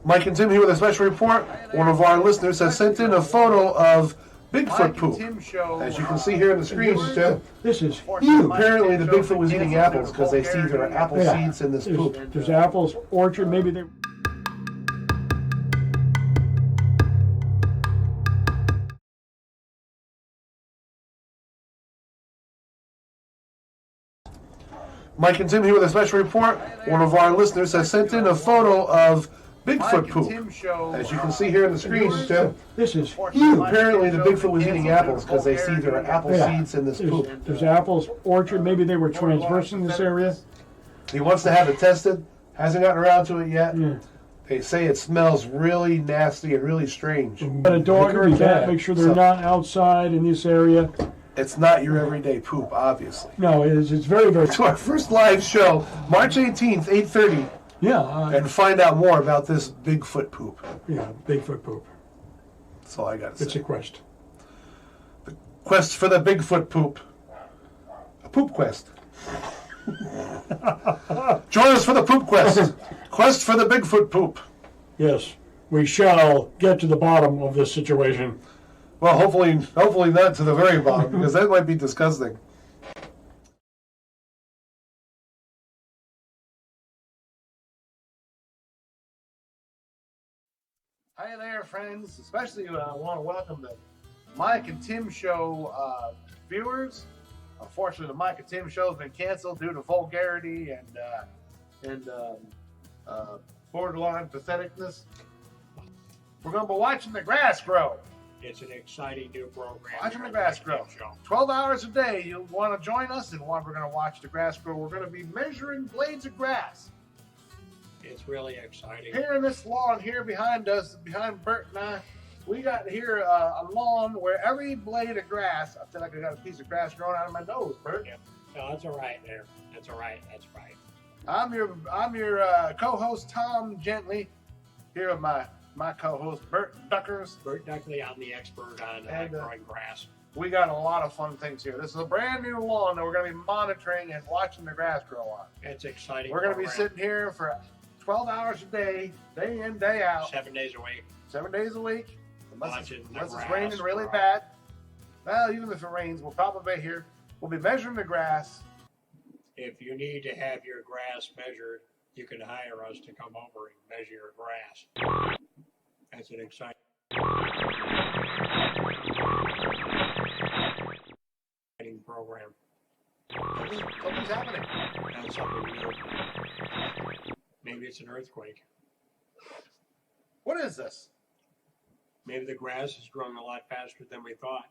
Mike and Tim here with a special report. One of our listeners has sent in a photo of Bigfoot poop. As you can see here on the screen, Tim, this is huge. Apparently the Bigfoot was eating apples because they see there are apple seeds in this poop. There's apples, orchard, maybe they... Mike and Tim here with a special report. One of our listeners has sent in a photo of Bigfoot poop. As you can see here on the screen, Tim, this is huge. Apparently the Bigfoot was eating apples because they see there are apple seeds in this poop. There's apples, orchard, maybe they were transversing this area. He wants to have it tested. Hasn't gotten around to it yet. Yeah. They say it smells really nasty and really strange. Got a dog or a cat, make sure they're not outside in this area. It's not your everyday poop, obviously. No, it's very, very... To our first live show, March 18th, 8:30. Yeah. And find out more about this Bigfoot poop. Yeah, Bigfoot poop. That's all I got to say. It's a quest. The quest for the Bigfoot poop. A poop quest. Join us for the poop quest. Quest for the Bigfoot poop. Yes, we shall get to the bottom of this situation. Well, hopefully not to the very bottom, because that might be disgusting. Hi there, friends. Especially I want to welcome the Mike and Tim Show viewers. Unfortunately, the Mike and Tim Show has been canceled due to vulgarity and borderline patheticness. We're going to be watching the grass grow. It's an exciting new program. Watching the grass grow. 12 hours a day. You'll want to join us in what we're going to watch the grass grow. We're going to be measuring blades of grass. It's really exciting. Here in this lawn here behind us, behind Bert and I, we got here a lawn where every blade of grass, I feel like I got a piece of grass growing out of my nose, Bert. Yeah. No, that's all right there. That's all right. That's right. I'm your co-host, Tom Gently, here with my co-host, Bert Duckers. Bert Duckley, I'm the expert on growing grass. We got a lot of fun things here. This is a brand new lawn that we're going to be monitoring and watching the grass grow on. It's exciting. We're going to be sitting here for 12 hours a day in, day out. 7 days a week. 7 days a week. Unless it's grass raining really bad. Well, even if it rains, we'll probably be here. We'll be measuring the grass. If you need to have your grass measured, you can hire us to come over and measure your grass. That's an exciting program. Something's happening. That's something new. Maybe it's an earthquake. What is this? Maybe the grass is growing a lot faster than we thought.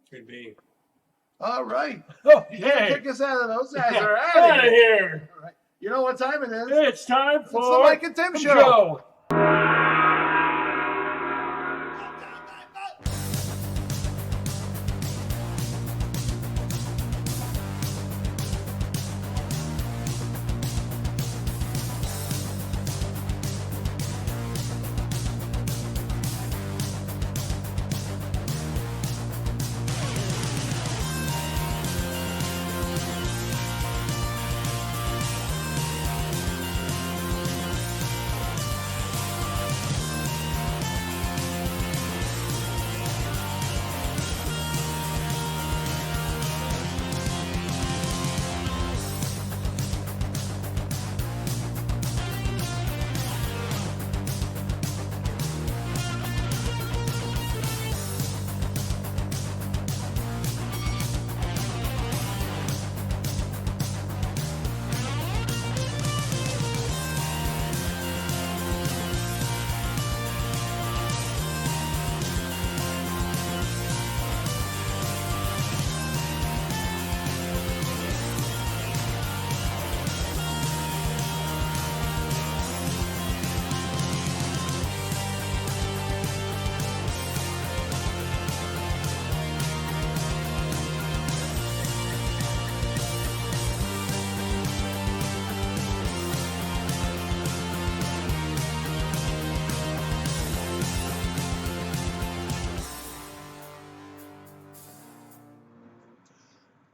Could be. All right. Oh, yeah. Kick us out of those guys are out of here. All right. You know what time it is? It's time for the Mike and Tim Show.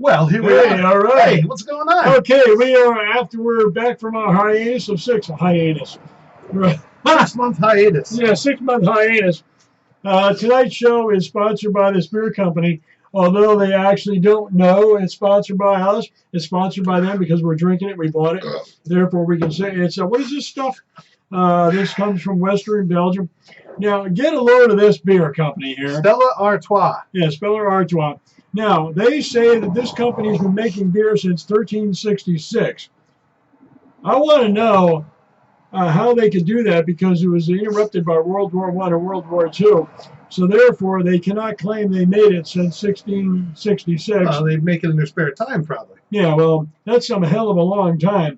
Well, here we Hey, are. all right. Hey, what's going on? Okay, we're back from our hiatus of 6-month hiatus. Yeah, 6-month hiatus. Tonight's show is sponsored by this beer company. Although they actually don't know it's sponsored by us, it's sponsored by them because we're drinking it. We bought it. Therefore, we can say it's what is this stuff? This comes from Western Belgium. Now, get a load of this beer company here. Stella Artois. Yeah, Stella Artois. Now, they say that this company's been making beer since 1366. I want to know how they could do that because it was interrupted by World War I and World War II. So, therefore, they cannot claim they made it since 1666. They make it in their spare time, probably. Yeah, well, that's some hell of a long time.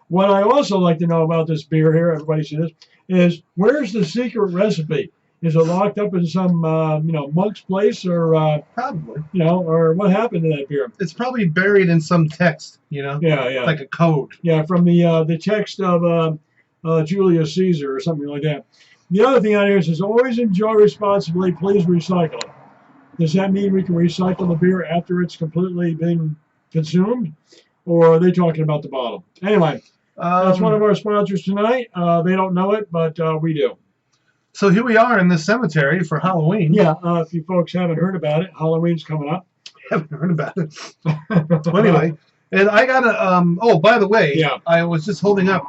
What I also like to know about this beer here, everybody see this, is where's the secret recipe? Is it locked up in some, monk's place or, probably, or what happened to that beer? It's probably buried in some text, Yeah. like a code. Yeah, from the text of Julius Caesar or something like that. The other thing on here says, always enjoy responsibly, please recycle it. Does that mean we can recycle the beer after it's completely been consumed? Or are they talking about the bottle? Anyway, that's one of our sponsors tonight. They don't know it, but we do. So here we are in the cemetery for Halloween. Yeah, if you folks haven't heard about it, Halloween's coming up. Haven't heard about it. Well, anyway, and I got a, by the way, yeah. I was just holding up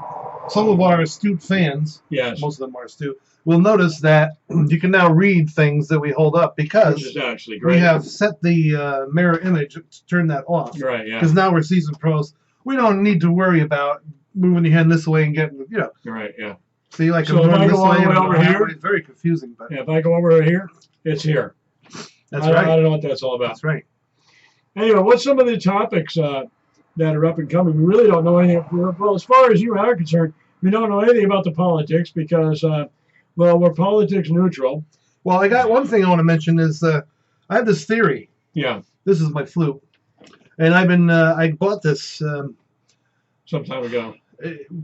some of our astute fans. Yes. Most of them are astute. Will notice that you can now read things that we hold up because which is actually great. We have set the mirror image to turn that off. Right, yeah. Because now we're seasoned pros. We don't need to worry about moving your hand this way and getting, Right, yeah. See, like so I'm if I going go this all way the way over here, it's very confusing. But yeah, if I go over here, it's here. That's right. I don't know what that's all about. That's right. Anyway, what's some of the topics that are up and coming? We really don't know anything. Well, as far as you and I are concerned, we don't know anything about the politics because, we're politics neutral. Well, I got one thing I want to mention is I have this theory. Yeah. This is my flute. And I bought this some time ago.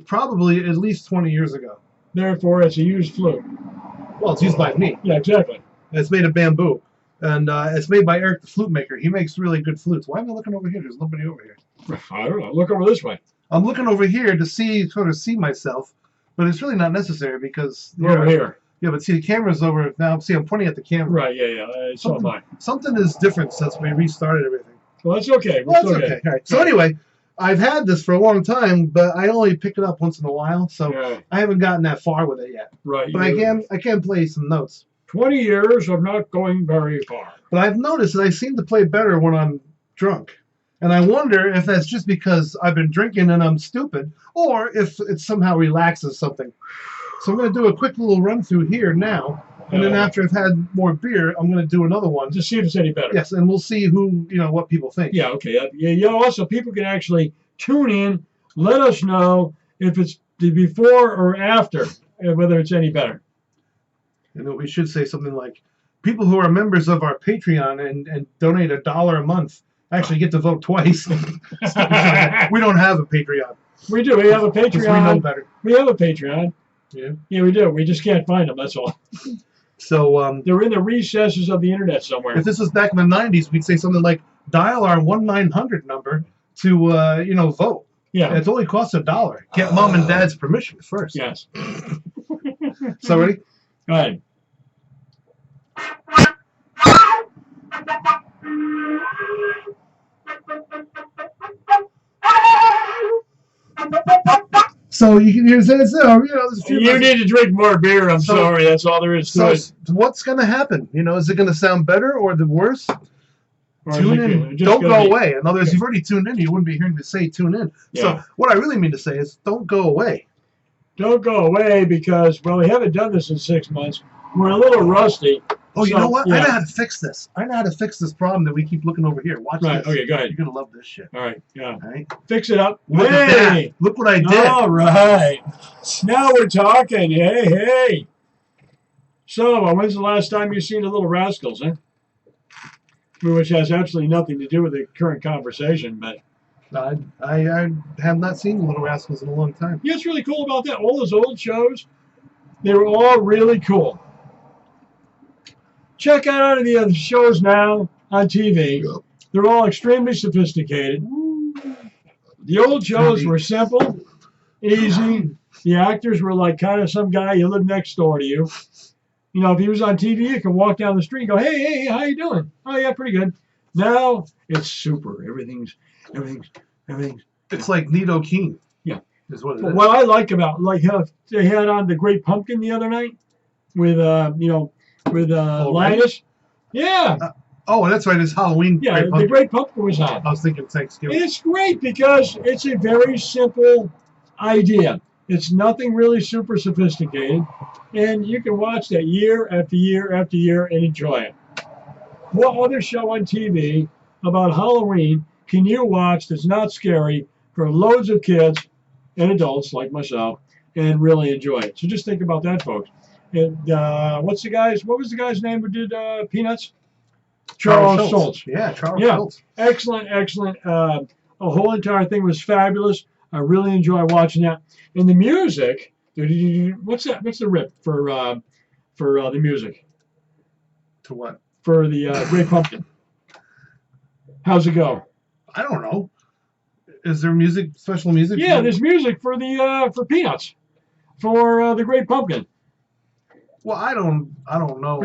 Probably at least 20 years ago. Therefore, it's a used flute. Well, it's used by me. Yeah, exactly. It's made of bamboo. And it's made by Eric the Flute Maker. He makes really good flutes. Why am I looking over here? There's nobody over here. I don't know. Look over this way. I'm looking over here to sort of see myself, but it's really not necessary because... Over here. Yeah, but see, the camera's over now. See, I'm pointing at the camera. Right, yeah. So am I. Something is different since we restarted everything. Well, that's okay. Well, that's okay. All right. So anyway, I've had this for a long time, but I only pick it up once in a while, so I haven't gotten that far with it yet. Right. But I can play some notes. 20 years of not going very far. But I've noticed that I seem to play better when I'm drunk. And I wonder if that's just because I've been drinking and I'm stupid, or if it somehow relaxes something. So I'm going to do a quick little run through here now, and then after I've had more beer, I'm going to do another one. To see if it's any better. Yes, and we'll see what people think. Yeah, okay. Also, people can actually tune in, let us know if it's the before or after, whether it's any better. And we should say something like, people who are members of our Patreon and donate $1 a month actually get to vote twice. We don't have a Patreon. We do. We have a Patreon. We know better. We have a Patreon. Yeah. Yeah, we do. We just can't find them. That's all. So they're in the recesses of the internet somewhere. If this was back in the 90s, we'd say something like, dial our 1-900 number to vote. Yeah. It only costs $1. Get mom and dad's permission first. Yes. So ready? Go ahead. So you say there's a few. You need to drink more beer. I'm sorry. That's all there is to it. What's going to happen? Is it going to sound better or the worse? Tune in. Don't go away. In other words, you've already tuned in. You wouldn't be hearing me say tune in. Yeah. So what I really mean to say is don't go away. Don't go away because, we haven't done this in 6 months. We're a little rusty. Oh, you know what? Yeah. I know how to fix this. I know how to fix this problem that we keep looking over here. Watch this. Okay, go ahead. You're going to love this shit. All right, yeah. All right. Fix it up. Look at that. Look what I did. All right. Now we're talking. Hey. So, when's the last time you've seen the Little Rascals, huh? Which has absolutely nothing to do with the current conversation, but... I have not seen the Little Rascals in a long time. Yeah, it's really cool about that. All those old shows, they were all really cool. Check out any of the shows now on TV. They're all extremely sophisticated. The old shows were simple, easy. The actors were like kind of some guy you live next door to you. You know, if he was on TV, you could walk down the street and go, hey, how you doing? Oh, yeah, pretty good. Now it's super. Everything's. It's like Nido Keen. Yeah. Is what it But is. what I like about, like how they had on the Great Pumpkin the other night with, Linus. Yeah. Oh, that's right. It's Halloween. Yeah, Great the Pumpkin. Great Pumpkin was on. I was thinking Thanksgiving. It's great because it's a very simple idea. It's nothing really super sophisticated, and you can watch that year after year after year and enjoy it. What other show on TV about Halloween can you watch that's not scary for loads of kids and adults like myself and really enjoy it? So just think about that, folks. And what was the guy's name who did Peanuts? Charles Schultz. Yeah, Charles Yeah. Schultz. Excellent. The whole entire thing was fabulous. I really enjoy watching that. And the music, what's that? What's the rip for the music? To what? For the Great Pumpkin. How's it go? I don't know. Is there music, special music? Yeah, there's music for the for Peanuts, for the Great Pumpkin. Well, I don't know.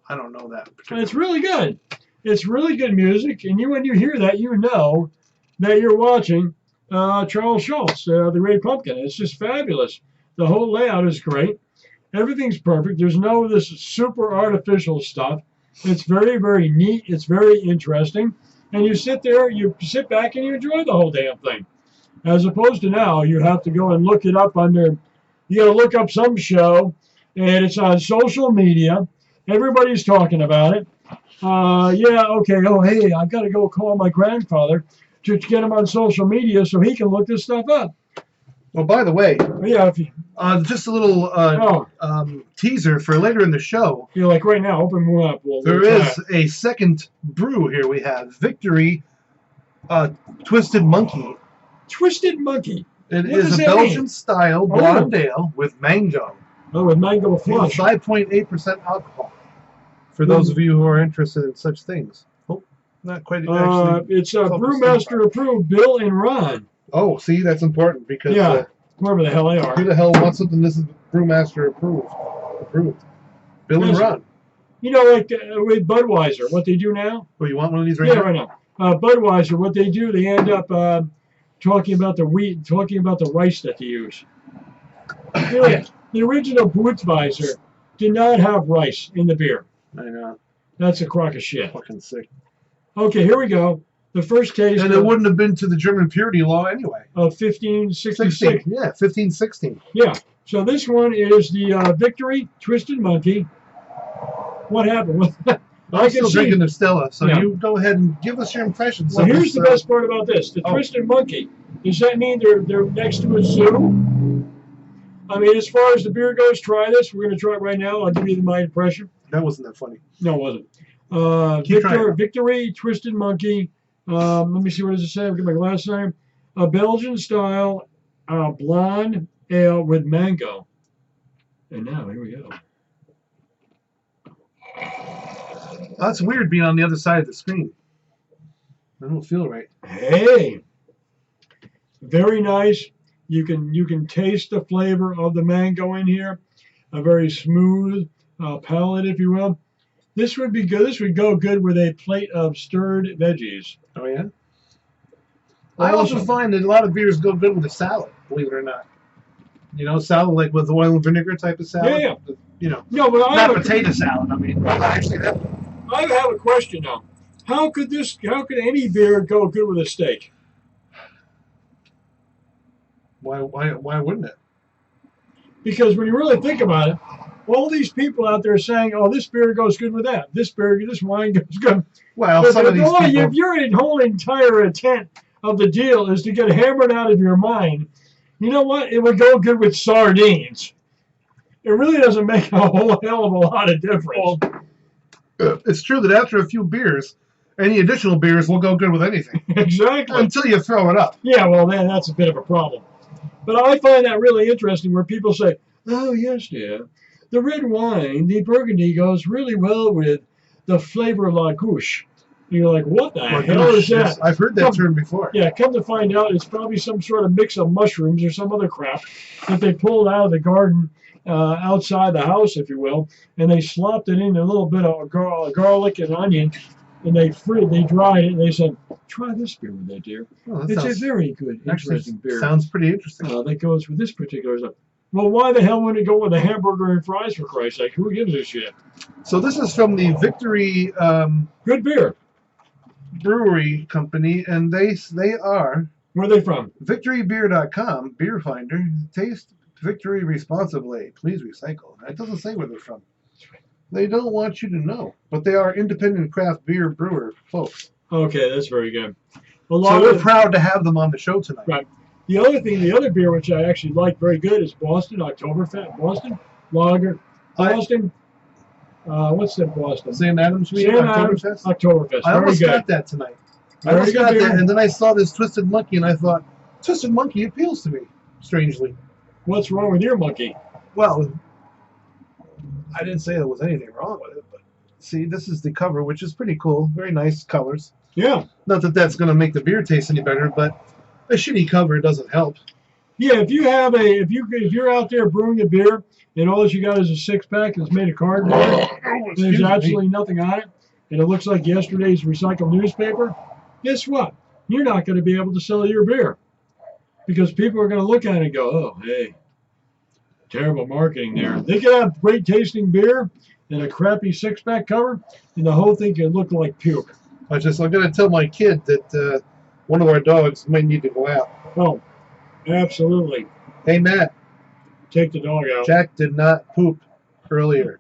I don't know that. It's really good. It's really good music, and when you hear that, you know that you're watching Charles Schultz, the Great Pumpkin. It's just fabulous. The whole layout is great. Everything's perfect. There's no this super artificial stuff. It's very, very neat. It's very interesting. And you sit back and you enjoy the whole damn thing. As opposed to now, you have to go and look it up you got to look up some show, and it's on social media. Everybody's talking about it. Yeah, okay. Oh, hey, I've got to go call my grandfather to get him on social media so he can look this stuff up. Well, by the way, Yeah, just a little teaser for later in the show. you're like right now, open one up. There is a second brew here. We have Victory Twisted Monkey. Twisted Monkey. It What is does a that mean? Belgian-style blonde ale with mango. Oh, with mango It's flush. 5.8% alcohol. For those of you who are interested in such things. Oh, not quite actually. It's Brewmaster approved, Bill and Ron. Oh, see, that's important because Yeah, whoever the hell they are. who the hell wants something this is Brewmaster approved? Bill and Yes. Ron. You know, like with Budweiser, what they do now? Oh, you want one of these right Yeah, now? right now. Budweiser, what they do, they end up talking about the wheat, talking about the rice that they use. You know, the original Budweiser did not have rice in the beer. I know. That's a crock of shit. Fucking sick. Okay, here we go. The first taste And it wouldn't have been to the German purity law anyway. of 1566. 16. Yeah, 1516. Yeah. So this one is the Victory Twisted Monkey. What happened? I'm still drinking the Stella, so Yeah. you go ahead and give us your impressions. Well, of here's this, the best part about this: the Twisted Monkey. Does that mean they're next to a zoo? I mean, as far as the beer goes, try this. We're going to try it right now. I'll give you my impression. That wasn't that funny. No, it wasn't. trying. Victory Twisted Monkey. Let me see, what does it say? I'll get my glasses on. A Belgian style blonde ale with mango. And now here we go. That's weird being on the other side of the screen. I don't feel right. Hey, very nice. You can taste the flavor of the mango in here. A very smooth palate, if you will. This would be good. This would go good with a plate of stirred veggies. Oh, yeah? I also find that a lot of beers go good with a salad, believe it or not. You know, salad like with oil and vinegar type of salad. Yeah. You know, No, but not potato salad. I mean, actually, that. I have a question now. How could any beer go good with a steak? Why wouldn't it? Because when you really think about it, all these people out there saying, "Oh, this beer goes good with that. This wine goes good." Well, But some of these people. if your whole entire intent of the deal is to get hammered out of your mind, you know what? It would go good with sardines. It really doesn't make a whole hell of a lot of difference. Well, it's true that after a few beers, any additional beers will go good with anything. Exactly. Until you throw it up. Yeah, well, then that's a bit of a problem. But I find that really interesting where people say, "Oh, yes, dear, the red wine, the Burgundy, goes really well with the flavor la gouche." You're like, what the Like, hell is that? I've heard that term before. Yeah, come to find out, it's probably some sort of mix of mushrooms or some other crap that they pulled out of the garden outside the house, if you will, and they slopped it in a little bit of garlic and onion, and they dried it, and they said, try this beer with that, dear. Oh, It's a very good, interesting beer. Sounds pretty interesting. That goes with this particular stuff. Well, why the hell wouldn't it go with a hamburger and fries, for Christ's sake? Who gives a shit? So this is from the Victory Good beer. Brewery Company, and they are Where are they from? victorybeer.com, beer finder. Taste Victory responsibly. Please recycle. It doesn't say where they're from. They don't want you to know, but they are independent craft beer brewer folks. Okay, that's very good. So we're proud to have them on the show tonight. Right. The other beer which I actually like very good is Boston Oktoberfest. Boston Lager. Boston. What's that Boston? St. Adam's Mead Oktoberfest. Oktoberfest. I almost got that tonight. I almost got that, and then I saw this Twisted Monkey, and I thought, Twisted Monkey appeals to me, strangely. What's wrong with your monkey? Well, I didn't say there was anything wrong with it, but see, this is the cover, which is pretty cool. Very nice colors. Yeah. Not that that's going to make the beer taste any better, but a shitty cover doesn't help. Yeah, if you're out there brewing a beer and all you got is a 6-pack that's made of cardboard, there's absolutely nothing on it, and it looks like yesterday's recycled newspaper, guess what? You're not going to be able to sell your beer because people are going to look at it and go, oh, hey, terrible marketing there. They could have great tasting beer and a crappy 6-pack cover, and the whole thing could look like puke. I'm going to tell my kid that one of our dogs might need to go out. Oh, absolutely. Hey, Matt. Take the dog out. Jack did not poop earlier.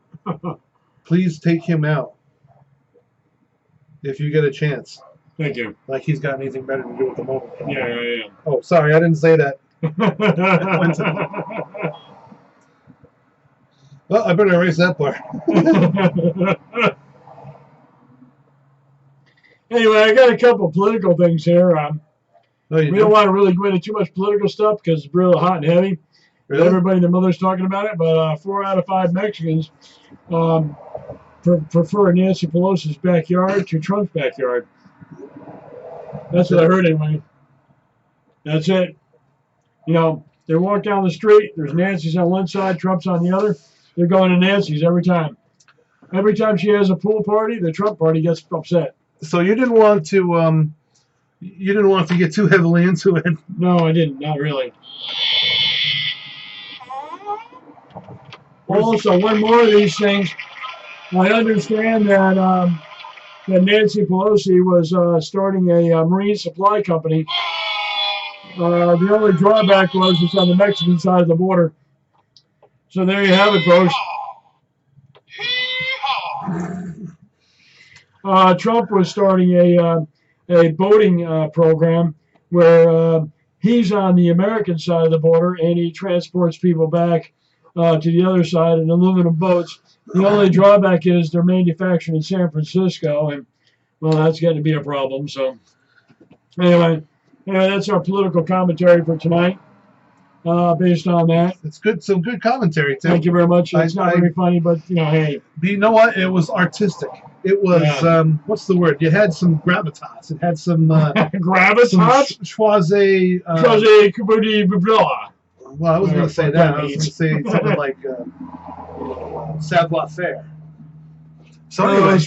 Please take him out if you get a chance. Thank you. Like he's got anything better to do at the moment. Yeah. Oh, sorry, I didn't say that. Well, I better erase that part. Anyway, I got a couple of political things here. We don't want to really go into too much political stuff because it's real hot and heavy. Really? Everybody and their mother's talking about it, but 4 out of 5 Mexicans prefer Nancy Pelosi's backyard to Trump's backyard. That's what I heard anyway. That's it. You know, they walk down the street, there's Nancy's on one side, Trump's on the other. They're going to Nancy's every time. Every time she has a pool party, the Trump party gets upset. So you didn't want to get too heavily into it. No, I didn't. Not really. Also, one more of these things. I understand that that Nancy Pelosi was starting a marine supply company. The only drawback was it's on the Mexican side of the border. So there you have it, folks. Trump was starting a boating program where he's on the American side of the border and he transports people back to the other side in aluminum boats. The only drawback is they're manufactured in San Francisco, and well, that's going to be a problem. So anyway, that's our political commentary for tonight. Based on that, it's good. Some good commentary too. Thank you very much. It's not very funny, but hey. You know what? It was artistic. It was what's the word? You had some gravitas. It had some gravitas. Schwaze. Well, I was going to say that. I was going to say something like savoir-faire. So anyway,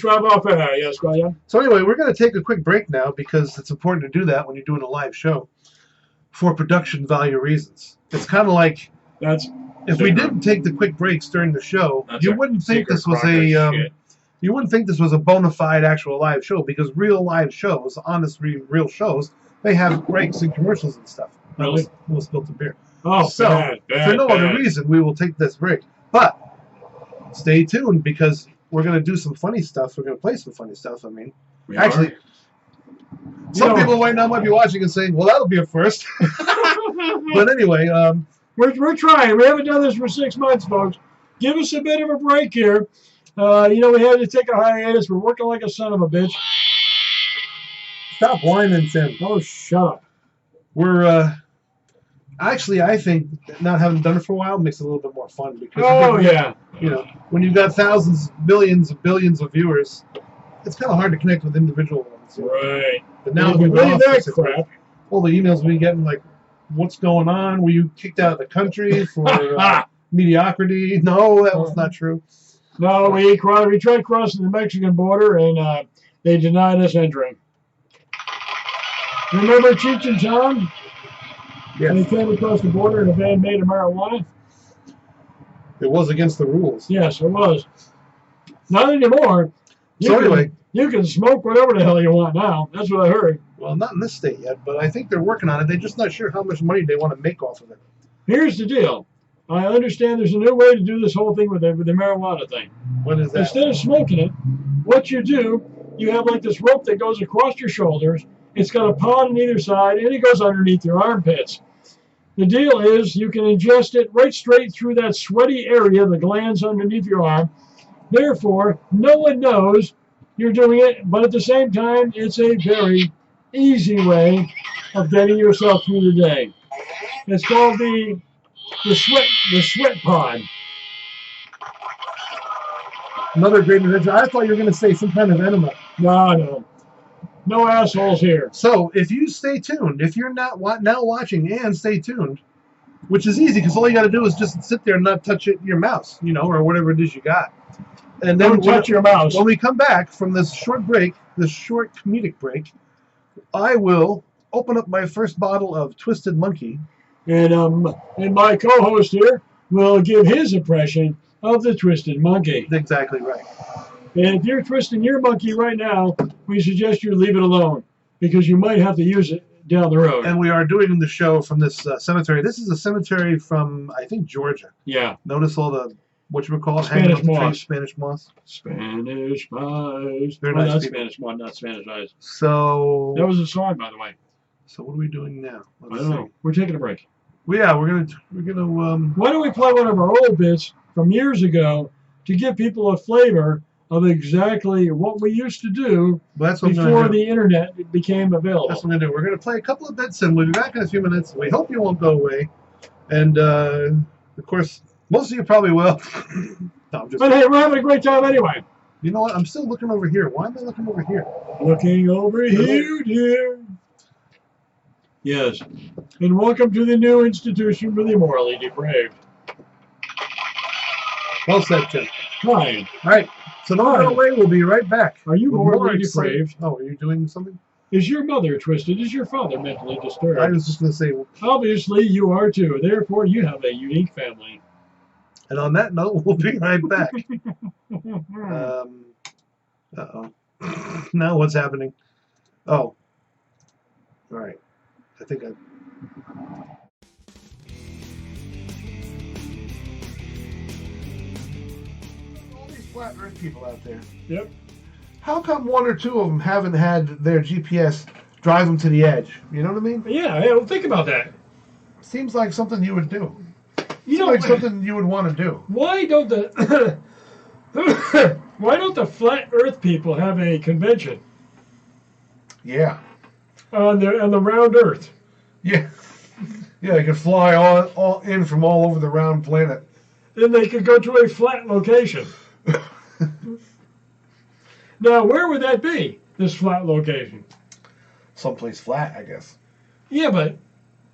yes, so anyway, we're going to take a quick break now because it's important to do that when you're doing a live show for production value reasons. It's kind of like if we didn't take the quick breaks during the show, you wouldn't think this was a bona fide actual live show because real live shows, honest real shows, they have breaks and commercials and stuff. Really? We'll spill some beer. Oh, so for no other reason, we will take this break. But stay tuned because we're going to do some funny stuff. We're going to play some funny stuff. I mean, actually, some people right now might be watching and saying, well, that'll be a first. But anyway, we're trying. We haven't done this for 6 months, folks. Give us a bit of a break here. We had to take a hiatus. We're working like a son of a bitch. Stop whining, Tim. Oh, shut up. We're actually, I think not having done it for a while makes it a little bit more fun because when you've got thousands, millions, billions of viewers, it's kind of hard to connect with individual Right. But now If we you believe that specifically, crap. all the emails we getting like, what's going on? Were you kicked out of the country for mediocrity? No, that was not true. No, we tried crossing the Mexican border, and they denied us entry. Remember Cheech and Chong? Yes. They came across the border in a van made of marijuana? It was against the rules. Yes, it was. Not anymore. You can smoke whatever the hell you want now. That's what I heard. Well, not in this state yet, but I think they're working on it. They're just not sure how much money they want to make off of it. Here's the deal. I understand there's a new way to do this whole thing with the marijuana thing. What is that? Instead of smoking it, what you do, you have like this rope that goes across your shoulders. It's got a pod on either side, and it goes underneath your armpits. The deal is you can ingest it right straight through that sweaty area, the glands underneath your arm. Therefore, no one knows you're doing it, but at the same time, it's a very easy way of getting yourself through the day. It's called the sweat pod. Another great invention. I thought you were going to say some kind of enema. No assholes here. So if you stay tuned, if you're not now watching and stay tuned, which is easy because all you got to do is just sit there and not touch your mouse, or whatever it is you got. And then Don't touch your mouse. When we come back from this short break, this short comedic break, I will open up my first bottle of Twisted Monkey. And my co-host here will give his impression of the Twisted Monkey. Exactly right. And if you're twisting your monkey right now, we suggest you leave it alone because you might have to use it down the road. And we are doing the show from this cemetery. This is a cemetery from, I think, Georgia. Yeah. Notice all the, whatchamacallit, Spanish moss. Spanish moss. Spanish eyes. They're nice that's people. Spanish moss, not Spanish eyes. So. That was a song, by the way. So what are we doing now? I don't know. We're taking a break. Well, yeah, we're gonna. Why don't we play one of our old bits from years ago to give people a flavor of exactly what we used to do before the internet became available. That's what I'm going to do. We're going to play a couple of bits, and we'll be back in a few minutes. We hope you won't go away. And, of course, most of you probably will. No, but hey, we're having a great time anyway. You know what? I'm still looking over here. Why am I looking over here? Looking over here, dear. Yes. And welcome to the new institution for the morally depraved. Well said, Tim. Fine. All right. So don't go away. We'll be right back. Are you morally depraved? Oh, are you doing something? Is your mother twisted? Is your father mentally disturbed? I was just going to say. Obviously, you are too. Therefore, you have a unique family. And on that note, we'll be right back. Uh-oh. Now what's happening? Oh. All right. I think all these flat earth people out there. Yep. How come one or two of them haven't had their GPS drive them to the edge? You know what I mean? Yeah, well, think about that. Seems like something you would do. You know, like something you would want to do. Why don't the flat Earth people have a convention? Yeah. On the round Earth. Yeah. Yeah, they could fly all in from all over the round planet. Then they could go to a flat location. Now, where would that be? This flat location? Someplace flat, I guess. Yeah, but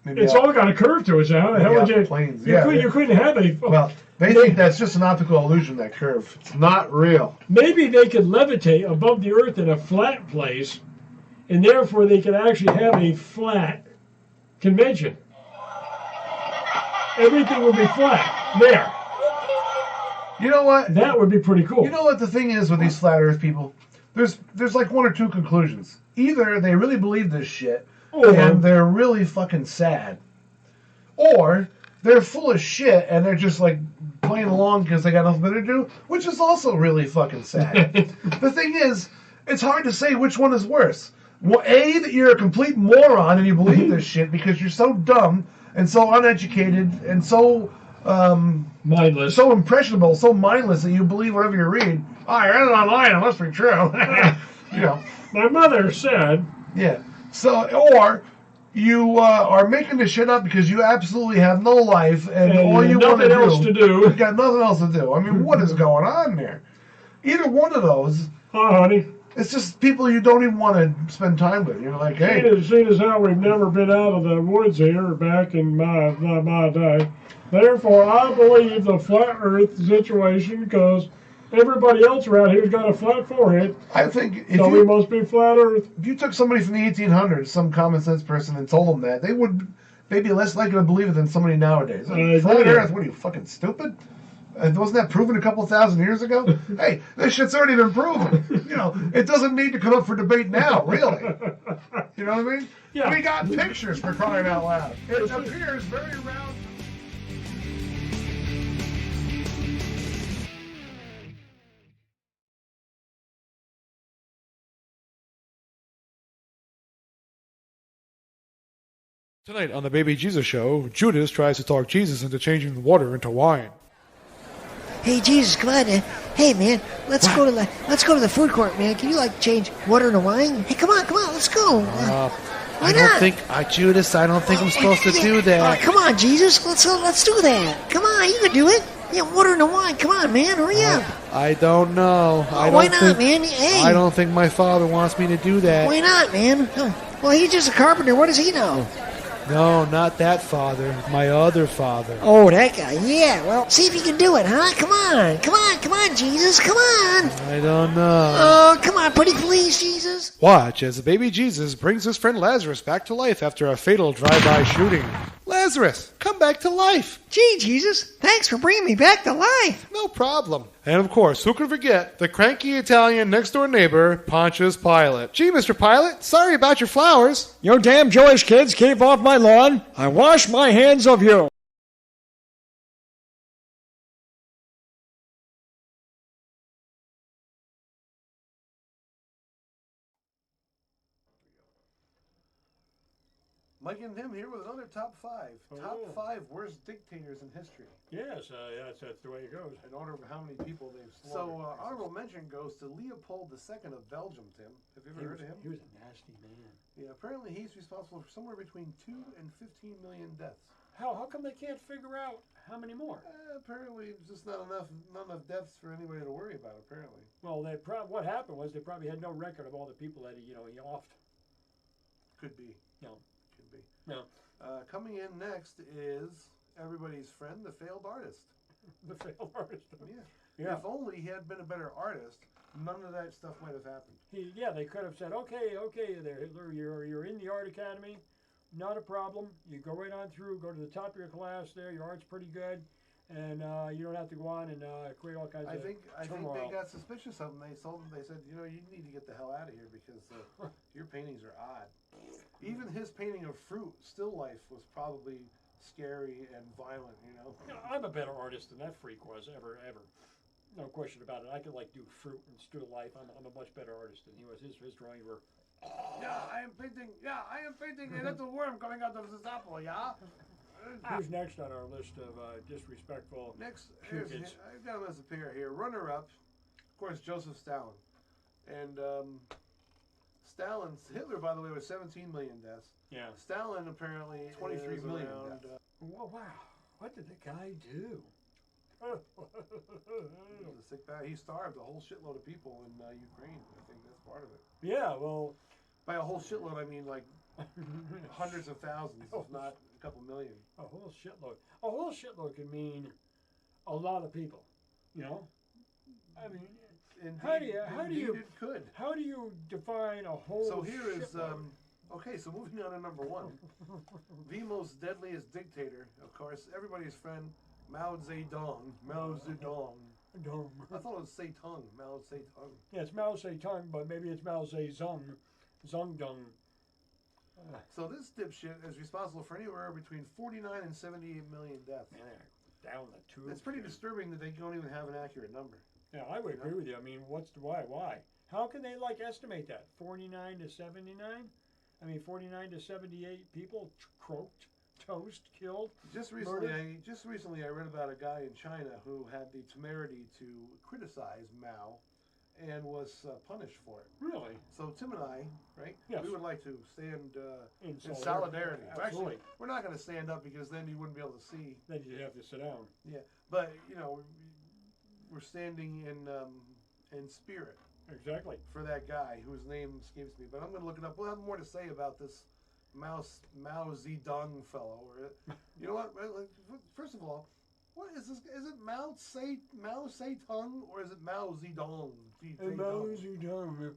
maybe it's all got a curve to it. So how would you? Planes. You couldn't have a. Well, they think that's just an optical illusion. That curve. It's not real. Maybe they could levitate above the Earth in a flat place, and therefore they could actually have a flat convention. Everything would be flat there. You know what? That would be pretty cool. You know what the thing is with these flat Earth people? There's like one or two conclusions. Either they really believe this shit, and they're really fucking sad, or they're full of shit and they're just like playing along because they got nothing better to do, which is also really fucking sad. The thing is, it's hard to say which one is worse. Well, A, that you're a complete moron and you believe this shit because you're so dumb and so uneducated and so mindless, so impressionable, so mindless that you believe whatever you read. Oh, I read it online, it must be true. You know. My mother said. Yeah. So, or you are making this shit up because you absolutely have no life and all you want to do. You got nothing else to do. I mean, what is going on there? Either one of those. Hi, honey. It's just people you don't even want to spend time with. You're like, hey. Seeing as how we've never been out of the woods here back in my day, therefore I believe the flat Earth situation because everybody else around here's got a flat forehead. I think so we must be flat Earth. If you took somebody from the 1800s, some common sense person, and told them that, they would maybe less likely to believe it than somebody nowadays. Flat Earth? What are you, fucking stupid? Wasn't that proven a couple thousand years ago? Hey, this shit's already been proven. You know, it doesn't need to come up for debate now, really. You know what I mean? Yeah. We got pictures, for crying out loud. It appears very round. Tonight on the Baby Jesus Show, Judas tries to talk Jesus into changing water into wine. Hey Jesus, come on, man. Hey man, let's go to the food court, man. Can you change water into wine? Hey, come on, let's go. Why not? Judas, I don't think I'm supposed to do that. Come on, Jesus, let's do that. Come on, you can do it. Yeah, water into wine. Come on, man, hurry up. I don't know. Why not, man? Hey. I don't think my father wants me to do that. Why not, man? Well, he's just a carpenter. What does he know? No, not that father. My other father. Oh, that guy. Yeah, well, see if you can do it, huh? Come on, Jesus, come on. I don't know. Oh, come on, pretty please, Jesus. Watch as the baby Jesus brings his friend Lazarus back to life after a fatal drive-by shooting. Lazarus, come back to life. Gee, Jesus, thanks for bringing me back to life. No problem. And of course, who can forget the cranky Italian next-door neighbor, Pontius Pilate. Gee, Mr. Pilate, sorry about your flowers. You damn Jewish kids, keep off my lawn. I wash my hands of you. Mike and Tim here with another top 5. Top 5 worst dictators in history. Yes, that's the way it goes. In order of how many people they've slaughtered. So, honorable mention goes to Leopold II of Belgium, Tim. Have you ever heard of him? He was a nasty man. Yeah, apparently he's responsible for somewhere between 2 and 15 million deaths. How come they can't figure out how many more? Apparently, just not enough deaths for anybody to worry about. Apparently. Well, what happened was they probably had no record of all the people that he offed. Could be. No. Could be. No. Coming in next is everybody's friend, the failed artist. The failed artist. Yeah. If only he had been a better artist, none of that stuff might have happened. They could have said, okay, there, Hitler, you're in the art academy, not a problem. You go right on through, go to the top of your class there. Your art's pretty good, and you don't have to go on and create all kinds of. I think they got suspicious of him. They said, you need to get the hell out of here because your paintings are odd. Even his painting of fruit, still life, was probably scary and violent. I'm a better artist than that freak was ever. No question about it. I could do fruit and still life. I'm a much better artist than he was. His drawings were. Yeah, I am painting a little worm coming out of this apple. Yeah. Who's next on our list of disrespectful? Next, I've got him as a pair here. Runner-up, of course, Joseph Stalin, and Hitler, by the way, was 17 million deaths. Yeah. Stalin apparently 23 million deaths. Wow, what did the guy do? He was a sick guy. He starved a whole shitload of people in Ukraine. I think that's part of it. Yeah, well, by a whole shitload, I mean hundreds of thousands, if not a couple million. A whole shitload. A whole shitload can mean a lot of people. I mean, indeed, how do you define a whole? So here shitload? is okay. So moving on to number 1, the most deadliest dictator, of course, everybody's friend, Mao Zedong. Mao Zedong. I thought it was Zedong. Mao Zedong. Yeah, it's Mao Zedong, but maybe it's Mao Zedong. Zongdong. So this dipshit is responsible for anywhere between 49 and 78 million deaths. Yeah, down the tube. It's pretty disturbing that they don't even have an accurate number. Yeah, I would agree with you. I mean, what's the why? Why? How can they estimate that? 49 to 79? I mean, 49 to 78 people croaked, toast, killed. Just recently, I read about a guy in China who had the temerity to criticize Mao, and was punished for it. Really? So Tim and I, right? Yes. We would like to stand in solidarity. solidarity. Absolutely. Actually, we're not going to stand up because then you wouldn't be able to see. Then you'd have to sit down. Yeah, but we're standing in spirit. Exactly. for that guy whose name escapes me. But I'm going to look it up. We'll have more to say about this Mao Zedong fellow. You know what? First of all, what is this? Is it Mao Zedong or is it Mao Zedong? Mao Zedong.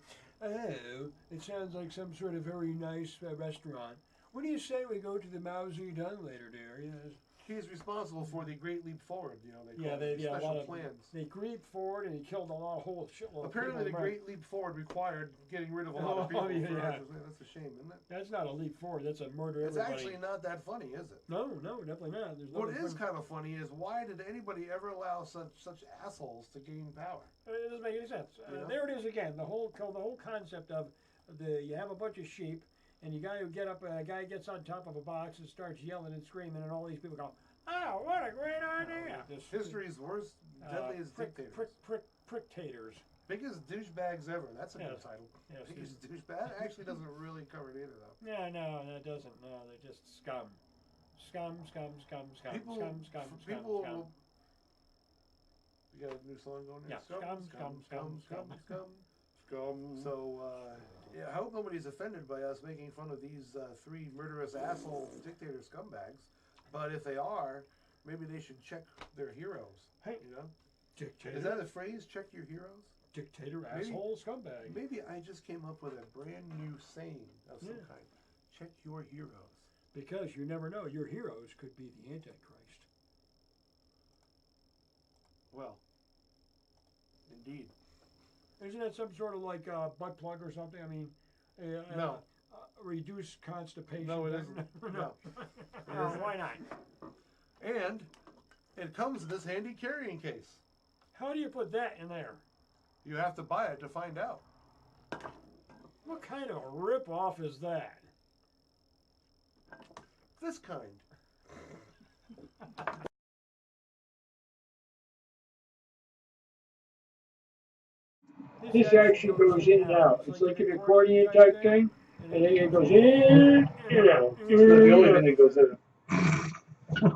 Oh, it sounds like some sort of very nice restaurant. What do you say we go to the Mao Zedong later, dear? Yes. He's responsible for the Great Leap Forward. You know, they call they a lot of plans. They leaped forward and he killed a whole shitload. Apparently, the of people. Great Leap Forward required getting rid of a lot of people. That's a shame, isn't it? That's not a leap forward. That's a murder. It's everybody. actually not that funny, is it? No, definitely not. There's What is kind of funny is why did anybody ever allow such assholes to gain power? It doesn't make any sense. Yeah. There it is again. The whole concept of you have a bunch of sheep and you got to get up. A guy gets on top of a box and starts yelling and screaming, and all these people go, "Oh, what a great idea!" History's worst, deadliest dictators. Pricktators. Biggest douchebags ever. That's a good Yes. title. Yes. Biggest douchebag. Actually, doesn't really cover it either, though. Yeah, no, that doesn't. No, they're just scum. Scum. People. Scum. We got a new song going there. Yeah. Scum. So, yeah, I hope nobody's offended by us making fun of these three murderous asshole dictator scumbags. But if they are, maybe they should check their heroes. Hey, you know, dictator. is that a phrase? Check your heroes. Dictator, Maybe- asshole, scumbag. Maybe I just came up with a brand new saying of some Yeah. kind. Check your heroes. Because you never know, your heroes could be the Antichrist. Well, indeed. Isn't that some sort of like butt plug or something? I mean, No. Reduce constipation. No, it isn't. No. Why not? And it comes in this handy carrying case. How do you put that in there? You have to buy it to find out. What kind of a rip-off is that? This kind. This actually goes in and out. It's like an accordion type thing, and then it goes in and out. It's not the only thing that goes in.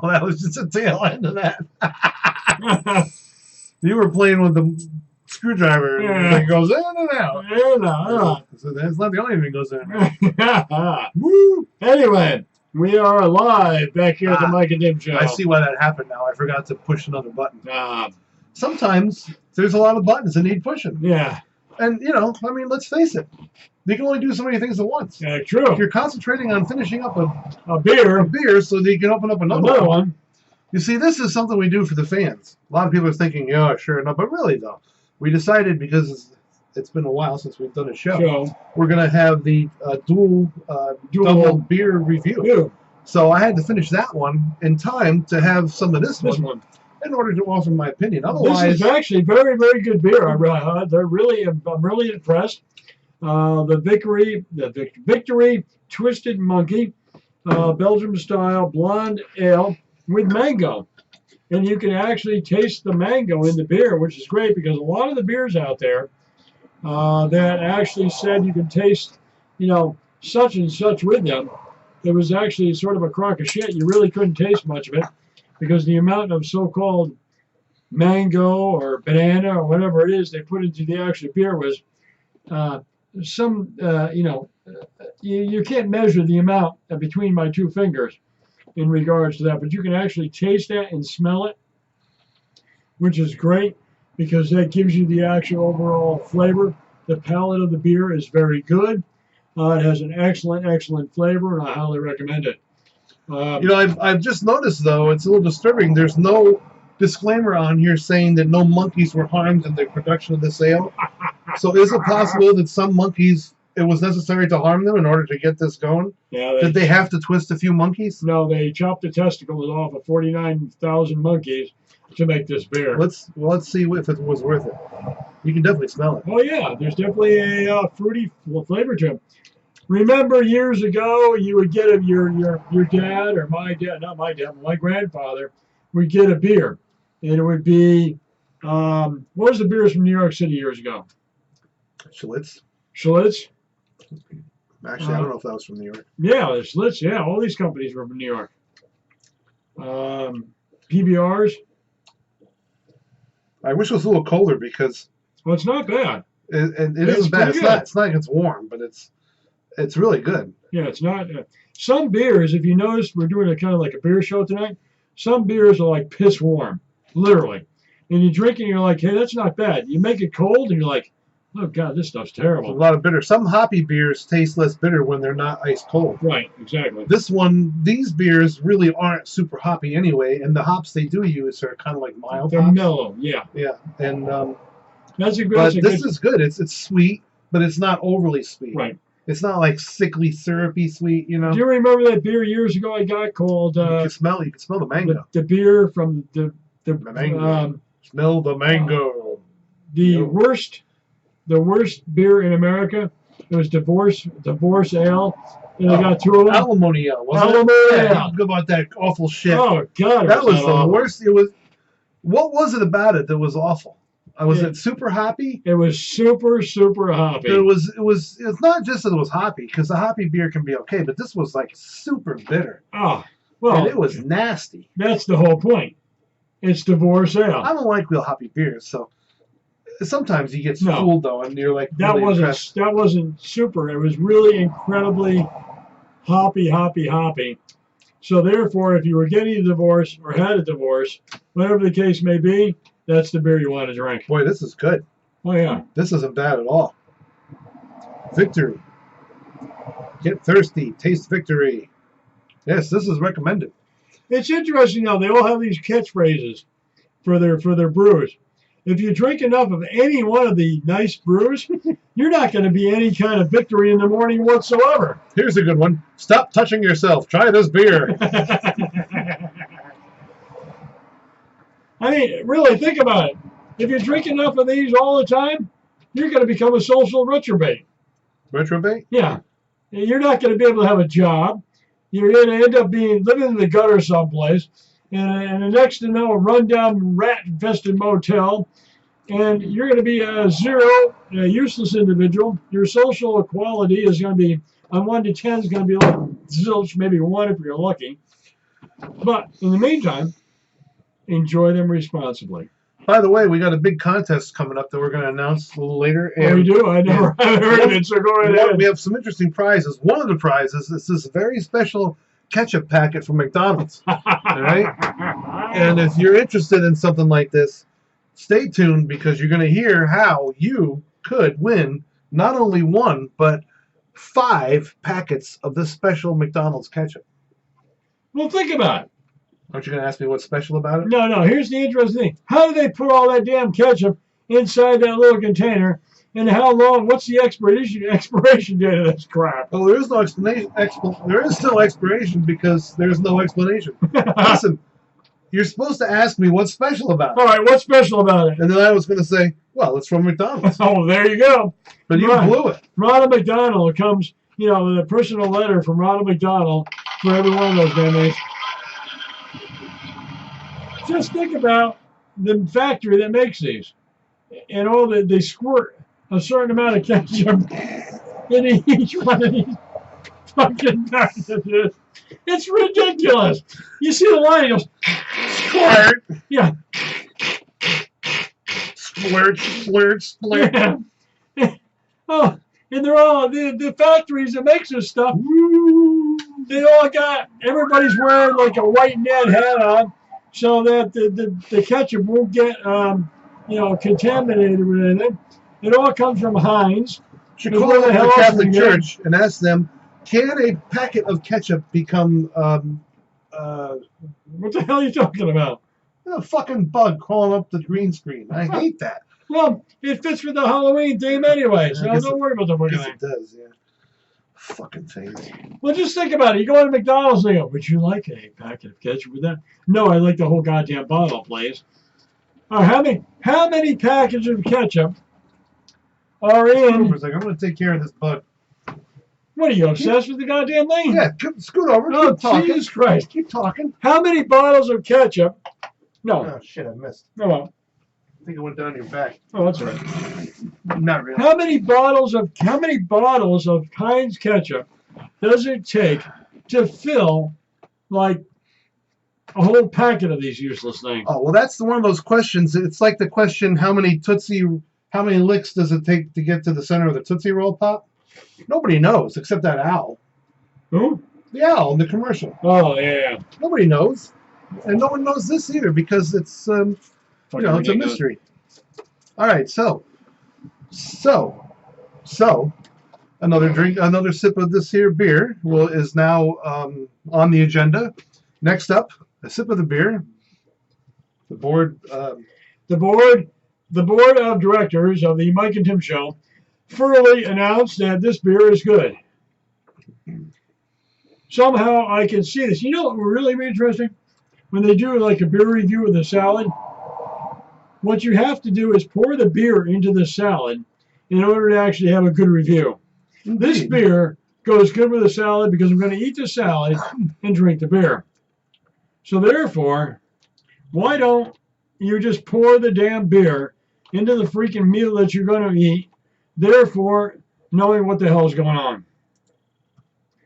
Well, that was just a tail end of that. You were playing with the screwdriver, and it goes in and out. So that's not the only thing that goes in and out. Woo! Anyway, we are live back here at the Mike and Tim Show. I see why that happened now. I forgot to push another button. Ah, Sometimes there's a lot of buttons that need pushing. yeah, And, you know, I mean, let's face it. You can only do so many things at once. yeah, If true. you're concentrating on finishing up A beer, a beer so that you can open up another one. You see, this is something we do for the fans. A lot of people are thinking, yeah, sure enough. But really, though, we decided because it's been a while since we've done a show, we're going to have the dual double beer review. Ew, So I had to finish that one in time to have some of this this one one. in order to offer my opinion. This Otherwise, is actually very, very good beer. I'm really impressed. The Victory Twisted Monkey, Belgium style blonde ale with mango, and you can actually taste the mango in the beer, which is great because a lot of the beers out there that actually said you can taste, you know, such and such with them. It was actually sort of a crock of shit. You really couldn't taste much of it because the amount of so-called mango or banana or whatever it is they put into the actual beer was you can't measure the amount between my two fingers in regards to that, but you can actually taste that and smell it, which is great because that gives you the actual overall flavor. The palate of the beer is very good. It has an excellent flavor, and I highly recommend it. you know, I've just noticed, though, it's a little disturbing. There's no disclaimer on here saying that no monkeys were harmed in the production of this ale. So is it possible that some monkeys, it was necessary to harm them in order to get this going? Yeah, Did they have to twist a few monkeys? No, they chopped the testicles off of 49,000 monkeys to make this beer. Let's see if it was worth it. You can definitely smell it. Oh yeah, there's definitely a fruity flavor to it. Remember years ago, you would get your dad or my dad, not my dad, but my grandfather would get a beer, and it would be what was the beers from New York City years ago? Schlitz. Schlitz. Actually, I don't know if that was from New York. Yeah, the Schlitz. Yeah, all these companies were from New York. PBRs. I wish it was a little colder because Well, it's not bad. And it It's isn't bad. pretty It's not like it's warm, but it's really good. Yeah, it's not. Some beers, if you notice, we're doing a kind of like a beer show tonight. Some beers are like piss warm, literally. And you drink it and you're like, hey, that's not bad. You make it cold and you're like, oh, God, this stuff's A terrible. lot of bitter. Some hoppy beers taste less bitter when they're not ice cold. Right, exactly. These beers really aren't super hoppy anyway, and the hops they do use are kind of like mild They're hops. mellow, yeah. Yeah, and That's a good. but this is good. It's sweet, but it's not overly sweet. Right. It's not like sickly syrupy sweet, you know. Do you remember that beer years ago I got called You can smell the mango. the beer from the mango. Smell the mango. the worst beer in America? It was divorce ale. And they got two of them. Alimony ale, wasn't Alimony it? Yeah, ale. you go about that awful shit. Oh God, that was the awful. worst. What was it about it that was awful? Was it super hoppy? It was super hoppy. It's not just that it was hoppy, because the hoppy beer can be okay, but this was like super bitter. Oh, well, And it was nasty. That's the whole point. It's divorce ale. I don't like real hoppy beers, so sometimes you get No. fooled though, and you're like, That really wasn't impressed. that wasn't super. It was really incredibly hoppy. So therefore, if you were getting a divorce or had a divorce, whatever the case may be, that's the beer you want to drink. Boy, this is good. Oh yeah. This isn't bad at all. Victory. Get thirsty. Taste victory. Yes, this is recommended. It's interesting now. They all have these catchphrases for their brews. If you drink enough of any one of the nice brews, you're not going to be any kind of victory in the morning whatsoever. Here's a good one. Stop touching yourself. Try this beer. I mean, really, think about it. If you drink enough of these all the time, you're going to become a social reprobate. Retrobate? Yeah. You're not going to be able to have a job. You're going to end up living in the gutter someplace, and the next to know, a rundown, rat-infested motel, and you're going to be a useless individual. Your social equality is going to be, on 1 to 10, is going to be like zilch, maybe 1 if you're lucky. But in the meantime, enjoy them responsibly. By the way, we got a big contest coming up that we're going to announce a little later. Oh, we do? I never heard of it, so go right ahead. We have some interesting prizes. One of the prizes is this very special ketchup packet from McDonald's. All right? And if you're interested in something like this, stay tuned, because you're going to hear how you could win not only 1, but 5 packets of this special McDonald's ketchup. Well, think about it. Aren't you going to ask me what's special about it? No. Here's the interesting thing. How do they put all that damn ketchup inside that little container? And how long? What's the expiration date of this crap? Oh, there is no explanation. There is still expiration because there's no explanation. Listen, you're supposed to ask me what's special about it. All right, what's special about it? And then I was going to say, well, it's from McDonald's. Oh, there you go. But you Right. blew it. Ronald McDonald comes, with a personal letter from Ronald McDonald for every one of those damn things. Just think about the factory that makes these. And all that they squirt a certain amount of ketchup in each one of these fucking packages. It's ridiculous. You see the line, it goes, Squirt. yeah. Splurge. Yeah. Oh, and they're all, the factories that makes this stuff, they all got, everybody's wearing like a white net hat on so that the ketchup won't get, contaminated with anything. It all comes from Heinz. You should call up the Catholic Church and ask them, can a packet of ketchup become What the hell are you talking about? a fucking bug crawling up the green screen? I hate that. Well, it fits with the Halloween theme anyway, so don't worry about the I fucking guess thing. it does, yeah. Fucking things. Well, just think about it. You go to McDonald's and they go, would you like a packet of ketchup with that? No, I like the whole goddamn bottle, please. How many packages of ketchup are in? For a second. I'm going to take care of this bug. What are you, obsessed with the goddamn thing? Yeah, scoot over. Oh, Keep talking. Jesus Christ. Keep talking. How many bottles of ketchup? No. Oh, shit, I missed. No. I think it went down your back. Oh, that's all right. Not really. How many bottles of Heinz ketchup does it take to fill like a whole packet of these useless things? Oh, well, that's one of those questions. It's like the question, how many Tootsie How many licks does it take to get to the center of the Tootsie Roll Pop? Nobody knows except that owl. Who? The owl in the commercial. Oh, yeah. Nobody knows. And no one knows this either because it's, it's a mystery. All right, so another sip of this here beer is now on the agenda. Next up, a sip of the beer. The board of directors of the Mike and Tim Show thoroughly announced that this beer is good. Somehow I can see this. You know what would really be interesting? When they do like a beer review of the salad, what you have to do is pour the beer into the salad in order to actually have a good review. Indeed. This beer goes good with the salad because I'm going to eat the salad and drink the beer. So therefore, why don't you just pour the damn beer into the freaking meal that you're going to eat, therefore knowing what the hell is going on.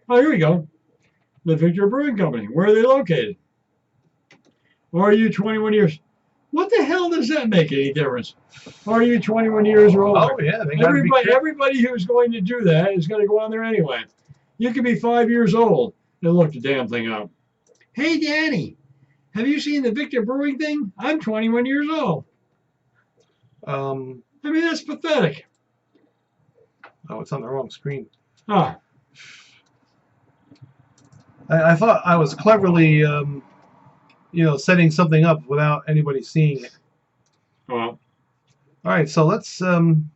Oh, here we go. The Victor Brewing Company. Where are they located? Are you 21 years? What the hell does that make any difference? Are you 21 years or older? Oh, yeah. They gotta everybody who's going to do that is going to go on there anyway. You could be 5 years old and look the damn thing up. Hey, Daddy, have you seen the Victor Brewing thing? I'm 21 years old. I mean, that's pathetic. Oh, it's on the wrong screen. Ah. I thought I was cleverly, setting something up without anybody seeing it. Well. All right, so let's. Here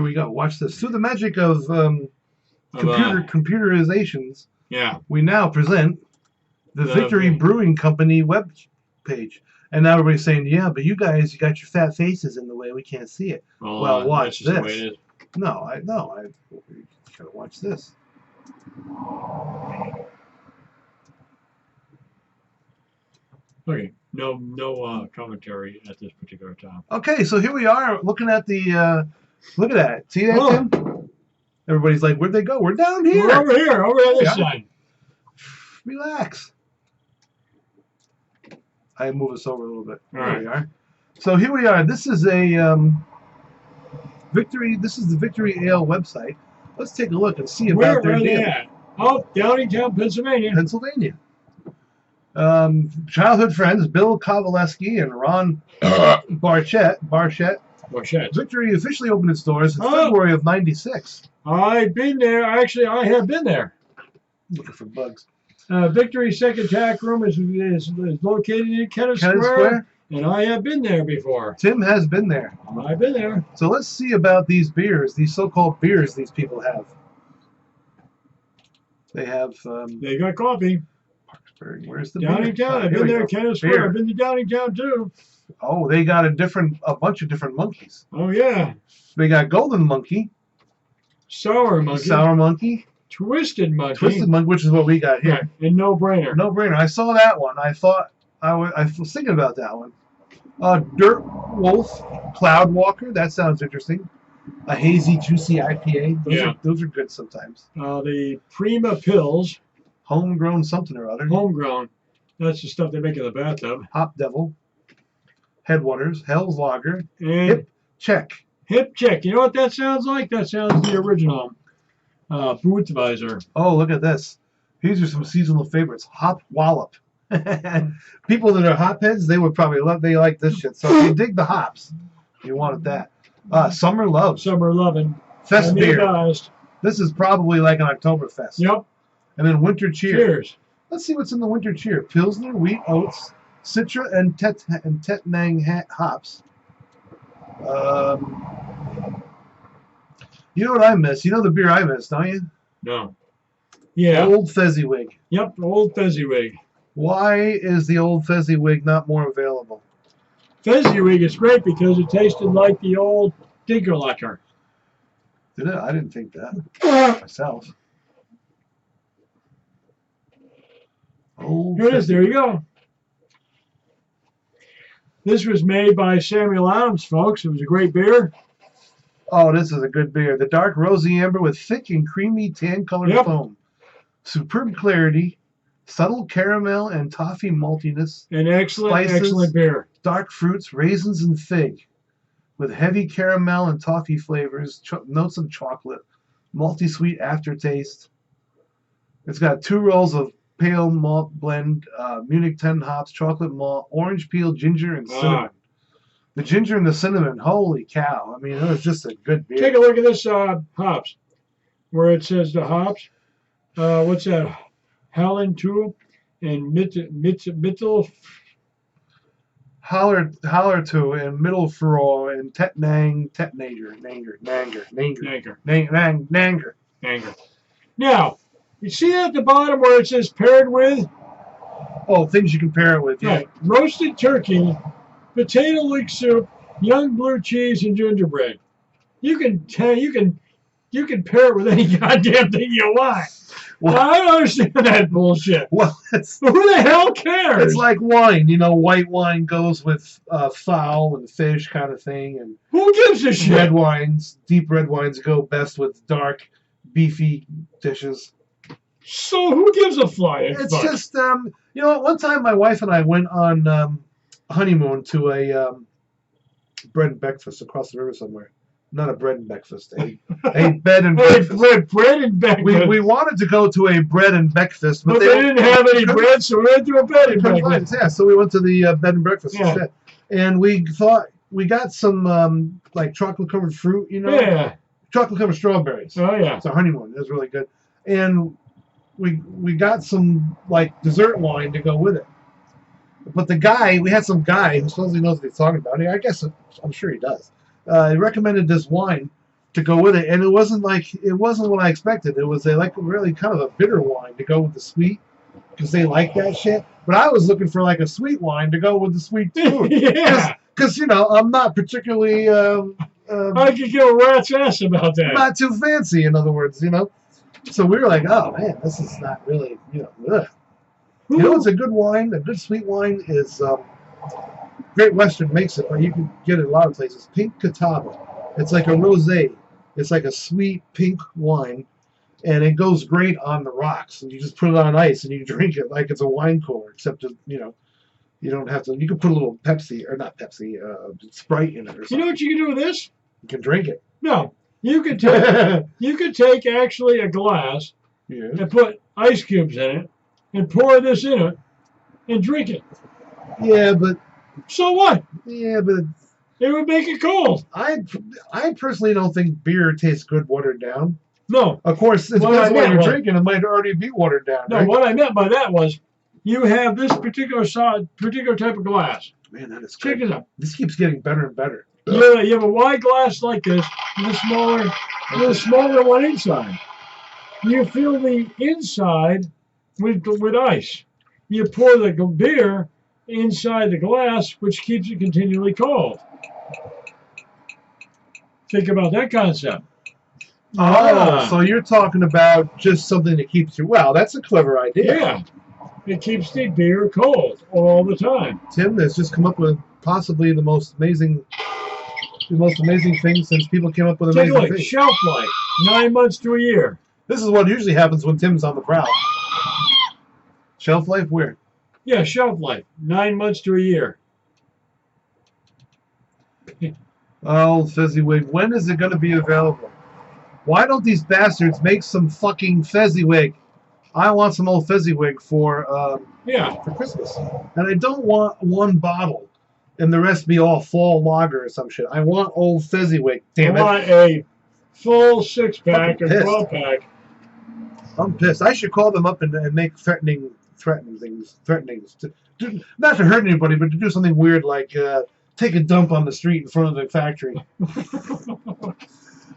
we go. Watch this. Through the magic of computerizations, yeah, we now present the Victory Brewing Company web page. And now everybody's saying, yeah, but you got your fat faces in the way. We can't see it. Well, watch this. The way it is. No, I gotta watch this. Okay, no commentary at this particular time. Okay, so here we are looking at the. Look at that. See that, Tim? Everybody's like, where'd they go? We're down here. We're over here, over on this side. Relax. I move us over a little bit. All there right. we are. So here we are. This is a Victory. This is the Victory Ale website. Let's take a look and see about their deal. Where are they at? Oh, Downingtown, Pennsylvania. Pennsylvania. Childhood friends Bill Kovaleski and Ron Barchett. Victory officially opened its doors in February of '96. I've been there. Actually, I have been there. Looking for bugs. Victory's second tack room is located in Kennett Square, and I have been there before. Tim has been there. I've been there. So let's see about these beers, these so-called beers these people have. They have. They got coffee. Parkersburg. Where's the Downingtown? I've been there in Kennett Square. I've been to Downingtown too. Oh, they got a bunch of different monkeys. Oh yeah. They got Golden Monkey, Sour Monkey, Twisted Monkey, which is what we got here. Yeah, and No Brainer. I saw that one. I thought I was thinking about that one. Dirt Wolf, Cloud Walker. That sounds interesting. A hazy, juicy IPA. Those are good sometimes. The Prima Pills. Homegrown something or other. Homegrown. That's the stuff they make in the bathtub. Hop Devil. Headwaters. Hell's Lager. And Hip Check. Hip Check. You know what that sounds like? That sounds the original Budweiser. Oh, look at this. These are some seasonal favorites. Hop Wallop. People that are hopheads, they would probably like this shit. So if you dig the hops, you wanted that. Summer Love. Summer Lovin'. Fest beer. This is probably like an Oktoberfest. Yep. And then Winter Cheer. Cheers. Let's see what's in the Winter Cheer. Pilsner, wheat, oats, Citra, and Tettnang hops. You know what I miss? You know the beer I miss, don't you? No. Yeah. Old Fezziwig. Yep, Old Fezziwig. Why is the Old Fezziwig not more available? Fezziwig is great because it tasted like the old Dinkerlacker. Did it? I didn't think that myself. Here it is. There you go. This was made by Samuel Adams, folks. It was a great beer. Oh, this is a good beer. The dark rosy amber with thick and creamy tan-colored foam. Superb clarity. Subtle caramel and toffee maltiness. An excellent, Spices. excellent beer. Dark fruits, raisins, and fig. With heavy caramel and toffee flavors, notes of chocolate, malty sweet aftertaste. It's got 2 rolls of pale malt blend, Munich 10 hops, chocolate malt, orange peel, ginger, and cinnamon. The ginger and the cinnamon, holy cow. I mean, it was just a good beer. Take a look at this hops, where it says the hops. What's that? Helen 2 and Mittel. Holler 2 and Mittelfroh and Nanger. Now, you see at the bottom where it says paired with? Oh, things you can pair it with, yeah. Right. Roasted turkey, potato leek soup, young blue cheese, and gingerbread. You can pair it with any goddamn thing you want. Well, I don't understand that bullshit. Well, who the hell cares? It's like wine, white wine goes with fowl and fish kind of thing, and who gives a shit? Red wines, deep red wines go best with dark, beefy dishes. So who gives a flying It's fuck? just, one time my wife and I went on honeymoon to a bread and breakfast across the river somewhere. Not a bread and breakfast, a bed and breakfast. Bread and breakfast. We wanted to go to a bread and breakfast, but they didn't have any bread, so we went to a bed and breakfast. Yeah, so we went to the bed and breakfast instead. And we thought we got some like chocolate covered fruit, Yeah. Chocolate covered strawberries. Oh yeah. It's a honeymoon. It was really good. And we got some like dessert wine to go with it. But we had some guy who supposedly knows what he's talking about. I'm sure he does. He recommended this wine to go with it, and it wasn't what I expected. It was really kind of a bitter wine to go with the sweet, because they like that shit. But I was looking for like a sweet wine to go with the sweet food. Yeah. Because I'm not particularly. I could give a rat's ass about that. Not too fancy, in other words, So we were like, oh man, this is not really, ugh. It's a good wine. A good sweet wine is. Great Western makes it, but you can get it a lot of places. Pink Catawba. It's like a rosé. It's like a sweet pink wine, and it goes great on the rocks. And you just put it on ice and you drink it like it's a wine cooler, except you don't have to. You can put a little Sprite in it or something. You know what you can do with this? You can drink it. No, you could take actually a glass and put ice cubes in it and pour this in it and drink it. Yeah, but. So what? Yeah, but it would make it cold. I personally don't think beer tastes good watered down. No. Of course, it depends what you're drinking. It might already be watered down. No, right? What I meant by that was you have this particular type of glass. Man, that is good. Check it out. This keeps getting better and better. Yeah, you have a wide glass like this with a smaller one inside. You fill the inside with ice. You pour the beer inside the glass, which keeps it continually cold. Think about that concept. So you're talking about just something that keeps you. Well, that's a clever idea. Yeah, it keeps the beer cold all the time. Tim has just come up with possibly the most amazing thing since people came up with amazing Take a look. things. Shelf life, 9 months to a year. This is what usually happens when Tim's on the prowl. Shelf life, where? Yeah, shelf life, 9 months to a year. Oh, Fezziwig, when is it going to be available? Why don't these bastards make some fucking Fezziwig? I want some old Fezziwig for Christmas. And I don't want one bottle and the rest be all fall lager or some shit. I want old Fezziwig, damn it. I want a full 6-pack or 12-pack. I'm pissed. I should call them up and make threatening things. Not to hurt anybody, but to do something weird like take a dump on the street in front of the factory.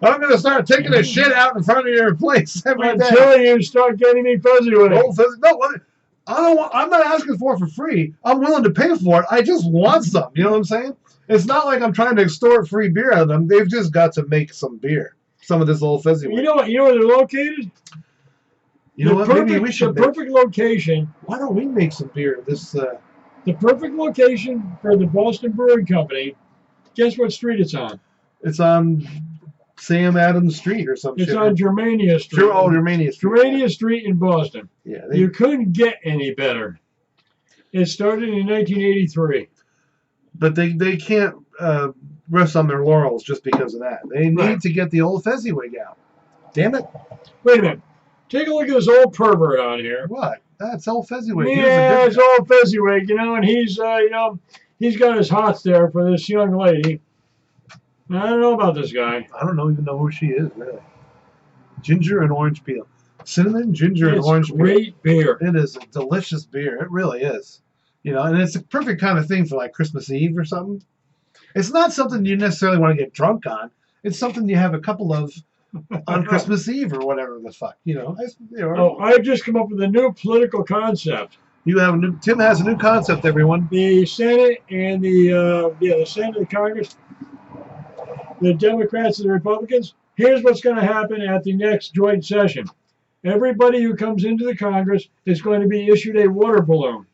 I'm going to start taking a shit out in front of your place every day. Until you start getting me Fezziwig. No, I'm not asking for it for free. I'm willing to pay for it. I just want some. You know what I'm saying? It's not like I'm trying to extort free beer out of them. They've just got to make some beer. Some of this old Fezziwig. You know where they're located? You know what? Maybe we should. The perfect location. Why don't we make some beer? The perfect location for the Boston Brewing Company. Guess what street it's on? It's on Sam Adams Street or some It's shit. on Germania Street. Germania Street. Germania Street in Boston. Yeah. You couldn't get any better. It started in 1983. But they can't rest on their laurels just because of that. They need to get the old Fezziwig out. Damn it. Wait a minute. Take a look at this old pervert on here. What? That's old Fezziwig. Yeah, it's old Fezziwig, and he's, he's got his hots there for this young lady. I don't know about this guy. I don't even know who she is, really. Ginger and orange peel. Cinnamon, ginger, and orange peel. Great beer. It is a delicious beer. It really is. And it's a perfect kind of thing for like Christmas Eve or something. It's not something you necessarily want to get drunk on. It's something you have a couple of on Christmas Eve or whatever the fuck. I've just come up with a new political concept. Tim has a new concept, everyone. The Senate and the Senate and the Congress, the Democrats and the Republicans. Here's what's going to happen at the next joint session. Everybody who comes into the Congress is going to be issued a water balloon.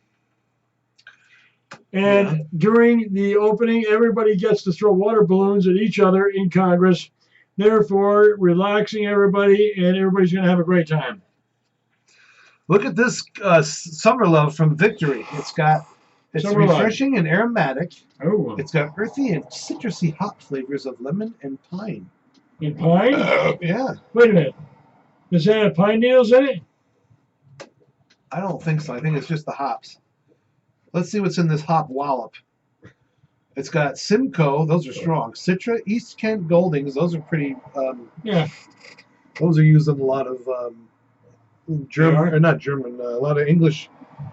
And during the opening, everybody gets to throw water balloons at each other in Congress, therefore relaxing everybody, and everybody's going to have a great time. Look at this Summer Love from Victory. It's refreshing and aromatic. Oh. It's got earthy and citrusy hop flavors of lemon and pine. And pine? Yeah. Wait a minute. Does that have pine needles in it? I don't think so. I think it's just the hops. Let's see what's in this hop wallop. It's got Simcoe. Those are strong. Citra, East Kent Goldings. Those are pretty. Those are used in a lot of German, or not German, a lot of English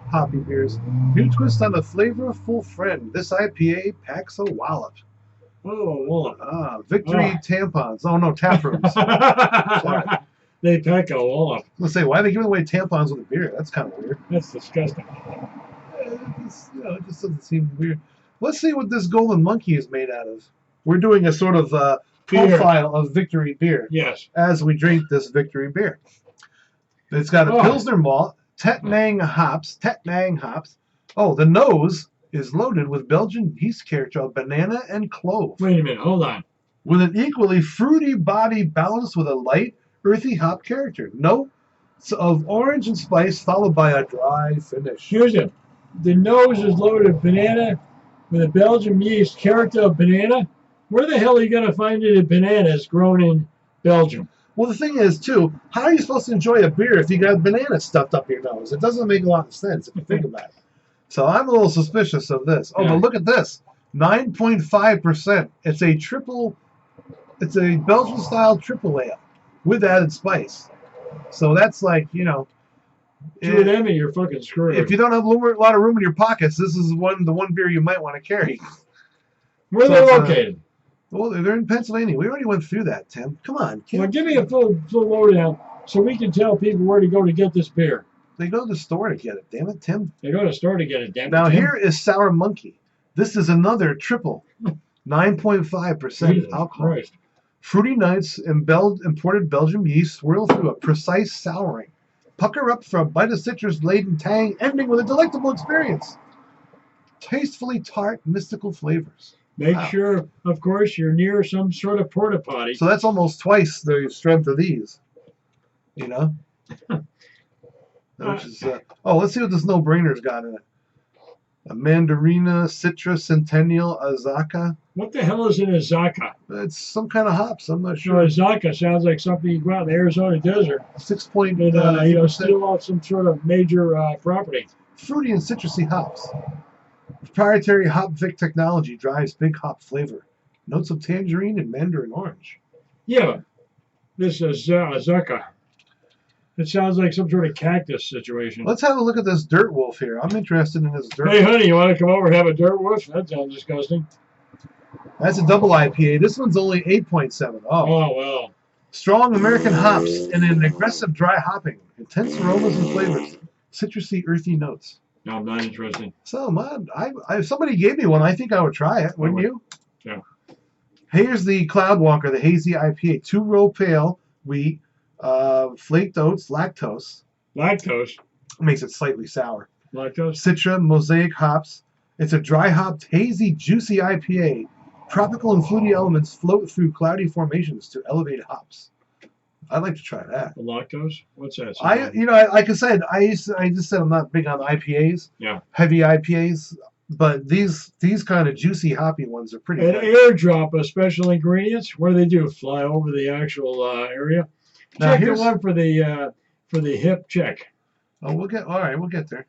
hoppy beers. New twist on a flavorful friend. This IPA packs a wallop. Oh, a wallop. Victory tampons. Oh, no, tap rooms. Sorry. They pack a wallop. Let's say, why are they giving away tampons with a beer? That's kind of weird. That's disgusting. It just doesn't seem weird. Let's see what this golden monkey is made out of. We're doing a sort of profile of Victory beer. Yes. As we drink this Victory beer. It's got a Pilsner malt, Tettnang hops. Oh, the nose is loaded with Belgian yeast character, banana, and clove. Wait a minute, hold on. With an equally fruity body balanced with a light, earthy hop character. Notes of orange and spice, followed by a dry finish. Here's it. The nose is loaded with banana with a Belgian yeast character of banana. Where the hell are you going to find any bananas grown in Belgium? Well, the thing is, too, how are you supposed to enjoy a beer if you got bananas stuffed up your nose? It doesn't make a lot of sense if you think about it. So I'm a little suspicious of this. Oh, but look at this. 9.5%. It's a Belgian-style triple ale with added spice. So that's like, Two of them and you're fucking screwed. If you don't have a lot of room in your pockets, this is the one beer you might want to carry. Where are they located? Well, they're in Pennsylvania. We already went through that, Tim. Come on. Well, give me a full lowdown so we can tell people where to go to get this beer. They go to the store to get it. Damn it, Tim. They go to the store to get it. Damn it, now, Tim. here is Sour Monkey. This is another triple. 9.5% alcohol. Christ. Fruity notes and imported Belgian yeast swirl through a precise souring. Pucker up for a bite of citrus-laden tang, ending with a delectable experience. Tastefully tart, mystical flavors. Make sure, of course, you're near some sort of porta potty. So that's almost twice the strength of these. Which is, let's see what this no-brainer's got in it. A Mandarina, Citrus, Centennial, Azaka. What the hell is an Azaka? It's some kind of hops. I'm not sure. No, Azaka sounds like something you go out in the Arizona desert. 6 and steal out some sort of major property. Fruity and citrusy hops. Proprietary hop Vic technology drives big hop flavor. Notes of tangerine and mandarin orange. Yeah, this is Azaka. It sounds like some sort of cactus situation. Let's have a look at this Dirt Wolf here. I'm interested in this Dirt Wolf. Hey, honey, you want to come over and have a Dirt Wolf? That sounds disgusting. That's a double IPA. This one's only 8.7. Oh, well. Strong American hops and an aggressive dry hopping. Intense aromas and flavors. Citrusy, earthy notes. No, I'm not interested. So, man, if somebody gave me one, I think I would try it. Wouldn't you? Yeah. Here's the Cloudwalker, the hazy IPA. 2-row pale wheat. Flaked oats, lactose. Lactose? Makes it slightly sour. Lactose? Citra, mosaic hops. It's a dry hopped, hazy, juicy IPA. Tropical and fruity elements float through cloudy formations to elevate hops. I'd like to try that. The lactose? What's that? Like I said, I just said I'm not big on IPAs. Yeah. Heavy IPAs, but these kind of juicy hoppy ones are pretty An good. airdrop of special ingredients. What do they do? Fly over the actual area? Now Check the one for the hip check. Oh, we'll get there.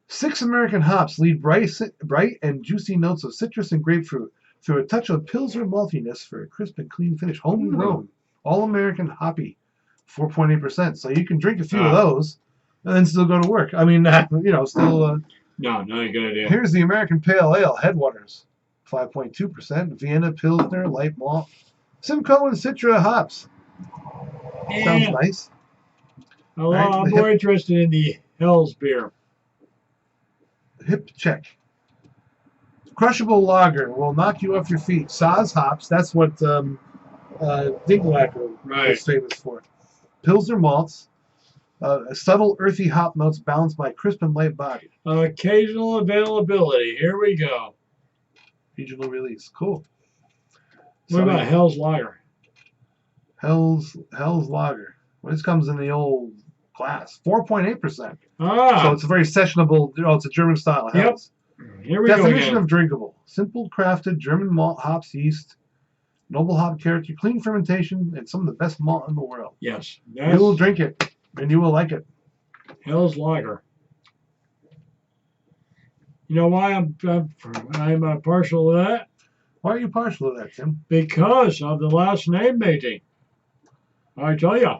6 American hops lead bright and juicy notes of citrus and grapefruit through a touch of Pilsner maltiness for a crisp and clean finish. Homegrown, all American hoppy, 4.8%. So you can drink a few of those and then still go to work. I mean, still. No, not a good idea. Here's the American Pale Ale, Headwaters, 5.2%. Vienna Pilsner, light malt, Simcoe and Citra hops. Sounds nice. I'm more interested in the Hell's beer. Hip check. Crushable lager will knock you off your feet. Saz hops, that's what Dinglacker is famous for. Pilsner malts, subtle earthy hop notes balanced by crisp and light body. Occasional availability. Here we go. Regional release. Cool. What about Hell's Lager? Hell's Lager. Well, this comes in the old glass. 4.8%. Ah. So it's a very sessionable, it's a German style. Hell's. Here we go. Definition of drinkable. Simple crafted German malt, hops, yeast, noble hop character, clean fermentation, and some of the best malt in the world. Yes. You will drink it, and you will like it. Hell's Lager. You know why I'm partial to that? Why are you partial to that, Tim? Because of the last name mating. I tell you.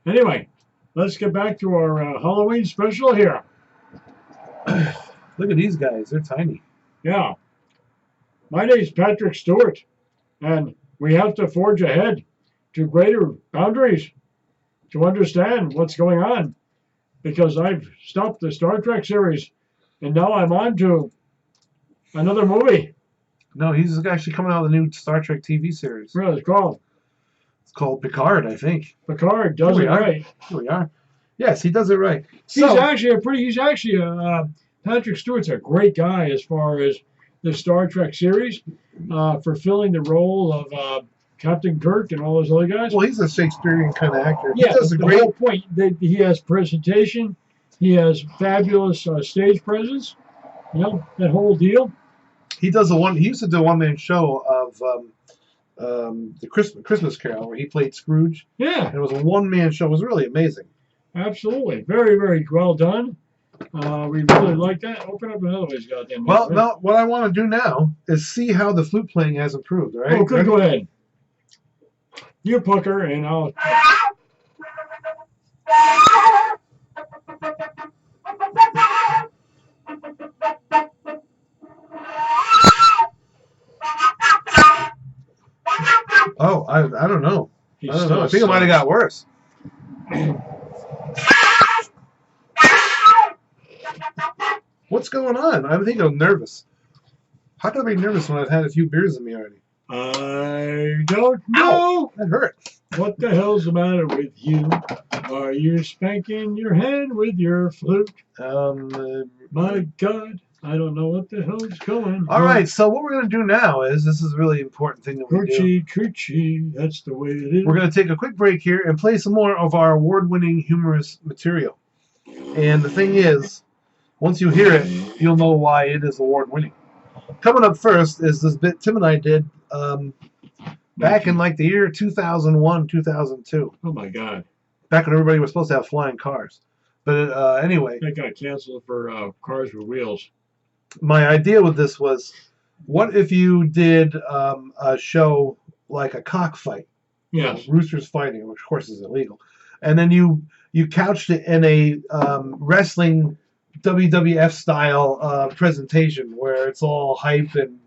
Anyway, let's get back to our Halloween special here. Look at these guys. They're tiny. Yeah. My name's Patrick Stewart, and we have to forge ahead to greater boundaries to understand what's going on, because I've stopped the Star Trek series, and now I'm on to another movie. No, he's actually coming out with a new Star Trek TV series. What is it called? It's called Picard, I think. Picard does it right. Here we are. Yes, he does it right. He's actually Patrick Stewart's a great guy as far as the Star Trek series, fulfilling the role of Captain Kirk and all those other guys. Well, he's a Shakespearean kind of actor. Yeah, he does the whole point. He has presentation. He has fabulous stage presence. You know, that whole deal. He does he used to do a one-man show of the Christmas Carol where he played Scrooge. Yeah. And it was a one-man show. It was really amazing. Absolutely. Very, very well done. We really like that. Open up another way, goddamn. Well, now what I want to do now is see how the flute playing has improved. All right. Oh, good. Go ahead. You pucker, and I'll. Oh, I don't know. He's I don't know. I think it might have got worse. What's going on? I think I'm nervous. How can I be nervous when I've had a few beers in me already? I don't know. Ow, that hurt. What the hell's the matter with you? Are you spanking your head with your flute? My God, I don't know what the hell's going on. All right, so what we're going to do now is, this is a really important thing that we do. Coochie, that's the way it is. We're going to take a quick break here and play some more of our award-winning humorous material. And the thing is, once you hear it, you'll know why it is award-winning. Coming up first is this bit Tim and I did back in like the year 2001, 2002. Oh my God. Back when everybody was supposed to have flying cars. But anyway. That got canceled for Cars with Wheels. My idea with this was, what if you did a show like a cockfight? Yes. Roosters fighting, which of course is illegal. And then you couched it in a wrestling WWF style presentation where it's all hype and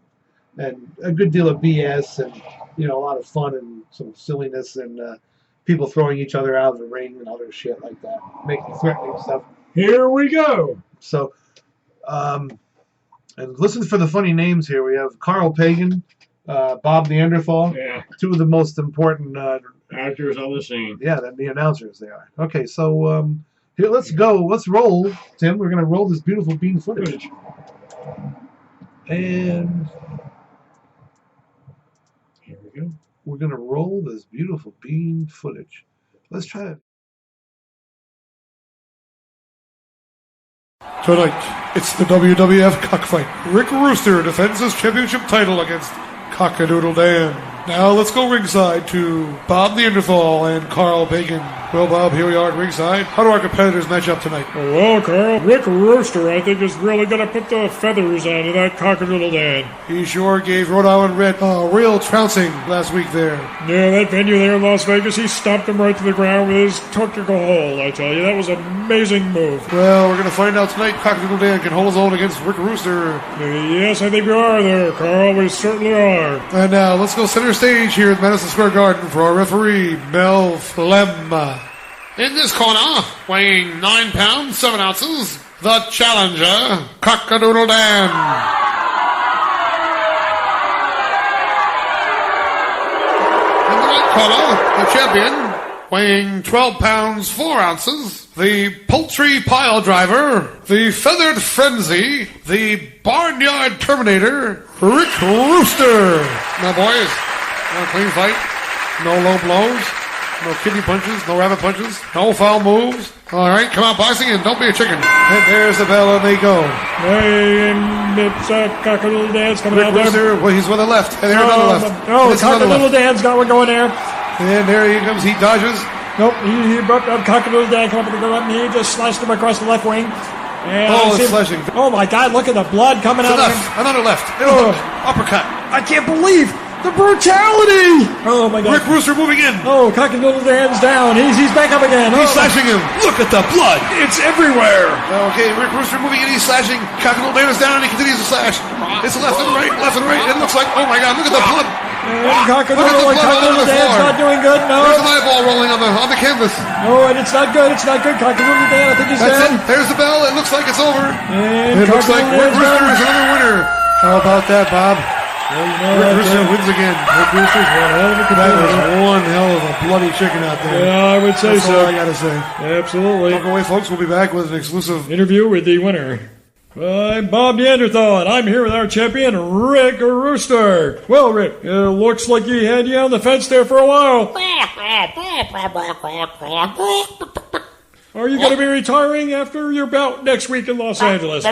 a good deal of BS and a lot of fun and some silliness and people throwing each other out of the ring and other shit like that, making threatening stuff. Here we go. So, and listen for the funny names here. We have Carl Pagan, Bob Neanderthal. Yeah. Two of the most important actors on the scene. Yeah, the announcers they are. Okay, so here, let's go. Let's roll, Tim. We're going to roll this beautiful bean footage. And go. We're going to roll this beautiful bean footage. Let's try it. Tonight, it's the WWF cockfight. Rick Rooster defends his championship title against Cockadoodle Dan. Now let's go ringside to Bob Neanderthal and Carl Bacon. Well, Bob, here we are at ringside. How do our competitors match up tonight? Well, Carl, Rick Rooster, I think, is really going to put the feathers onto that Cockadoodle Dan. He sure gave Rhode Island Red a real trouncing last week there. Yeah, that venue there in Las Vegas, he stomped him right to the ground with his technical hold, I tell you. That was an amazing move. Well, we're going to find out tonight Cockadoodle Dan can hold his own against Rick Rooster. Yes, I think we are there, Carl. We certainly are. And now let's go center stage here at Madison Square Garden for our referee, Mel Flem. In this corner, weighing 9 pounds, 7 ounces, the challenger, Cockadoodle Dan. In the right corner, the champion, weighing 12 pounds, 4 ounces, the poultry pile driver, the feathered frenzy, the barnyard terminator, Rick Rooster. Now, boys, no clean fight, no low blows, no kidney punches, no rabbit punches, no foul moves. All right, come on, boxing, and don't be a chicken. And there's the bell, and they go. Hey, and it's Cockadoodle Dan's coming out Rick there. Rooster, well, he's with the left, and there's another left. Oh, It's another Cockadoodle left. Dan's got one going there. And there he comes, he dodges. Nope, he brought up Cockadoodle Dan, come up with the left knee, just slashed him across the left wing. And Oh, I see it's him- slashing. Oh my God, look at the blood coming To out the of him. left, another left. Oh. Uppercut. I can't believe the brutality! Oh my God. Rick Rooster moving in. Oh, Cockadoodle Dan's down. He's back up again. He's Oh, slashing him. Look at the blood. it's everywhere. Okay, Rick Rooster moving in, he's slashing. Cockadoodle Dan is down, and he continues to slash. It's left and right, left and right. It looks like, oh my God, look at the blood. And Look at the Cockadoodle blood all over the Dan's floor. not doing good. There's an No. eyeball rolling on the canvas. Oh, and it's not good. It's not good. Cockadoodle Dan, I think he's That's down. it. There's the bell. It looks like it's over. And It looks like Cockadoodle Rick Dan's Rooster down. is another winner. How about that, Bob? Well, you know Rick what, Rooster Jim? wins again. Rick Rooster's one hell of a That competitor. was one hell of a bloody chicken out there. Yeah, I would say That's all I so. gotta say. Absolutely. Don't go away, folks. We'll be back with an exclusive. Interview with the winner. I'm Bob Neanderthal, and I'm here with our champion, Rick Rooster. Well, Rick, it looks like you had you on the fence there for a while. Are you going to be retiring after your bout next week in Los Angeles?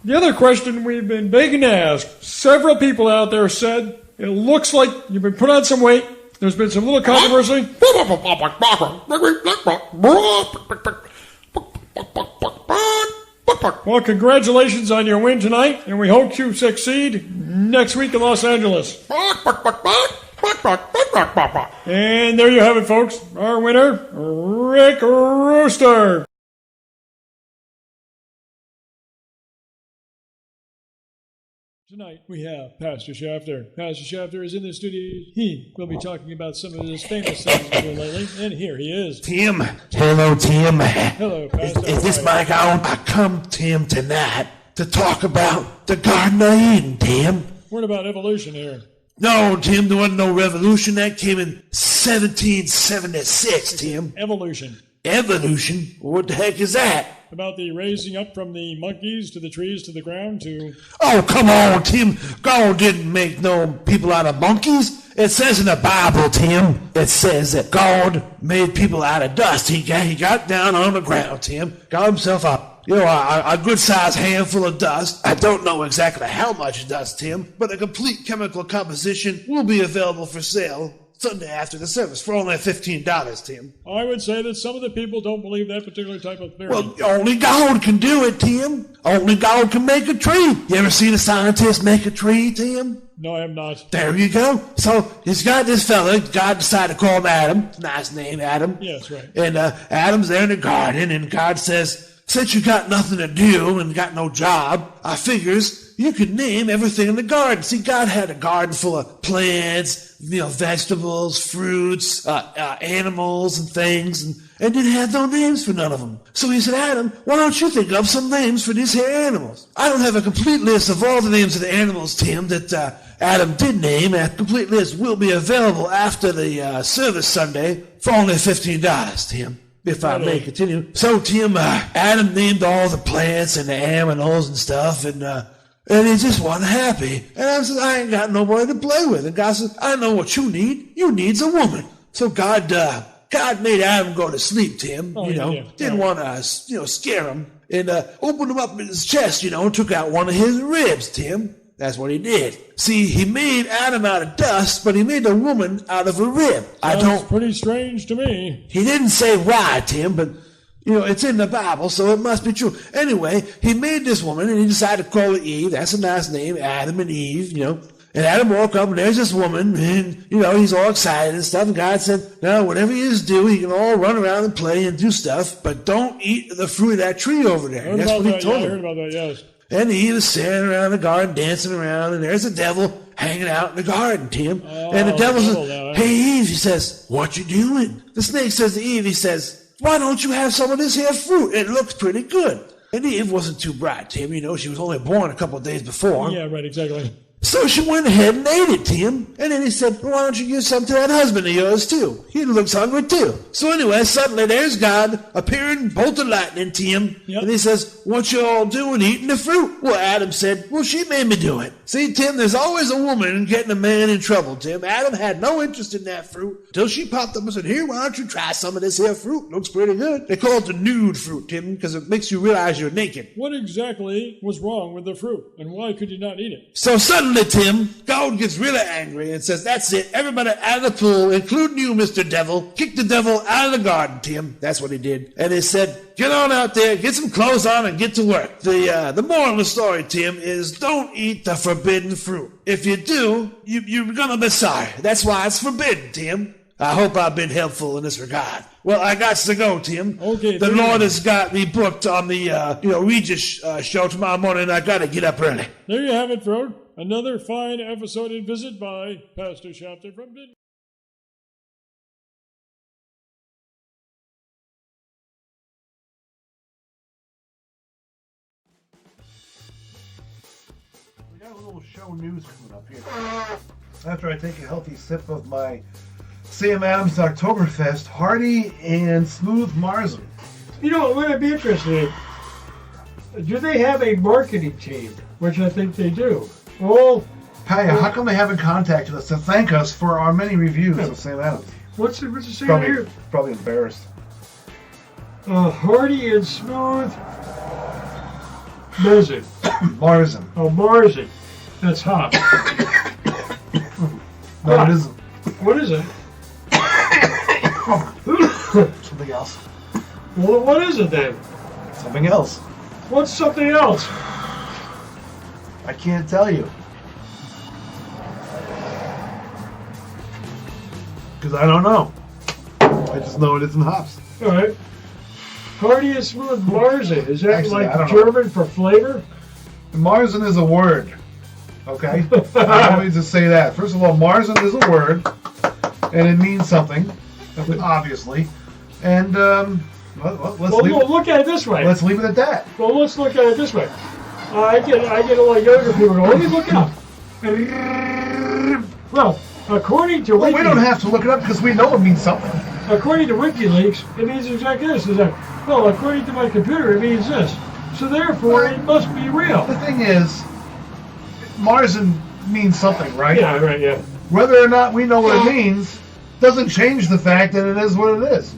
The other question we've been begging to ask, several people out there said, it looks like you've been put on some weight. There's been some little controversy. Well, congratulations on your win tonight, and we hope you succeed next week in Los Angeles. And there you have it, folks. Our winner, Rick Rooster. Tonight we have Pastor Shafter. Pastor Shafter is in the studio. He will be talking about some of his famous things he's doing lately, and here he is. Tim. Hello, Tim. Hello, Pastor. Is this mic on? I come, Tim, tonight to talk about the Garden of Eden, Tim. What about evolution here? No, Tim, there wasn't no revolution. That came in 1776, Tim. Evolution. Evolution? What the heck is that? About the raising up from the monkeys to the trees to the ground to... Oh, come on, Tim. God didn't make no people out of monkeys. It says in the Bible, Tim, it says that God made people out of dust. He got down on the ground, Tim, got himself a good-sized handful of dust. I don't know exactly how much dust, Tim, but a complete chemical composition will be available for sale Sunday after the service for only $15, Tim. I would say that some of the people don't believe that particular type of theory. Well, only God can do it, Tim. Only God can make a tree. You ever seen a scientist make a tree, Tim? No, I have not. There you go. So he's got this fella. God decided to call him Adam. Nice name, Adam. Yes, right. And Adam's there in the garden, and God says, since you got nothing to do and got no job, I figures you could name everything in the garden. See, God had a garden full of plants, vegetables, fruits, animals and things, and didn't have no names for none of them. So he said, Adam, why don't you think of some names for these here animals? I don't have a complete list of all the names of the animals, Tim, that Adam did name. A complete list will be available after the service Sunday for only $15, Tim. If I may continue. So, Tim, Adam named all the plants and the animals and stuff, and And he just wasn't happy. And I said, I ain't got nobody to play with. And God said, I know what you need. You needs a woman. So God made Adam go to sleep, Tim. Didn't want to, scare him. And opened him up in his chest, and took out one of his ribs, Tim. That's what he did. See, he made Adam out of dust, but he made a woman out of a rib. Sounds pretty strange to me. He didn't say why, Tim, but, it's in the Bible, so it must be true. Anyway, he made this woman, and he decided to call her Eve. That's a nice name, Adam and Eve, And Adam woke up, and there's this woman, and, he's all excited and stuff. And God said, now, whatever you do, he can all run around and play and do stuff, but don't eat the fruit of that tree over there. That's what he told him. I heard about that, yes. And Eve was standing around the garden, dancing around, and there's the devil hanging out in the garden, Tim. And the devil says, hey, Eve, he says, what you doing? The snake says to Eve, he says, why don't you have some of this here fruit? It looks pretty good. And Eve wasn't too bright, Tim. She was only born a couple of days before. Yeah, right, exactly. So she went ahead and ate it, Tim. And then he said, why don't you give some to that husband of yours, too? He looks hungry, too. So anyway, suddenly there's God appearing, bolt of lightning, Tim. Yep. And he says, what you all doing eating the fruit? Well, Adam said, well, she made me do it. See, Tim, there's always a woman getting a man in trouble, Tim. Adam had no interest in that fruit until she popped up and said, here, why don't you try some of this here fruit? Looks pretty good. They call it the nude fruit, Tim, because it makes you realize you're naked. What exactly was wrong with the fruit, and why could you not eat it? So suddenly, Tim, God gets really angry and says, that's it, everybody out of the pool, including you, Mr. Devil. Kick the devil out of the garden, Tim. That's what he did. And he said, get on out there, get some clothes on, and get to work. The moral of the story, Tim, is don't eat the forbidden fruit. If you do, you're going to be sorry. That's why it's forbidden, Tim. I hope I've been helpful in this regard. Well, I got to go, Tim. Okay. The Lord has got me booked on the Regis show tomorrow morning, and I got to get up early. There you have it, Fred. Another fine episode and visit by Pastor Shafter from Bid. We got a little show news coming up here. After I take a healthy sip of my Sam Adams Oktoberfest, Hardy and Smooth Marzen. Would it be interesting? Do they have a marketing team? Which I think they do. Well, how come they haven't contacted us to thank us for our many reviews of Sam Adams? What's it saying here? Probably embarrassed. Hardy and Smooth Marzen. Marzen. Oh, Marzen. That's hot. No, it isn't. What is it? Something else. Well, what is it then? Something else. What's something else? I can't tell you. Because I don't know. I just know it isn't hops. All right. Hardy and Smooth Marzen. Is that Actually, like German for flavor? Marzen is a word. Okay? Let me just say that. First of all, Marzen is a word, and it means something, obviously. And, look at it this way. Let's leave it at that. Well, let's look at it this way. I get a lot of younger people go, let me look it up. Well, according to we don't have to look it up because we know it means something. According to WikiLeaks, it means exactly this. Well, according to my computer, it means this. So therefore, it must be real. The thing is, Marzen means something, right? Yeah, right, yeah. Whether or not we know what it means doesn't change the fact that it is what it is.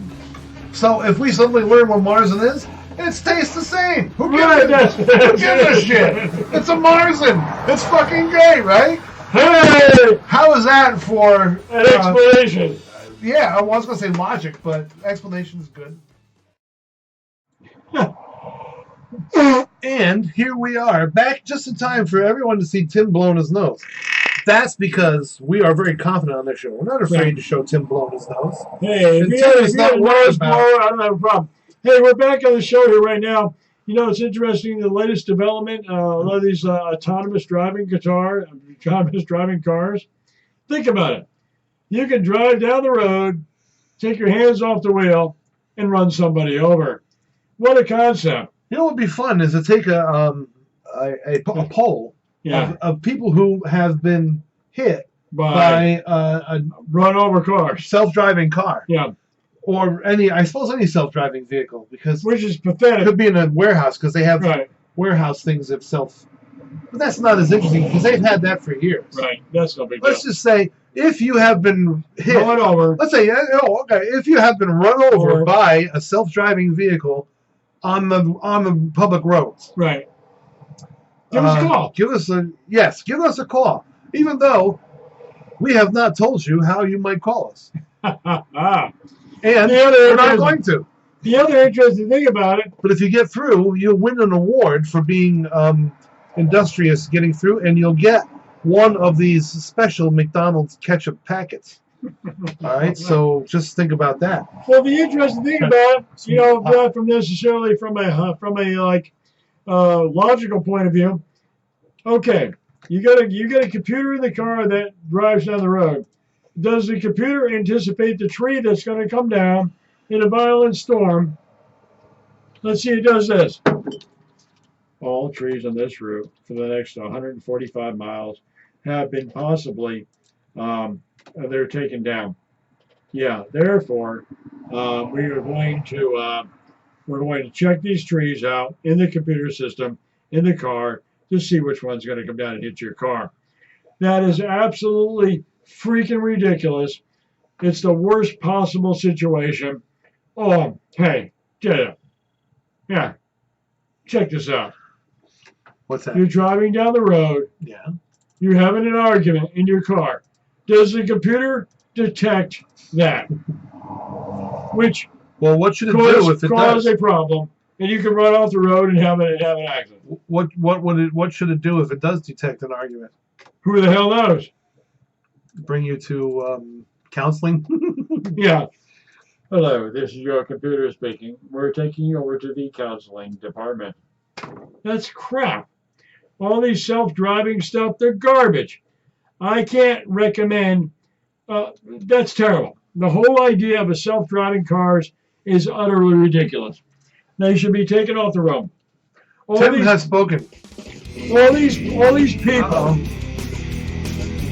So if we suddenly learn what Marzen is, it tastes the same. Who gives a shit? It's a Marzen. It's fucking great, right? Hey! How is that for an explanation? Yeah, I was going to say logic, but explanation is good. And here we are, back just in time for everyone to see Tim blowing his nose. That's because we are very confident on this show. We're not afraid to show Tim blowing his nose. Hey, if you have a nose blower, I don't have a problem. Hey, we're back on the show here right now. It's interesting, the latest development, a lot of these autonomous driving cars. Think about it. You can drive down the road, take your hands off the wheel, and run somebody over. What a concept. What would be fun is to take a poll of people who have been hit by a run-over car, self-driving car. Yeah. Or any self-driving vehicle, which is pathetic. It could be in a warehouse because they have warehouse things that But that's not as interesting because they've had that for years. Right. That's no big deal. Let's just say if you have been hit, Run over. let's say, if you have been run over by a self-driving vehicle on the public roads, Right. Give us a call. Give us a call. Even though we have not told you how you might call us, and we're not going to. The other interesting thing about it, But if you get through, you'll win an award for being industrious getting through, and you'll get one of these special McDonald's ketchup packets. All right, so just think about that. well, the interesting thing about it, not from necessarily from a logical point of view. Okay, you got a computer in the car that drives down the road. Does the computer anticipate the tree that's going to come down in a violent storm? Let's see, it does this. All trees on this route for the next 145 miles have been possibly, they're taken down. Yeah, therefore, we're going to check these trees out in the computer system, in the car, to see which one's going to come down and hit your car. That is absolutely freaking ridiculous. It's the worst possible situation. Oh, hey, get it. Yeah, check this out. What's that? You're driving down the road. Yeah. You're having an argument in your car. Does the computer detect that? Which What should it do if it cause does? a problem, and you can run off the road and have an accident. What should it do if it does detect an argument? Who the hell knows? Bring you to counseling? Yeah. Hello, this is your computer speaking. We're taking you over to the counseling department. That's crap. All these self-driving stuff, they're garbage. I can't recommend. That's terrible. The whole idea of a self-driving cars is utterly ridiculous. They should be taken off the road. Tim has spoken. All these people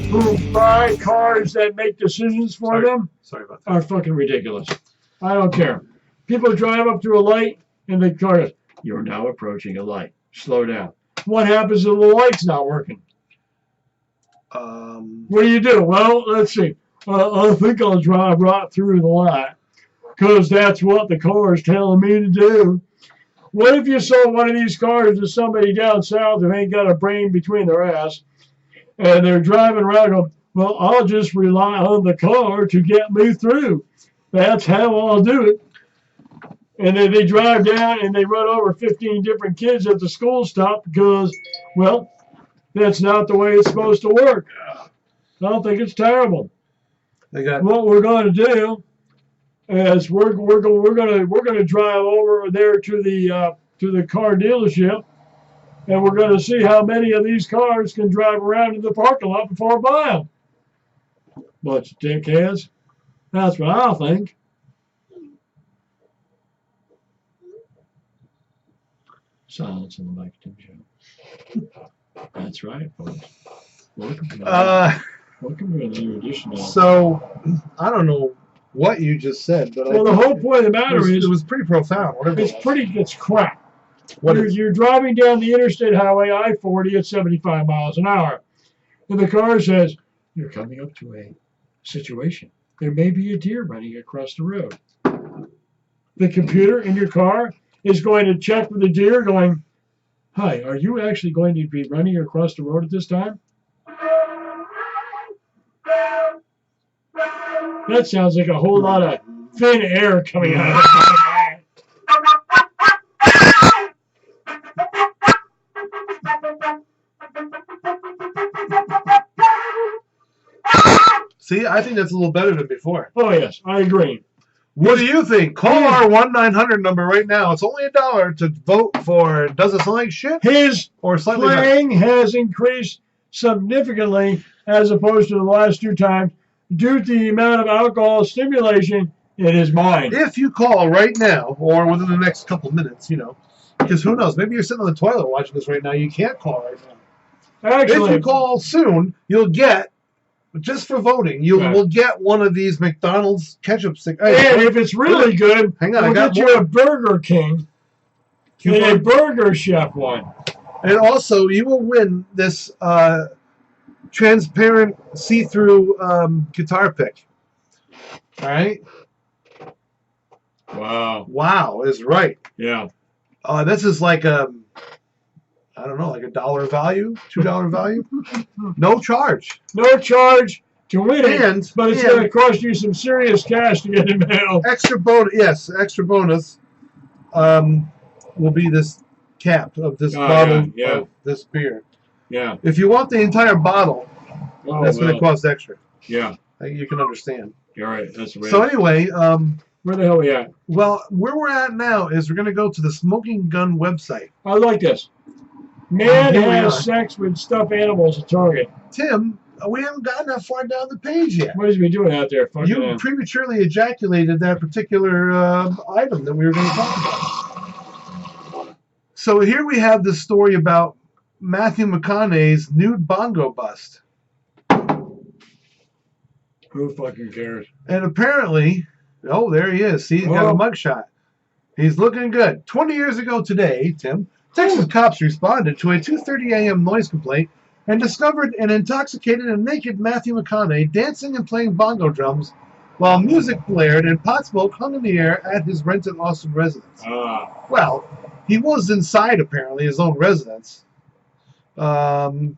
who buy cars that make decisions for them Sorry about that. are fucking ridiculous. I don't care. People drive up to a light and the car goes, "You're now approaching a light. Slow down." What happens if the light's not working? What do? Well, let's see. I think I'll drive right through the light because that's what the car is telling me to do. What if you saw one of these cars to somebody down south who ain't got a brain between their ass, and they're driving around going, "Well, I'll just rely on the car to get me through. That's how I'll do it." And then they drive down and they run over 15 different kids at the school stop because, well, that's not the way it's supposed to work. I don't think it's terrible. What we're going to do is we're going to drive over there to the car dealership, and we're going to see how many of these cars can drive around in the parking lot before I buy them. Bunch of dickheads. That's what I think. Silence in the Mike Tim Show. That's right, folks. Welcome to another edition of. So, I don't know what you just said, but the whole point of the matter is it was pretty profound. It's crap. You're driving down the interstate highway I-40 at 75 miles an hour, and the car says you're coming up to a situation. There may be a deer running across the road. The computer in your car is going to check with the deer going, "Hi, are you actually going to be running across the road at this time?" That sounds like a whole lot of thin air coming out of it. See, I think that's a little better than before. Oh, yes, I agree. What do you think? Call our 1-900 number right now. It's only $1 to vote for Does It Sound Like Shit? His or slightly playing has increased significantly as opposed to the last two times due to the amount of alcohol stimulation in his mind. If you call right now or within the next couple minutes, because who knows? Maybe you're sitting on the toilet watching this right now. You can't call right now. Actually, if you call soon, you'll get, just for voting, will get one of these McDonald's ketchup sticks. And if it's really good, hang on, we'll get you a Burger King and a Burger Chef one. And also, you will win this transparent, see-through guitar pick. All right. Wow. Wow is right. Yeah. This is like I don't know, like $1 value, $2 value. No charge. No charge to win it, but it's and going to cost you some serious cash to get in mail. Extra bonus. Yes, extra bonus. Will be this cap of this bottle of this beer. Yeah. If you want the entire bottle, that's going to cost extra. Yeah. You can understand. You're right. That's right. So anyway, where the hell are we at? Well, where we're at now is we're going to go to the Smoking Gun website. I like this. Man has sex with stuffed animals at Target. Tim, we haven't gotten that far down the page yet. What is he doing out there? You prematurely ejaculated that particular item that we were going to talk about. So here we have this story about Matthew McConaughey's nude bongo bust. Who fucking cares? And apparently, there he is. See, he's got a mugshot. He's looking good. 20 years ago today, Tim, Texas cops responded to a 2:30 a.m. noise complaint and discovered an intoxicated and naked Matthew McConaughey dancing and playing bongo drums while music blared and pot smoke hung in the air at his rented Austin residence. Well, he was inside, apparently, his own residence. So,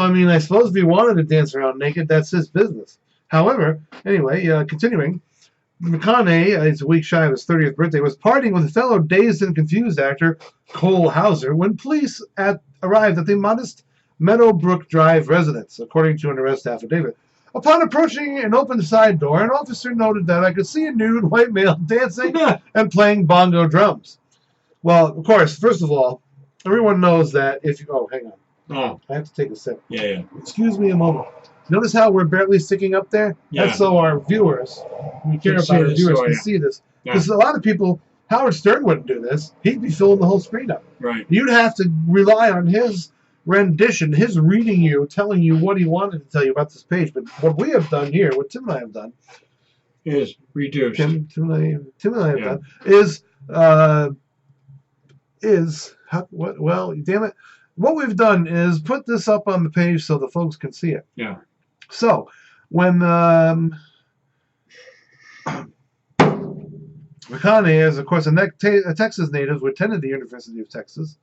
I mean, I suppose if he wanted to dance around naked, that's his business. However, anyway, continuing, McConaughey, it's a week shy of his 30th birthday, was partying with a fellow dazed and confused actor, Cole Hauser, when police arrived at the modest Meadowbrook Drive residence, according to an arrest affidavit. Upon approaching an open side door, an officer noted that I could see a nude white male dancing and playing bongo drums. Well, of course, first of all, everyone knows that if you... Oh, hang on. Oh. I have to take a sip. Yeah. Excuse me a moment. Notice how we're barely sticking up there? Yeah. That's so our viewers, we care about our viewers, can see this. Because a lot of people, Howard Stern wouldn't do this. He'd be filling the whole screen up. Right. You'd have to rely on his rendition, his reading you, telling you what he wanted to tell you about this page. But what we have done here, what Tim and I have done, is reduced. Tim and I have done well, damn it. What we've done is put this up on the page so the folks can see it. Yeah. So, when McConaughey is, of course, a Texas native who attended the University of Texas,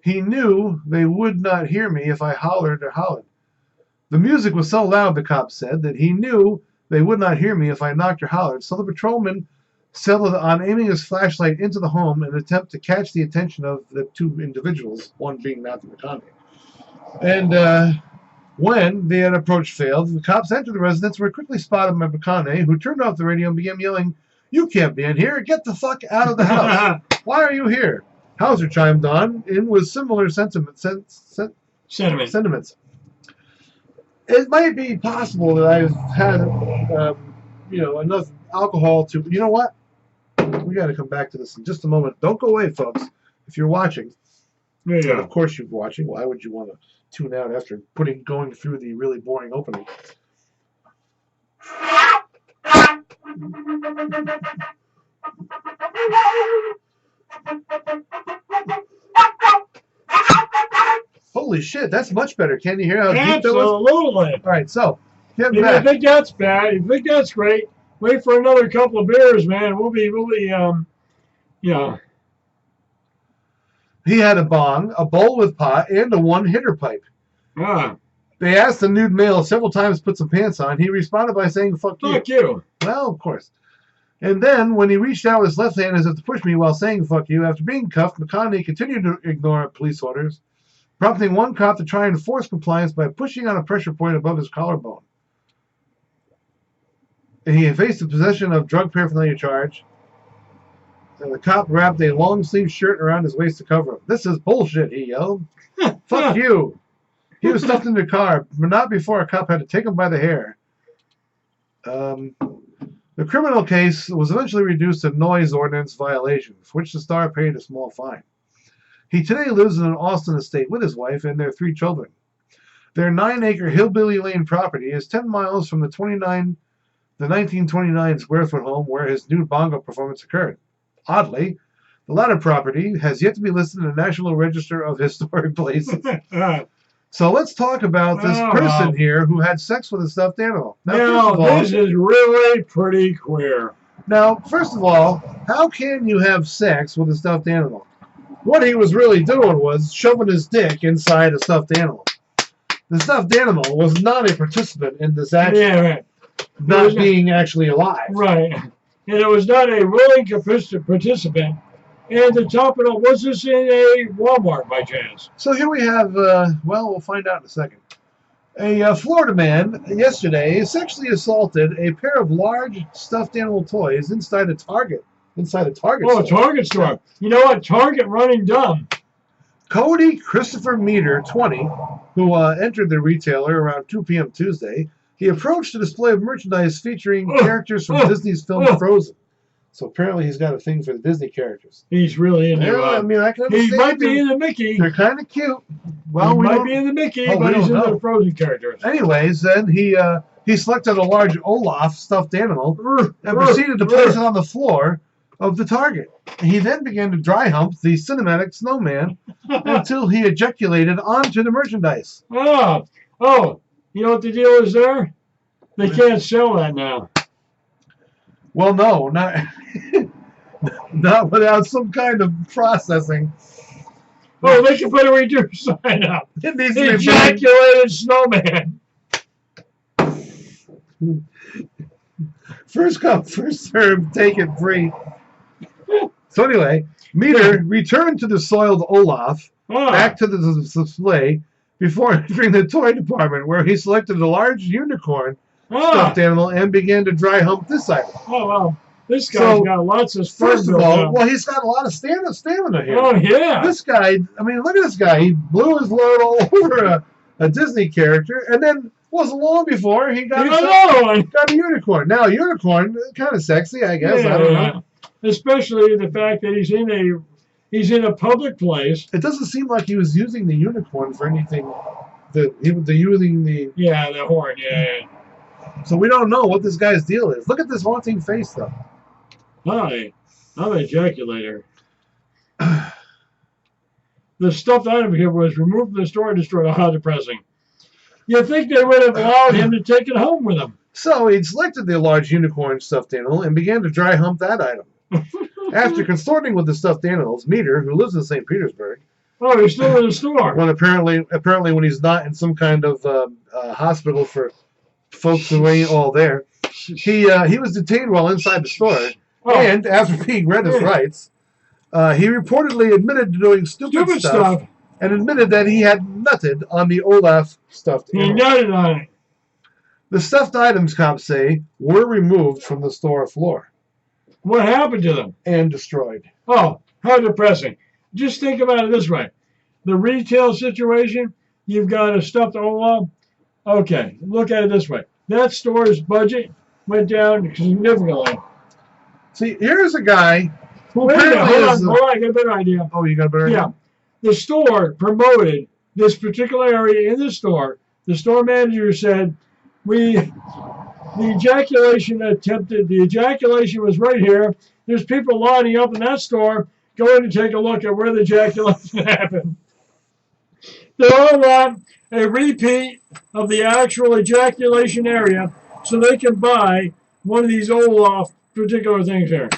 he knew they would not hear me if I hollered or hollered. The music was so loud, the cop said, that he knew they would not hear me if I knocked or hollered, so the patrolman settled on aiming his flashlight into the home in an attempt to catch the attention of the two individuals, one being Matthew McConaughey. And when the approach failed, the cops entered the residence where quickly spotted by McConaughey, who turned off the radio and began yelling, "You can't be in here! Get the fuck out of the house! Why are you here?" Hauser chimed on in with similar sentiments. It might be possible that I've had, enough alcohol to. You know what? We got to come back to this in just a moment. Don't go away, folks. If you're watching, of course you're watching. Why would you want to tune out after going through the really boring opening? Holy shit, that's much better. Can you hear how deep that was? Absolutely. All right, so getting back. You think that's bad? You think that's great? Wait for another couple of beers, man. We'll be. He had a bong, a bowl with pot, and a one-hitter pipe. They asked the nude male several times to put some pants on. He responded by saying, "Fuck you." Fuck you. Well, of course. And then, when he reached out with his left hand as if to push me while saying "fuck you," after being cuffed, McConaughey continued to ignore police orders, prompting one cop to try and enforce compliance by pushing on a pressure point above his collarbone. He faced the possession of drug paraphernalia charge, and the cop wrapped a long-sleeved shirt around his waist to cover him. "This is bullshit," he yelled. "Fuck you." He was stuffed in the car, but not before a cop had to take him by the hair. The criminal case was eventually reduced to noise ordinance violation, for which the star paid a small fine. He today lives in an Austin estate with his wife and their 3 children. Their 9-acre Hillbilly Lane property is 10 miles from the 1929 square-foot home where his nude bongo performance occurred. Oddly, The latter property has yet to be listed in the National Register of Historic Places. So let's talk about this person here who had sex with a stuffed animal. Now, this is really pretty queer. Now, first of all, how can you have sex with a stuffed animal? What he was really doing was shoving his dick inside a stuffed animal. The stuffed animal was not a participant in this action. Yeah, right. Not being actually alive. Right. And it was not a willing participant. And to top it up, was this in a Walmart by chance? So here we have, we'll find out in a second. A Florida man yesterday sexually assaulted a pair of large stuffed animal toys inside a Target. Inside a Target store. Oh, a Target store. You know what? Target running dumb. Cody Christopher Meter, 20, who entered the retailer around 2 p.m. Tuesday, he approached a display of merchandise featuring characters from Disney's film Frozen. So apparently he's got a thing for the Disney characters. He's really into it. I mean, I can understand. He might be in the Mickey. They're kind of cute. Well, he might be in the Mickey, but he's in the Frozen characters. Anyways, then he selected a large Olaf stuffed animal and proceeded to place it on the floor of the Target. He then began to dry hump the cinematic snowman until he ejaculated onto the merchandise. Oh, you know what the deal is there? They can't sell that now. Well, no, not without some kind of processing. Oh, they can put a reduced sign up. Ejaculated snowman. First come, first served, take it free. So anyway, Meter returned to the soiled Olaf, back to the display, before entering the toy department, where he selected a large unicorn stuffed animal and began to dry hump this item. Oh, wow. This guy's got lots of sperm. First of all, well, he's got a lot of stamina here. Oh, yeah. This guy, I mean, look at this guy. He blew his load all over a Disney character, and then wasn't long before he got a unicorn. Now, a unicorn, kind of sexy, I guess. Yeah, I don't know. Especially the fact that he's in a public place. It doesn't seem like he was using the unicorn for anything. Using the horn. Yeah. So we don't know what this guy's deal is. Look at this haunting face, though. Hi, I'm an ejaculator. The stuffed item here was removed from the store and destroyed. How depressing. You'd think they would have allowed him to take it home with him. So he selected the large unicorn stuffed animal and began to dry hump that item. After consorting with the stuffed animals, Meter, who lives in St. Petersburg... Oh, he's still in the store. When apparently when he's not in some kind of hospital for folks who ain't all there, he was detained while inside the store, and after being read his rights, he reportedly admitted to doing stupid stuff and admitted that he had nutted on the Olaf stuffed animal. He nutted on it. The stuffed items, cops say, were removed from the store floor. What happened to them? And destroyed. Oh, how depressing. Just think about it this way. The retail situation, you've got a stuffed Olaf. Okay, look at it this way. That store's budget went down significantly. See, here's a guy who hold on, I got a better idea. Oh, you got a better idea? Yeah. The store promoted this particular area in the store. The store manager said, the ejaculation was right here. There's people lining up in that store going to take a look at where the ejaculation happened. They all want a repeat of the actual ejaculation area so they can buy one of these Olaf particular things here.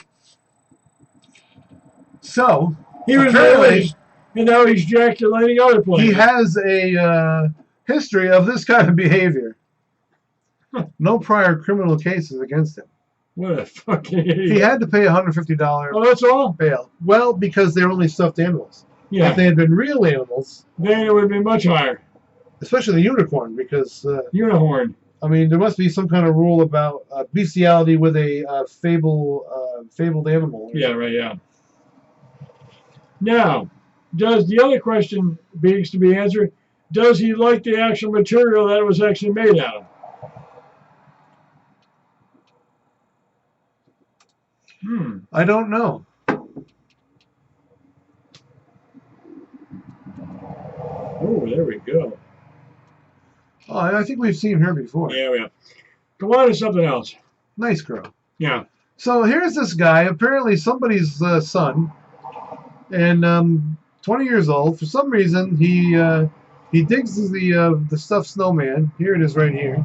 So, he was released, and now he's ejaculating other places. He has a history of this kind of behavior. No prior criminal cases against him. What a fucking idiot. He had to pay $150 Oh, that's all? bail. Well, because they're only stuffed animals. Yeah. If they had been real animals... then it would be much higher. Especially the unicorn, because... Unicorn. I mean, there must be some kind of rule about bestiality with a fabled animal. Yeah, right, yeah. Now, does the other question begs to be answered, does he like the actual material that it was actually made out of? I don't know. Oh, there we go. Oh, I think we've seen her before. Yeah, yeah. Go on to something else. Nice girl. Yeah. So here's this guy. Apparently somebody's son and 20 years old. For some reason, he digs the stuffed snowman. Here it is, right here.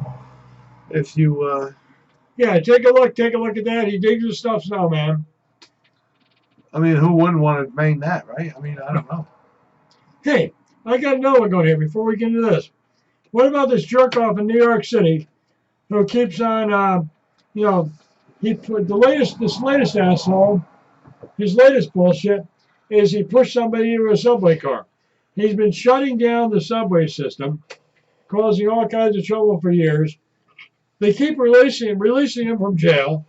If you Yeah, take a look at that. He digs the stuffed snowman. I mean, who wouldn't want to bang that, right? I mean, I don't know. Hey, I got another one going here before we get into this. What about this jerk off in New York City who keeps on, he put this latest asshole, his latest bullshit is he pushed somebody into a subway car. He's been shutting down the subway system, causing all kinds of trouble for years. They keep releasing him from jail.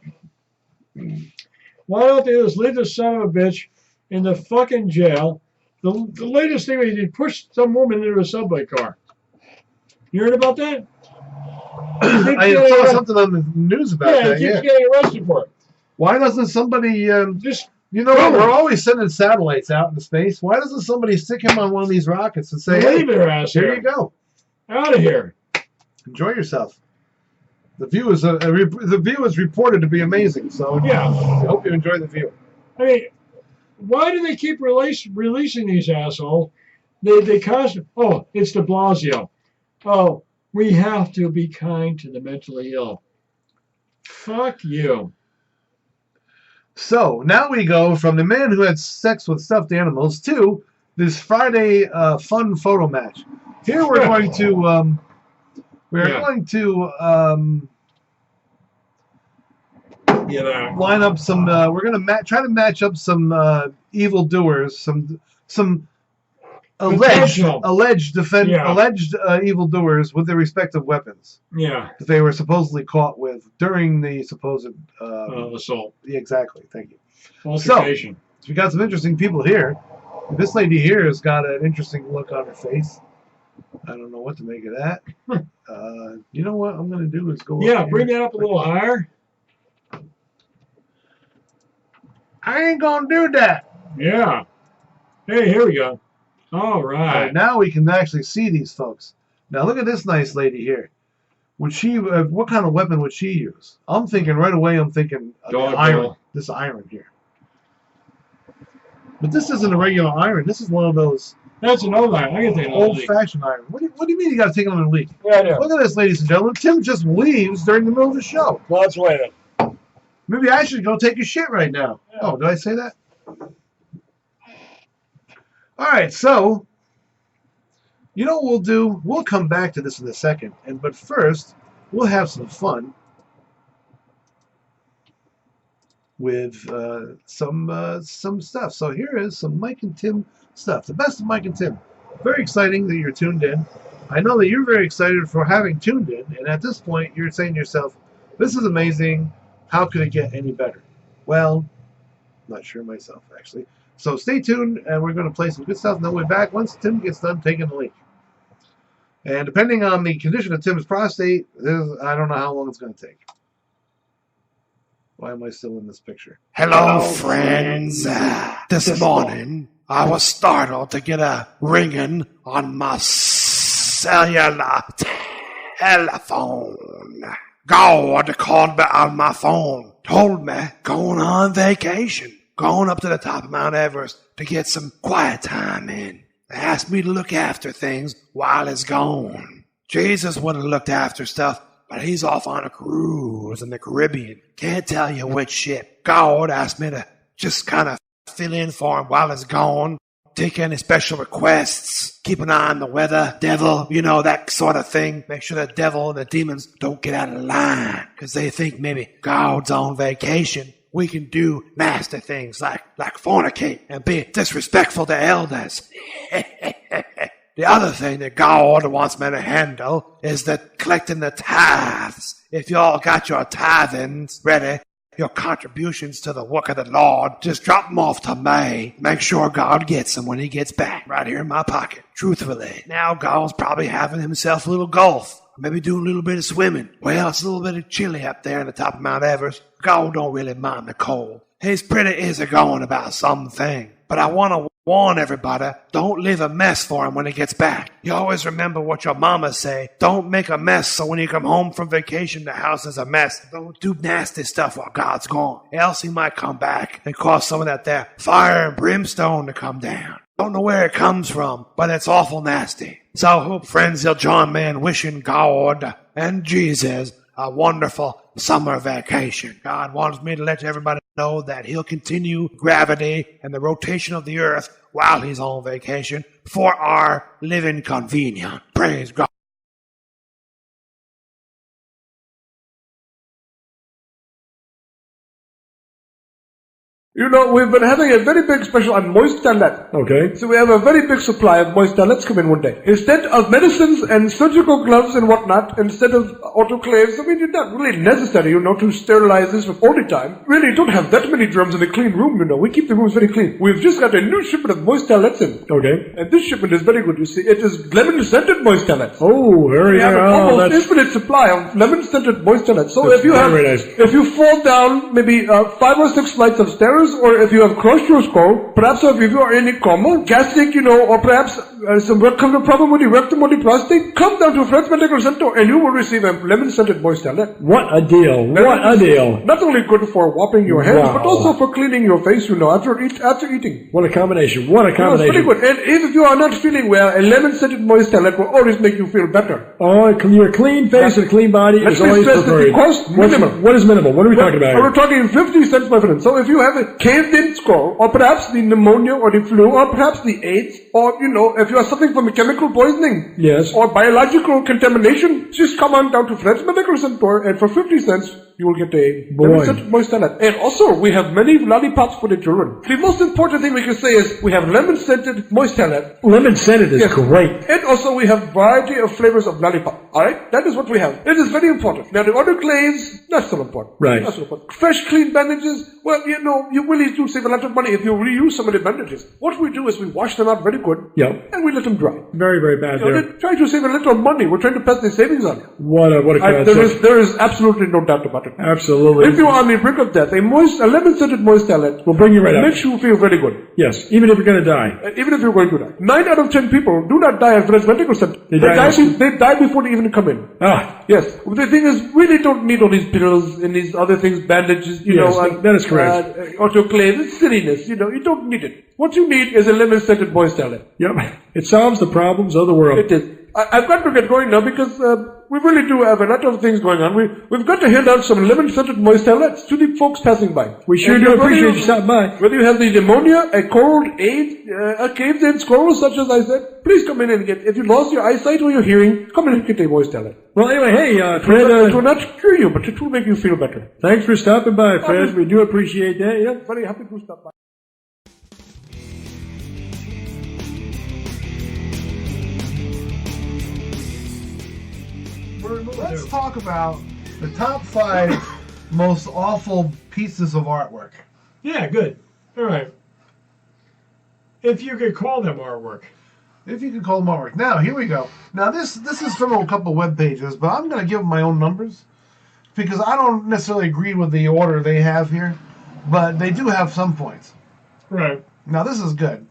Why don't they just leave the son of a bitch in the fucking jail? The latest thing is he pushed some woman into a subway car. You heard about that? I saw something on the news about that. He keeps getting arrested for it. Why doesn't somebody Just you know what? We're always sending satellites out into space. Why doesn't somebody stick him on one of these rockets and say, "Hey, leave their ass here you go, out of here, enjoy yourself"? The view is reported to be amazing. So yeah, I hope you enjoy the view. I mean, why do they keep releasing these assholes? They constantly. Oh, it's De Blasio. Oh, we have to be kind to the mentally ill. Fuck you. So now we go from the man who had sex with stuffed animals to this Friday fun photo match. Here we're going to line up some. We're going to try to match up some evildoers, some alleged evildoers with their respective weapons. Yeah. That they were supposedly caught with during the supposed assault. Exactly. Thank you. Altercation. So we got some interesting people here. This lady here has got an interesting look on her face. I don't know what to make of that. You know what I'm going to do is go. Yeah, bring that up a little higher. I ain't going to do that. Yeah. Hey, here we go. All right. Now we can actually see these folks. Now look at this nice lady here. Would she? What kind of weapon would she use? I'm thinking right away. Iron. This iron here. But this isn't a regular iron. This is one of those. That's an old iron. I can take an old-fashioned iron. What do you mean you got to take it on a leak? Yeah, I do. Look at this, ladies and gentlemen. Tim just leaves during the middle of the show. Well, let's wait it. Maybe I should go take a shit right now. Yeah. Oh, did I say that? All right, so you know what we'll do? We'll come back to this in a second, but first we'll have some fun with some stuff. So here is some Mike and Tim stuff, the best of Mike and Tim. Very exciting that you're tuned in. I know that you're very excited for having tuned in, and at this point you're saying to yourself, "This is amazing. How could it get any better?" Well, I'm not sure myself actually. So stay tuned, and we're going to play some good stuff, and then we'll be back once Tim gets done taking the leak. And depending on the condition of Tim's prostate, I don't know how long it's going to take. Why am I still in this picture? Hello, friends. This morning, I was startled to get a ringing on my cellular telephone. God called me on my phone, told me going on vacation. Going up to the top of Mount Everest to get some quiet time in. They asked me to look after things while he's gone. Jesus would have looked after stuff, but he's off on a cruise in the Caribbean. Can't tell you which ship. God asked me to just kind of fill in for him while he's gone. Take any special requests. Keep an eye on the weather. Devil, that sort of thing. Make sure the devil and the demons don't get out of line. Because they think maybe God's on vacation. We can do nasty things like fornicate and be disrespectful to elders. The other thing that God wants me to handle is collecting the tithes. If y'all got your tithings ready, your contributions to the work of the Lord, just drop them off to me. Make sure God gets them when he gets back, right here in my pocket. Truthfully, now God's probably having himself a little golf. Maybe doing a little bit of swimming. Well, it's a little bit chilly up there on the top of Mount Everest. God don't really mind the cold. He's pretty easygoing about something. But I want to Warn everybody, don't leave a mess for him when he gets back. You always remember what your mama say. Don't make a mess so when you come home from vacation, the house is a mess. Don't do nasty stuff while God's gone. Else he might come back and cause some of that there fire and brimstone to come down. Don't know where it comes from, but it's awful nasty. So I hope, friends, you'll join me in wishing God and Jesus a wonderful summer vacation. God wants me to let everybody know that he'll continue gravity and the rotation of the earth while he's on vacation for our living convenience. Praise God. You know, we've been having a very big special on moist towelette. Okay. So we have a very big supply of moist towelettes come in one day. Instead of medicines and surgical gloves and whatnot, instead of autoclaves, I mean, it's not really necessary, you know, to sterilize this all the time. Really, you don't have that many germs in a clean room, you know. We keep the rooms very clean. We've just got a new shipment of moist towelettes in. Okay. And this shipment is very good, you see. It is lemon-scented moist towelettes. Oh, very We have an almost infinite supply of lemon-scented moist towelettes. So if you have, if you fall down maybe 5 or 6 flights of stairs, or if you have crushed your skull, perhaps if you are in a coma, gastric, you know, or perhaps some rectal problem with the rectum or the prostate, come down to Fred's Medical Center and you will receive a lemon-scented moist towelette. What a deal. What a deal. Not only good for washing your hands, but also for cleaning your face, you know, after eating. What a combination. What a You know, it's combination. pretty good. And if you are not feeling well, a lemon-scented moist towelette will always make you feel better. Oh, your clean face and clean body is always preferred. What is minimal? What are we talking about We're here? talking 50 cents, my friend. So if you have a caved-in skull, or perhaps the pneumonia or the flu, or perhaps the AIDS, or, you know, if you are suffering from a chemical poisoning, Yes. or biological contamination, just come on down to Fred's Medical Center, and for 50 cents, you will get a lemon-scented moist towelette. And also, we have many lollipops for the children. The most important thing we can say is we have lemon-scented moist towelette. Lemon-scented is Yes. great. And also we have variety of flavors of lollipop. Alright? That is what we have. It is very important. Now the autoclaves, not so important. Right. Not so important. Fresh, clean bandages, well, you know, you really do save a lot of money if you reuse some of the bandages. What we do is we wash them out very good. Yep. And we let them dry. Very, very bad You know, there. they're trying to save a little money. We're trying to pass the savings on. What a concept. There is absolutely no doubt about it. Absolutely. If you are on the brink of death, a lemon-scented moist towelette We'll bring you right up. makes you feel very good. Yes, even if you're going to die. Even if you're going to die. 9 out of 10 people do not die at Fred's Medical Center. They die before they even come in. Ah, Yes. The thing is, really don't need all these pills and these other things, bandages, you Yes, know. And, that is correct. Autoclave, it's silliness, you know. You don't need it. What you need is a lemon-scented moist towelette. yep. It solves the problems of the world. It is. I've got to get going now because we really do have a lot of things going on. We've got to hand out some lemon-scented moist towelettes to the folks passing by. We sure And do whether appreciate you stopping by. Whether you have the pneumonia, a cold, AIDS, a caved-in skull, such as I said, please come in and get. If you lost your eyesight or your hearing, come in and get a moist towelette. Well, anyway, hey, Fred, It will not cure you, but it will make you feel better. thanks for stopping by, Fred. We do appreciate that. Yeah, very happy to stop by. Let's talk about the top 5 most awful pieces of artwork. Yeah, good. All right. If you could call them artwork. If you can call them artwork. Now, here we go. Now, this is from a couple web pages, but I'm going to give them my own numbers because I don't necessarily agree with the order they have here, but they do have some points. Right. Now, this is good.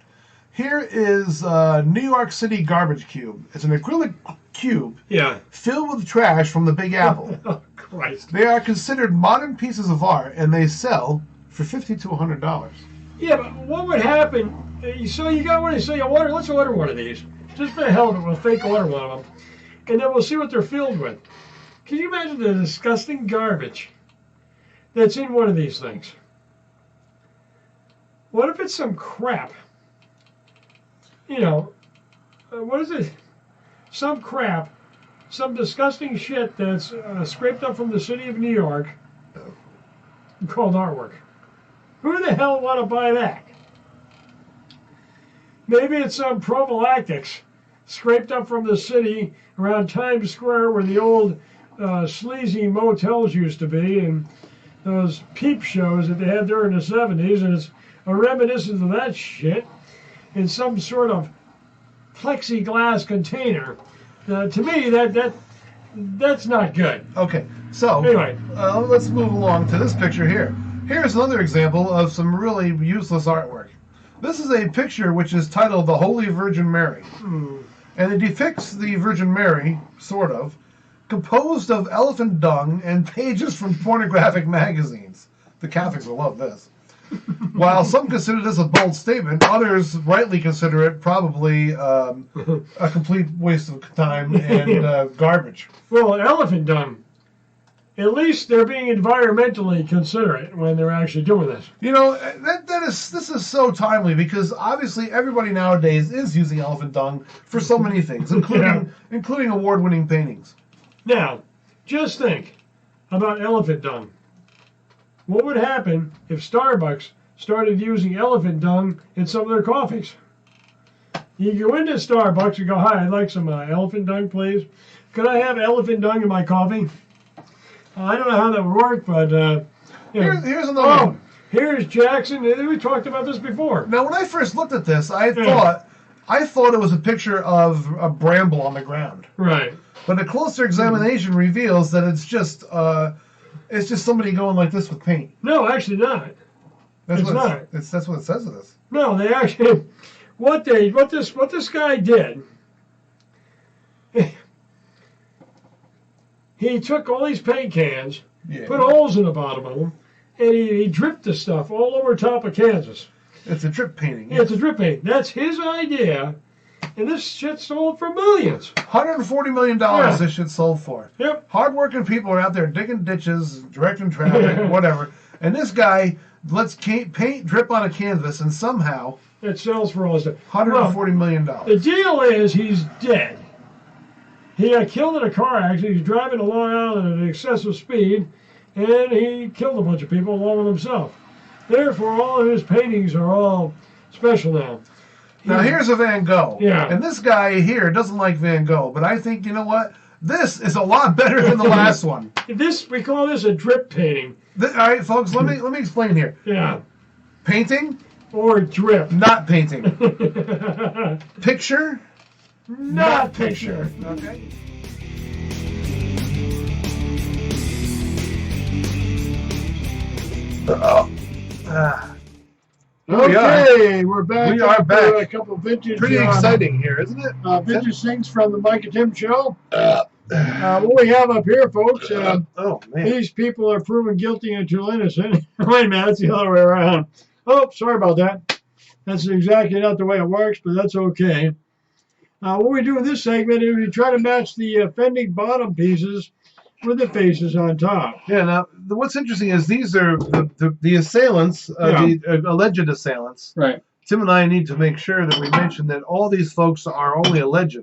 Here is New York City Garbage Cube. It's an acrylic cube Yeah. filled with trash from the Big Apple. Oh, Christ. They are considered modern pieces of art, and they sell for $50 to $100. Yeah, but what would happen? So you got one, so you order. Let's order one of these. Just for the hell of it, we'll fake order one of them, and then we'll see what they're filled with. Can you imagine the disgusting garbage that's in one of these things? What if it's some crap? You know, what is it? Some crap, some disgusting shit that's scraped up from the city of New York called artwork. Who the hell want to buy that? Maybe it's some prophylactics scraped up from the city around Times Square where the old sleazy motels used to be and those peep shows that they had there in the 70s, and it's a reminiscence of that shit in some sort of plexiglass container. To me, that's not good. Okay, so Anyway. Let's move along to this picture here. Here's another example of some really useless artwork. This is a picture which is titled The Holy Virgin Mary. And it depicts the Virgin Mary, sort of, composed of elephant dung and pages from pornographic magazines. The Catholics will love this. While some consider this a bold statement, others rightly consider it probably a complete waste of time and garbage. Well, elephant dung. At least they're being environmentally considerate when they're actually doing this. You know, this is so timely because obviously everybody nowadays is using elephant dung for so many things, including award-winning paintings. Now, just think about elephant dung. What would happen if Starbucks started using elephant dung in some of their coffees? You go into Starbucks and go, "Hi, I'd like some elephant dung, please. Could I have elephant dung in my coffee?" I don't know how that would work, but here's another one. Here's Jackson. We talked about this before. Now, when I first looked at this, I thought it was a picture of a bramble on the ground. Right. But a closer examination reveals that it's just somebody going like this with paint. No, actually not. That's it's not. That's what it says it is. No, they actually what this guy did. He took all these paint cans, put holes in the bottom of them, and he dripped the stuff all over top of Kansas. It's a drip painting. Yeah, it's a drip painting. That's his idea, and this shit sold for millions. $140 million this shit sold for. Yep. Hardworking people are out there digging ditches, directing traffic, whatever. And this guy lets paint drip on a canvas, and somehow it sells for all this stuff. $140 million. The deal is he's dead. He got killed in a car accident. He's driving along Island at excessive speed, and he killed a bunch of people along with himself. Therefore, all of his paintings are all special now. Now, here's a Van Gogh. Yeah. And this guy here doesn't like Van Gogh, but I think, you know what? This is a lot better than the last one. We call this a drip painting. All right, folks, let me explain here. Yeah. Painting or drip. Not painting. Picture. Not picture. Okay. Okay, we're back. We are back. A couple of vintage. Pretty exciting here, isn't it? Vintage things from the Mike and Tim show. What we have up here, folks. Oh man, these people are proven guilty until innocent. Wait a minute, that's the other way around. Oh, sorry about that. That's exactly not the way it works, but that's okay. What we do in this segment is we try to match the offending bottom pieces with the faces on top. Yeah. Now, what's interesting is these are the assailants, the alleged assailants. Right. Tim and I need to make sure that we mention that all these folks are only alleged.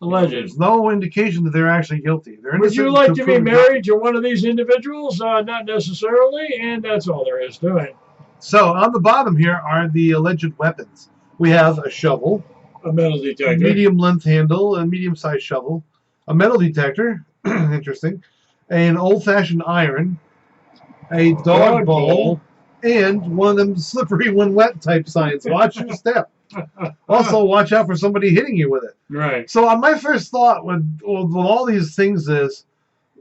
Alleged. There's no indication that they're actually guilty. They're Would you like to be married to one of these individuals? Not necessarily, and that's all there is to it. So on the bottom here are the alleged weapons. We have a shovel, a metal detector, a medium length handle, a medium sized shovel, a metal detector, interesting, an old fashioned iron, a dog bowl, and one of them slippery when wet type signs. Watch your step. Also, watch out for somebody hitting you with it. Right. So my first thought with all these things is,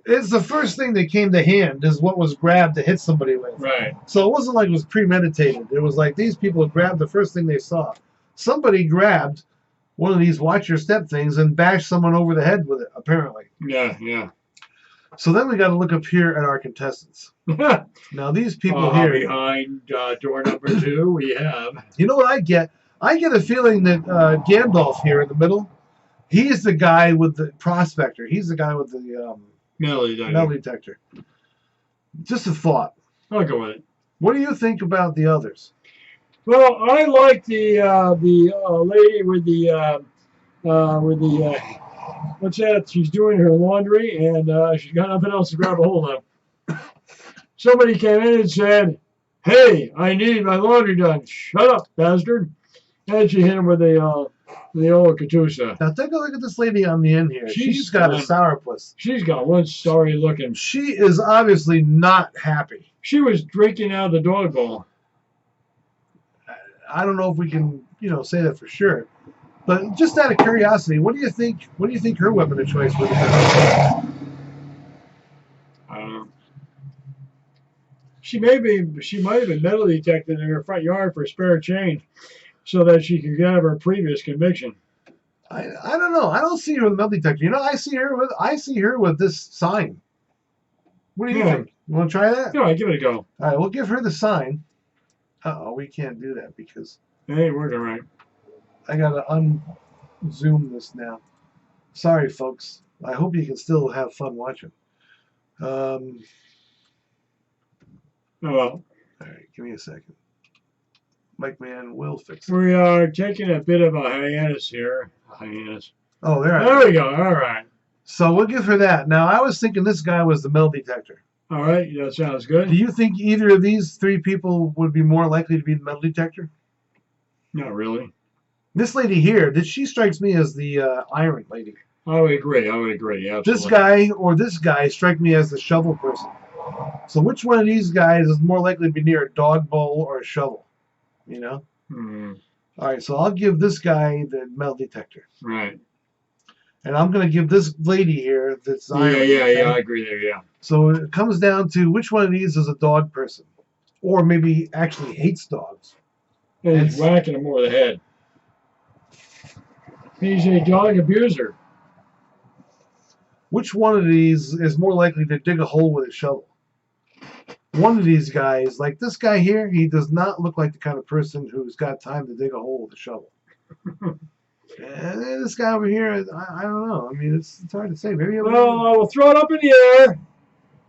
it's the first thing that came to hand is what was grabbed to hit somebody with. Right. So it wasn't like it was premeditated. It was like these people grabbed the first thing they saw. Somebody grabbed one of these watch your step things and bashed someone over the head with it, apparently. Yeah, yeah. So then we got to look up here at our contestants. Now these people here. Behind door number 2, we have. You know what I get? I get a feeling that Gandalf here in the middle, he's the guy with the prospector. He's the guy with the metal detector. Metal detector. Just a thought. I'll go with it. What do you think about the others? Well, I like the lady with the what's that? She's doing her laundry and she's got nothing else to grab a hold of. Somebody came in and said, "Hey, I need my laundry done." "Shut up, bastard!" And she hit him with the old Katusha. Now take a look at this lady on the end here. She's got a sourpuss. She's got one sorry looking. She is obviously not happy. She was drinking out of the dog bowl. I don't know if we can, say that for sure. But just out of curiosity, what do you think? What do you think her weapon of choice would have been? She might have been metal detected in her front yard for spare change, so that she could get out of her previous conviction. I don't know. I don't see her with a metal detector. You know, I see her with this sign. What do you think? You want to try that? All right, give it a go. All right, we'll give her the sign. Uh-oh, we can't do that because it ain't working right. I got to unzoom this now. Sorry, folks. I hope you can still have fun watching. Oh, well. All right, give me a second. Mike Man will fix it. We are taking a bit of a hiatus here. Oh, there we go. All right. So we'll give her that. Now, I was thinking this guy was the metal detector. All right, that sounds good. Do you think either of these three people would be more likely to be the metal detector? Not really. This lady here, she strikes me as the iron lady. I would agree. Absolutely. This guy or this guy strike me as the shovel person. So which one of these guys is more likely to be near a dog bowl or a shovel? You know? All right, so I'll give this guy the metal detector. Right. And I'm going to give this lady here that's iron. Yeah, I agree there, yeah. So it comes down to which one of these is a dog person. Or maybe actually hates dogs. And he's whacking him over the head. He's a dog abuser. Which one of these is more likely to dig a hole with a shovel? One of these guys, like this guy here, he does not look like the kind of person who's got time to dig a hole with a shovel. And this guy over here, I don't know. I mean, it's hard to say. Maybe we'll throw it up in the air.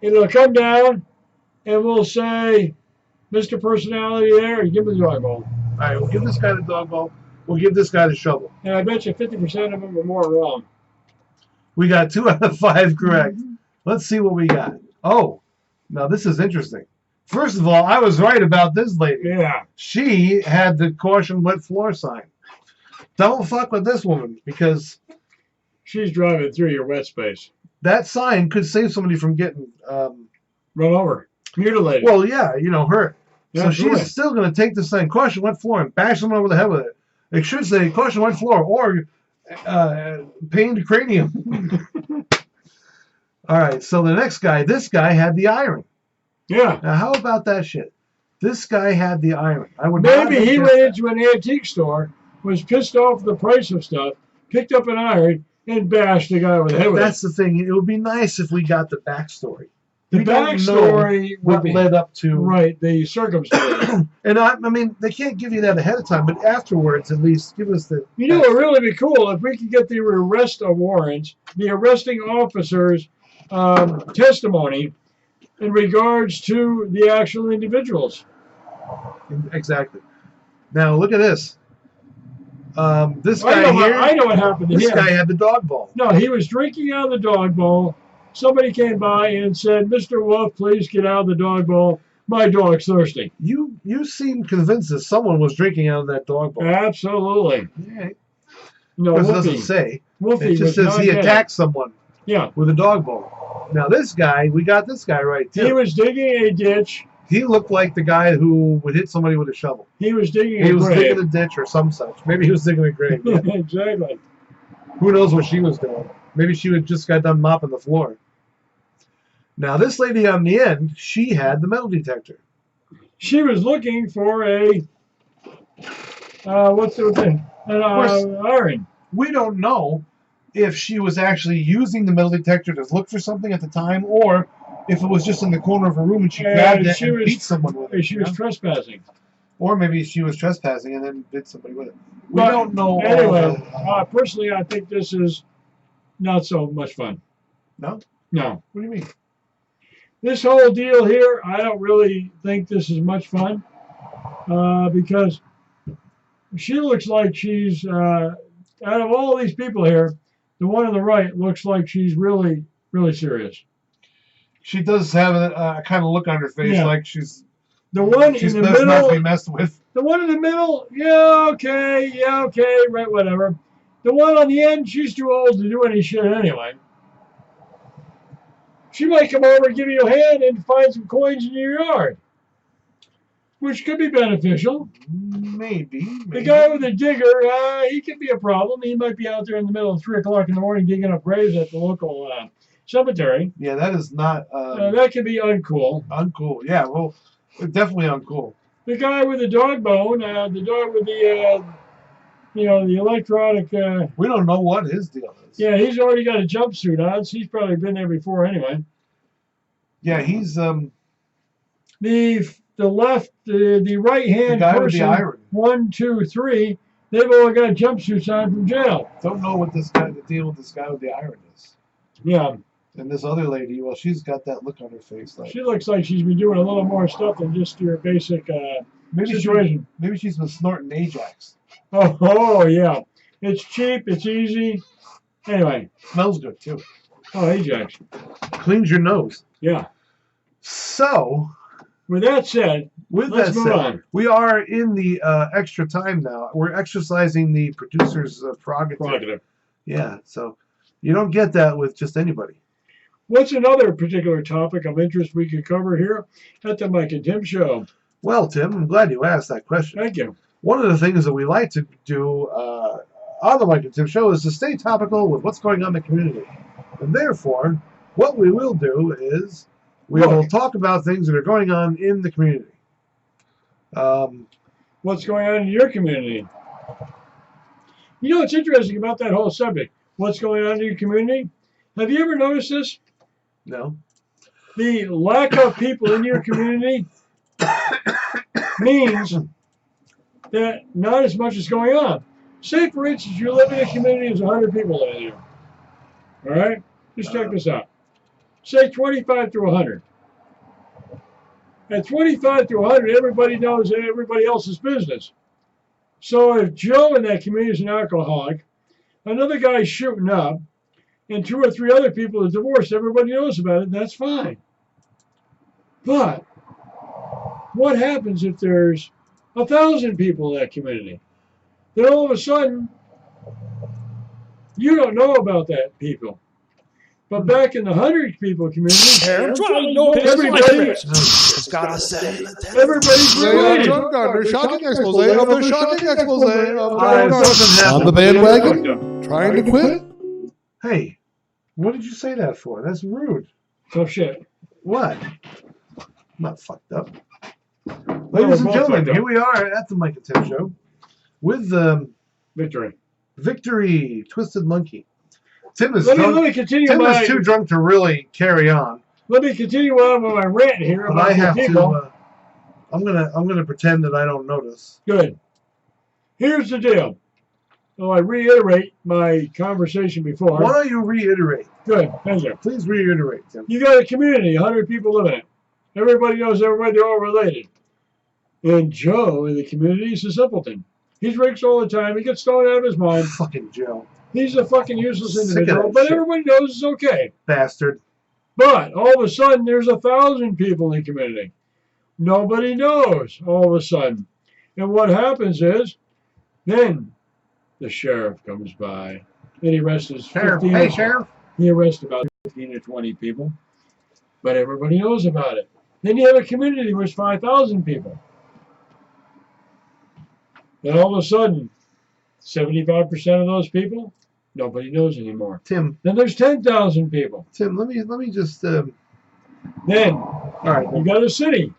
It'll come down, and we'll say, Mr. Personality there, give him the dog ball. All right, we'll give this guy the dog ball. We'll give this guy the shovel. And I bet you 50% of them are more wrong. We got 2 out of 5 correct. Let's see what we got. Oh, now this is interesting. First of all, I was right about this lady. Yeah. She had the caution wet floor sign. Don't fuck with this woman because she's driving through your wet space. That sign could save somebody from getting run over, mutilated. Well, yeah, hurt. Yeah, so she's still going to take the sign, caution wet floor, and bash someone over the head with it. It should say caution wet floor or pained cranium. All right, so the next guy, this guy had the iron. Yeah. Now, how about that shit? This guy had the iron. Maybe he went into an antique store, was pissed off at the price of stuff, picked up an iron, and bashed the guy over the head with it. That's the thing. It would be nice if we got the backstory. The backstory what led up to the circumstances. And I mean, they can't give you that ahead of time, but afterwards, at least give us the. It would really be cool if we could get the arrest warrants, the arresting officer's testimony in regards to the actual individuals. Exactly. Now look at this. This guy here. I know what happened to him. This guy had the dog bowl. No, he was drinking out of the dog bowl. Somebody came by and said, "Mr. Wolf, please get out of the dog bowl. My dog's thirsty." You seem convinced that someone was drinking out of that dog bowl. Absolutely. Yeah. No, it doesn't say. Wolfie it just says he attacked someone. Yeah. With a dog bowl. Now this guy, we got this guy right too. He was digging a ditch. He looked like the guy who would hit somebody with a shovel. He was digging digging a ditch or some such. Maybe he was digging a grave. Yeah. Exactly. Who knows what she was doing? Maybe she had just got done mopping the floor. Now this lady on the end, she had the metal detector. She was looking for a what's the thing? An iron. We don't know if she was actually using the metal detector to look for something at the time, or if it was just in the corner of her room and she grabbed it and beat someone with it. She was trespassing. Or maybe she was trespassing and then bit somebody with it. We don't know. Anyway, personally, I think this is not so much fun. No? No. What do you mean? This whole deal here, I don't really think this is much fun because she looks like she's, out of all these people here, the one on the right looks like she's really, really serious. She does have a kind of look on her face like she's the one in the middle. Not to be messed with. The one in the middle, yeah, okay, right, whatever. The one on the end, she's too old to do any shit anyway. She might come over and give you a hand and find some coins in your yard, which could be beneficial. Maybe. The guy with the digger, he could be a problem. He might be out there in the middle of 3 o'clock in the morning digging up graves at the local cemetery. Yeah, that is not That can be uncool. uncool. Yeah, well, definitely uncool. The guy with the dog bone, the dog with the, the electronic. We don't know what his deal is. Yeah, he's already got a jumpsuit on, so he's probably been there before anyway. Yeah, he's the left, the right hand the guy person. with the iron. 1, 2, 3. They've all got jumpsuits on from jail. Don't know what the deal with this guy with the iron is. Yeah. And this other lady, well, she's got that look on her face. Like She looks like she's been doing a little more stuff than just your basic situation. Maybe she's been snorting Ajax. Oh, yeah. It's cheap. It's easy. Anyway. Smells good, too. Oh, Ajax. Cleans your nose. Yeah. So, with that said, let's move on. We are in the extra time now. We're exercising the producer's prerogative. Yeah, so you don't get that with just anybody. What's another particular topic of interest we could cover here at the Mike and Tim Show? Well, Tim, I'm glad you asked that question. Thank you. One of the things that we like to do on the Mike and Tim Show is to stay topical with what's going on in the community. And therefore, what we will do is we will talk about things that are going on in the community. What's going on in your community? You know what's interesting about that whole subject? What's going on in your community? Have you ever noticed this? No. The lack of people in your community means that not as much is going on. Say, for instance, you live in a community with 100 people in there. All right? Just check this out. Say 25 to 100. At 25 to 100, everybody knows everybody else's business. So if Joe in that community is an alcoholic, another guy's shooting up, and 2 or 3 other people are divorced, everybody knows about it, and that's fine. But what happens if there's 1,000 people in that community? Then all of a sudden, you don't know about that people. But back in the 100 people community, everybody's related. John Gardner, shocking expose of the shocking expose of John Gardner. On the bandwagon, trying to quit? Hey, what did you say that for? That's rude. Tough shit. What? I'm not fucked up. Ladies and gentlemen, here we are at the Mike and Tim Show with Victory, Twisted Monkey. Tim is let me continue. Tim is too drunk to really carry on. Let me continue on with my rant here. But I have to. I'm gonna pretend that I don't notice. Good. Here's the deal. So I reiterate my conversation before. Why don't you reiterate? Good. Thank you. Please reiterate, Tim. You got a community, 100 people live in it. Everybody knows everybody. They're all related. And Joe in the community is a simpleton. He drinks all the time. He gets stoned out of his mind. Fucking Joe. He's a fucking useless individual, but everybody knows it's okay. Bastard. But all of a sudden, there's 1,000 people in the community. Nobody knows all of a sudden. And what happens is, then the sheriff comes by, and he arrests 15. Hey, Sheriff. He arrests about 15 or 20 people, but everybody knows about it. Then you have a community where there's 5,000 people. Then all of a sudden, 75% of those people, nobody knows anymore. Tim. Then there's 10,000 people. Tim, let me just. Then, all right, you got a city.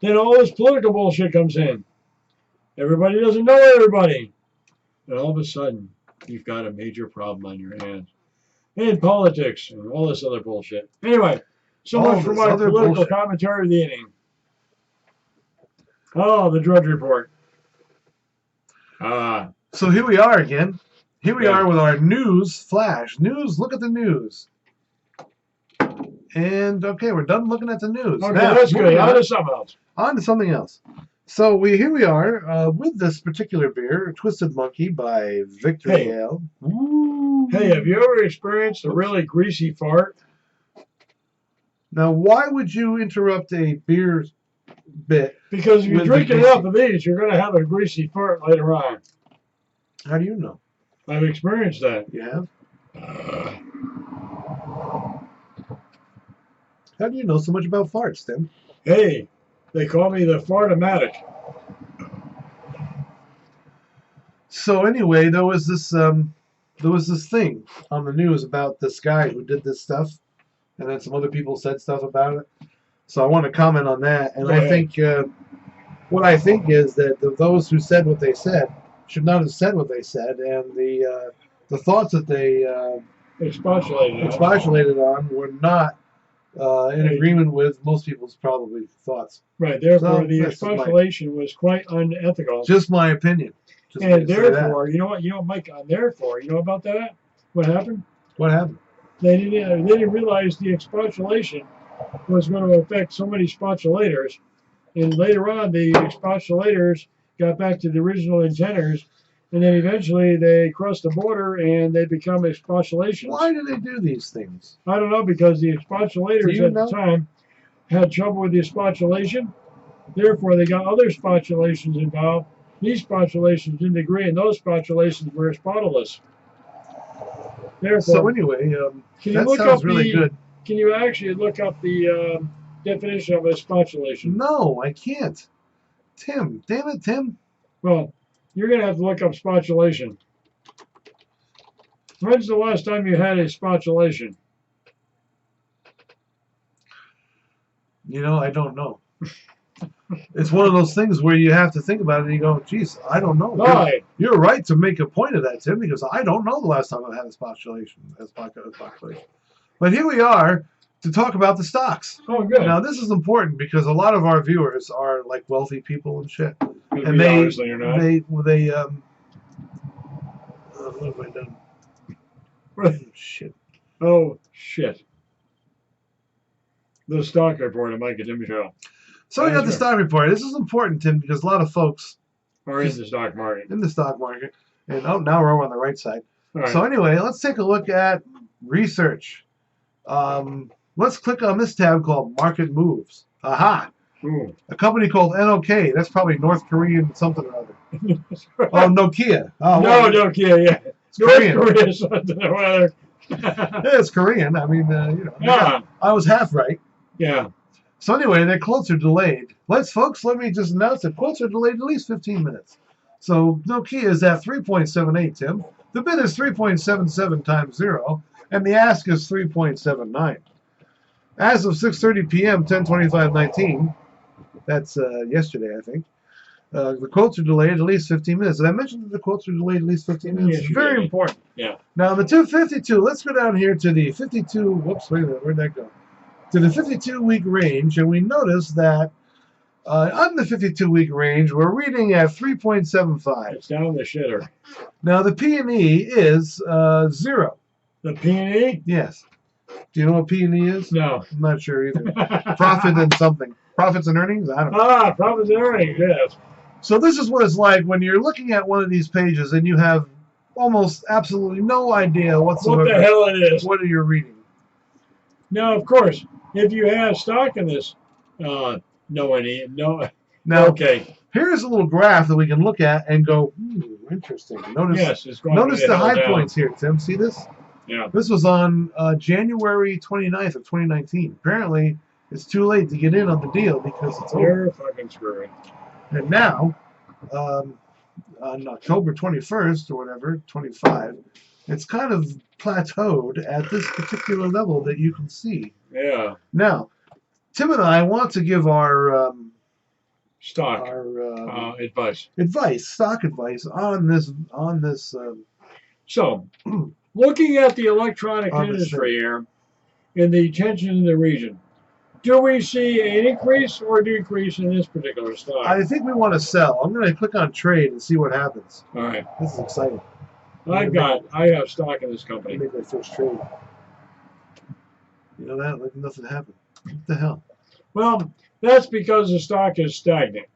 Then all this political bullshit comes in. Everybody doesn't know everybody. And all of a sudden, you've got a major problem on your hands. And politics and all this other bullshit. Anyway, so much for my political commentary of the evening. Oh, the Drudge Report. So here we are again. Here we are with our news flash. News, look at the news. And, okay, we're done looking at the news. Okay, now, that's good. On to something else. On to something else. So here we are with this particular beer, Twisted Monkey by Victory Ale. Hey, have you ever experienced a really greasy fart? Now, why would you interrupt a beer bit? Because if you drink enough of these, you're going to have a greasy fart later on. How do you know? I've experienced that. You have? How do you know so much about farts, Tim? Hey, they call me the Fartomatic. So anyway, there was this there was this thing on the news about this guy who did this stuff, and then some other people said stuff about it. So I want to comment on that. And I think what I think is that those who said what they said should not have said what they said, and the thoughts that they expostulated on were not in agreement with most people's probably thoughts. Right. Therefore, the expostulation was quite unethical. Just my opinion. And therefore, you know what, Mike? Therefore, you know about that? What happened? What happened? They didn't realize the expostulation was going to affect so many expostulators, and later on, the expostulators got back to the original intenders, and then eventually they crossed the border and they become expostulations. Why do they do these things? I don't know, because the expostulators at the time had trouble with the expostulation. Therefore, they got other expostulations involved. These expostulations didn't agree, and those expostulations were expostulatous. Therefore, so anyway, can that you look sounds up really good. Can you actually look up the definition of expostulation? No, I can't. Tim, damn it, Tim. Well, you're going to have to look up expostulation. When's the last time you had a expostulation? I don't know. It's one of those things where you have to think about it and you go, geez, I don't know. Why? You're right to make a point of that, Tim, because I don't know the last time I've had a expostulation. But here we are to talk about the stocks. Oh, good. Now, this is important because a lot of our viewers are like wealthy people and shit. And obviously you're not. what have I done? Shit. Oh, shit. The stock report of Mike and Tim Show. So we got the stock report. This is important, Tim, because a lot of folks are in the stock market. In the stock market. And now we're over on the right side. Right. So anyway, let's take a look at research. Let's click on this tab called Market Moves. Aha! Ooh. A company called NOK. That's probably North Korean something or other. Oh, Nokia. Oh, no, Nokia, yeah. It's Korean. Korea something or other. Yeah, it's Korean. I mean, Yeah. I was half right. Yeah. So anyway, their quotes are delayed. Let me just announce that quotes are delayed at least 15 minutes. So Nokia is at 3.78, Tim. The bid is 3.77 times 0, and the ask is 3.79. As of 6:30 p.m., 10/25/19, that's yesterday, I think, the quotes are delayed at least 15 minutes. Did I mention that the quotes are delayed at least 15 minutes? Yes, It's very important. Yeah. Now, the 252, let's go down here to the 52, whoops, wait a minute, where'd that go? To the 52-week range, and we notice that on the 52-week range, we're reading at 3.75. It's down the shitter. Now, the P&E is 0. The P&E? Yes. Do you know what P&E is? No. I'm not sure either. Profit and something. Profits and earnings? I don't know. Profits and earnings, yes. So this is what it's like when you're looking at one of these pages and you have almost absolutely no idea whatsoever. What the hell it is. What are you reading? Now, of course, if you have stock in this, no. Now, okay. Here's a little graph that we can look at and go, interesting. Notice the high points here, Tim. See this? Yeah. This was on January 29th of 2019. Apparently, it's too late to get in on the deal because it's over. You're fucking screwed. And now, on October 21st or whatever, 25, it's kind of plateaued at this particular level that you can see. Yeah. Now, Tim and I want to give our stock stock advice on this. So, looking at the electronic industry here, in the tension in the region, do we see an increase or decrease in this particular stock? I think we want to sell. I'm going to click on trade and see what happens. All right. This is exciting. I have stock in this company. Make my first trade. You know that? Like nothing happened. What the hell? Well, that's because the stock is stagnant.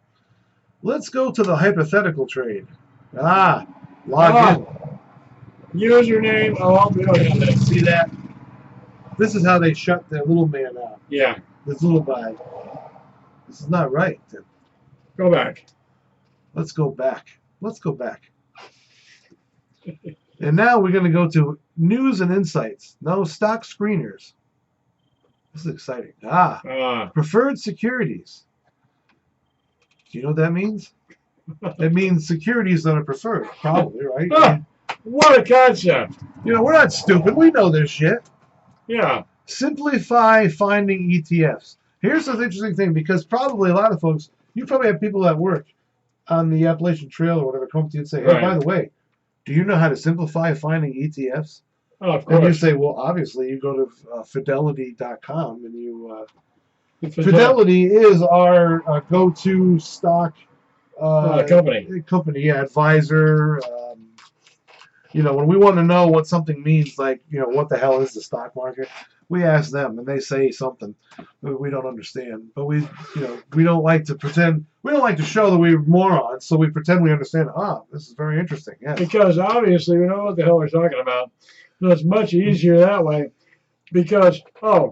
Let's go to the hypothetical trade. Log in. Username. Oh, we don't have that. See that? This is how they shut their little man out. Yeah. This little guy. This is not right, Tim. Go back. Let's go back. And now we're going to go to news and insights. No, stock screeners. This is exciting. Preferred securities. Do you know what that means? It means securities that are preferred, probably, right? What a concept. You know, we're not stupid. We know this shit. Yeah. Simplify finding ETFs. Here's the interesting thing, because probably a lot of folks, you probably have people that work on the Appalachian Trail or whatever come to you and say, hey, Right. by the way, do you know how to simplify finding ETFs? Oh, of And you course. say, well, obviously, you go to fidelity.com and you... Fidelity is our go-to stock company. Yeah, advisor. You know, when we want to know what something means, like, you know, what the hell is the stock market, we ask them and they say something that we don't understand. But we don't like to pretend, we don't like to show that we're morons, so we pretend we understand. This is very interesting. Yeah. Because obviously we know what the hell we're talking about. So it's much easier that way. Because,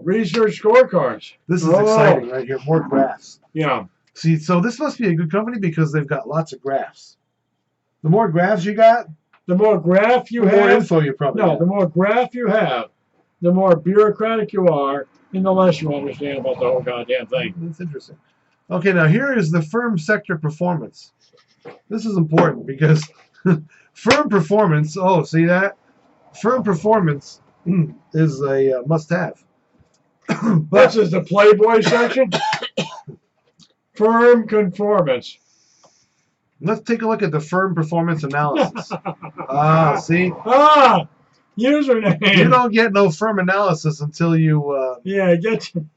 research scorecards. This is exciting right here. More graphs. Yeah. See, so this must be a good company because they've got lots of graphs. The more graphs you got, the more graph you the have. more info you probably have. The more graph you have, the more bureaucratic you are, and the less you understand about the whole goddamn thing. That's interesting. Okay, now here is the firm sector performance. This is important because firm performance, see that? Firm performance is a must-have. This is the Playboy section. Firm conformance. Let's take a look at the firm performance analysis. See? Username. You don't get no firm analysis until you... get you.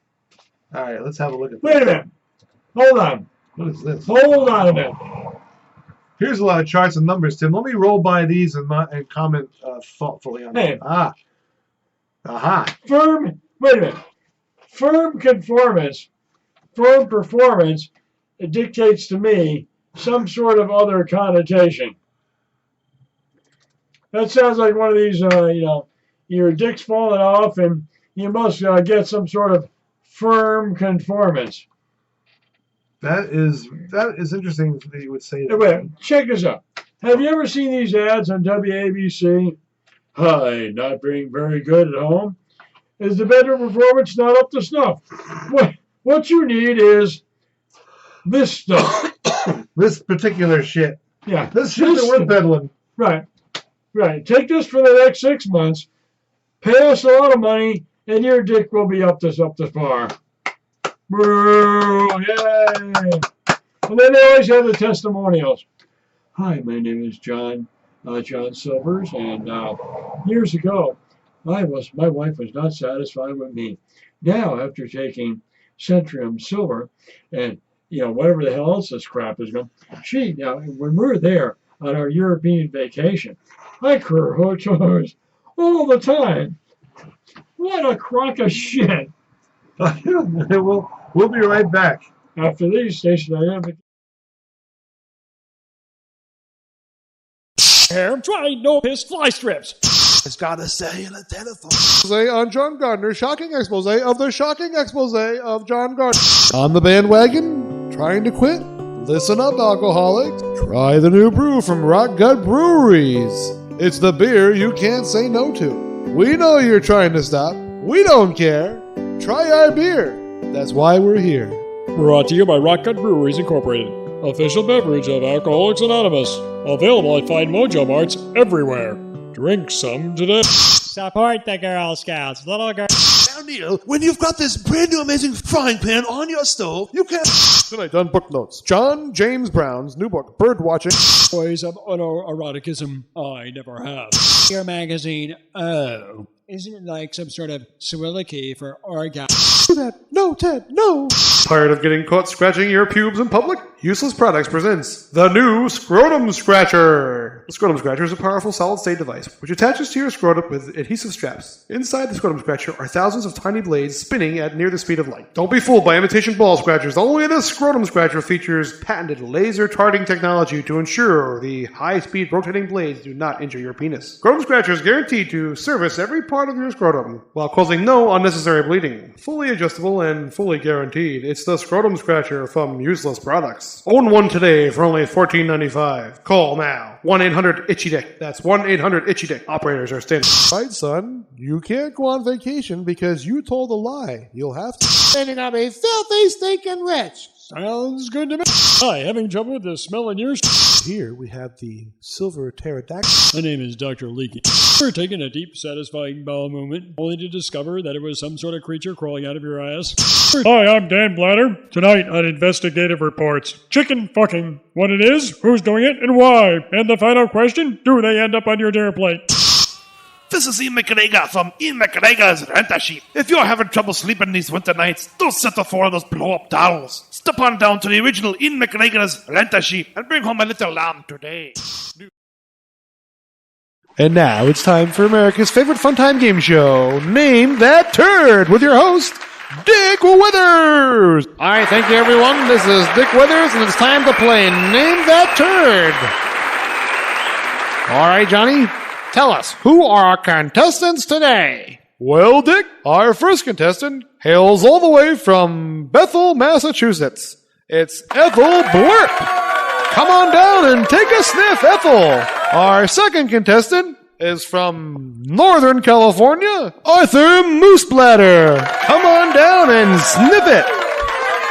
All right, let's have a look at Wait a minute. Hold on. What is this? Hold on a minute. Here's a lot of charts and numbers, Tim. Let me roll by these and comment thoughtfully on them. Firm, wait a minute. Firm conformance, firm performance, it dictates to me some sort of other connotation. That sounds like one of these, your dick's falling off and you must get some sort of firm conformance. That is interesting that you would say that. Wait, check this out. Have you ever seen these ads on WABC? Hi, not being very good at home. Is the bedroom performance not up to snuff? What you need is this stuff. This particular shit. Yeah. This shit that we're peddling. Right. Take this for the next 6 months. Pay us a lot of money, and your dick will be up to par. Boo! Yay! And then they always have the testimonials. Hi, my name is John Silvers, and years ago, my wife was not satisfied with me. Now, after taking Centrium Silver and whatever the hell else this crap is going, when we're there on our European vacation, I cur her toes all the time. What a crock of shit! We'll be right back after these station identifications. Try no piss fly strips. It's got a cellular telephone. Expose on John Gardner. Shocking expose of the shocking expose of John Gardner. On the bandwagon? Trying to quit? Listen up, alcoholics. Try the new brew from Rock Gut Breweries. It's the beer you can't say no to. We know you're trying to stop. We don't care. Try our beer. That's why we're here. Brought to you by Rock Cut Breweries Incorporated, official beverage of Alcoholics Anonymous. Available at fine Mojo Marts everywhere. Drink some today. Support the Girl Scouts, little girl. Now, Neil, when you've got this brand new amazing frying pan on your stove, you can... Tonight on Book Notes, John James Brown's new book, Bird Watching. Ways of autoeroticism I never have. Your magazine, isn't it like some sort of soliloquy for orgasm? No, Ted, no. Tired of getting caught scratching your pubes in public? Useless Products presents the new Scrotum Scratcher. The Scrotum Scratcher is a powerful solid-state device which attaches to your scrotum with adhesive straps. Inside the Scrotum Scratcher are thousands of tiny blades spinning at near the speed of light. Don't be fooled by imitation ball scratchers. Only the Scrotum Scratcher features patented laser targeting technology to ensure the high-speed rotating blades do not injure your penis. Scrotum Scratcher is guaranteed to service every part of your scrotum while causing no unnecessary bleeding. Fully adjustable and fully guaranteed. It's the Scrotum Scratcher from Useless Products. Own one today for only $14.95. Call now. 1-800-ITCHY-DICK. That's 1-800-ITCHY-DICK. Operators are standing. Right, son. You can't go on vacation because you told a lie. You'll have to. Then you're gonna be filthy, stinking rich. Sounds good to me. Hi, having trouble with the smell in yours? Here we have the silver pterodactyl. My name is Dr. Leaky. We're taking a deep, satisfying bowel movement, only to discover that it was some sort of creature crawling out of your ass. Hi, I'm Dan Bladder. Tonight on Investigative Reports, chicken fucking. What it is, who's doing it, and why. And the final question, do they end up on your dinner plate? This is Ian McGregor from Ian McGregor's Rent Sheet. If you're having trouble sleeping these winter nights, don't settle for one of those blow-up dolls. Step on down to the original Ian McGregor's Rent Sheet and bring home a little lamb today. And now it's time for America's favorite fun time game show, Name That Turd, with your host, Dick Withers. All right, thank you, everyone. This is Dick Withers, and it's time to play Name That Turd. All right, Johnny, tell us, who are our contestants today? Well, Dick, our first contestant hails all the way from Bethel, Massachusetts. It's Ethel Blurp. Come on down and take a sniff, Ethel. Our second contestant is from Northern California, Arthur Moosebladder. Come on down and sniff it.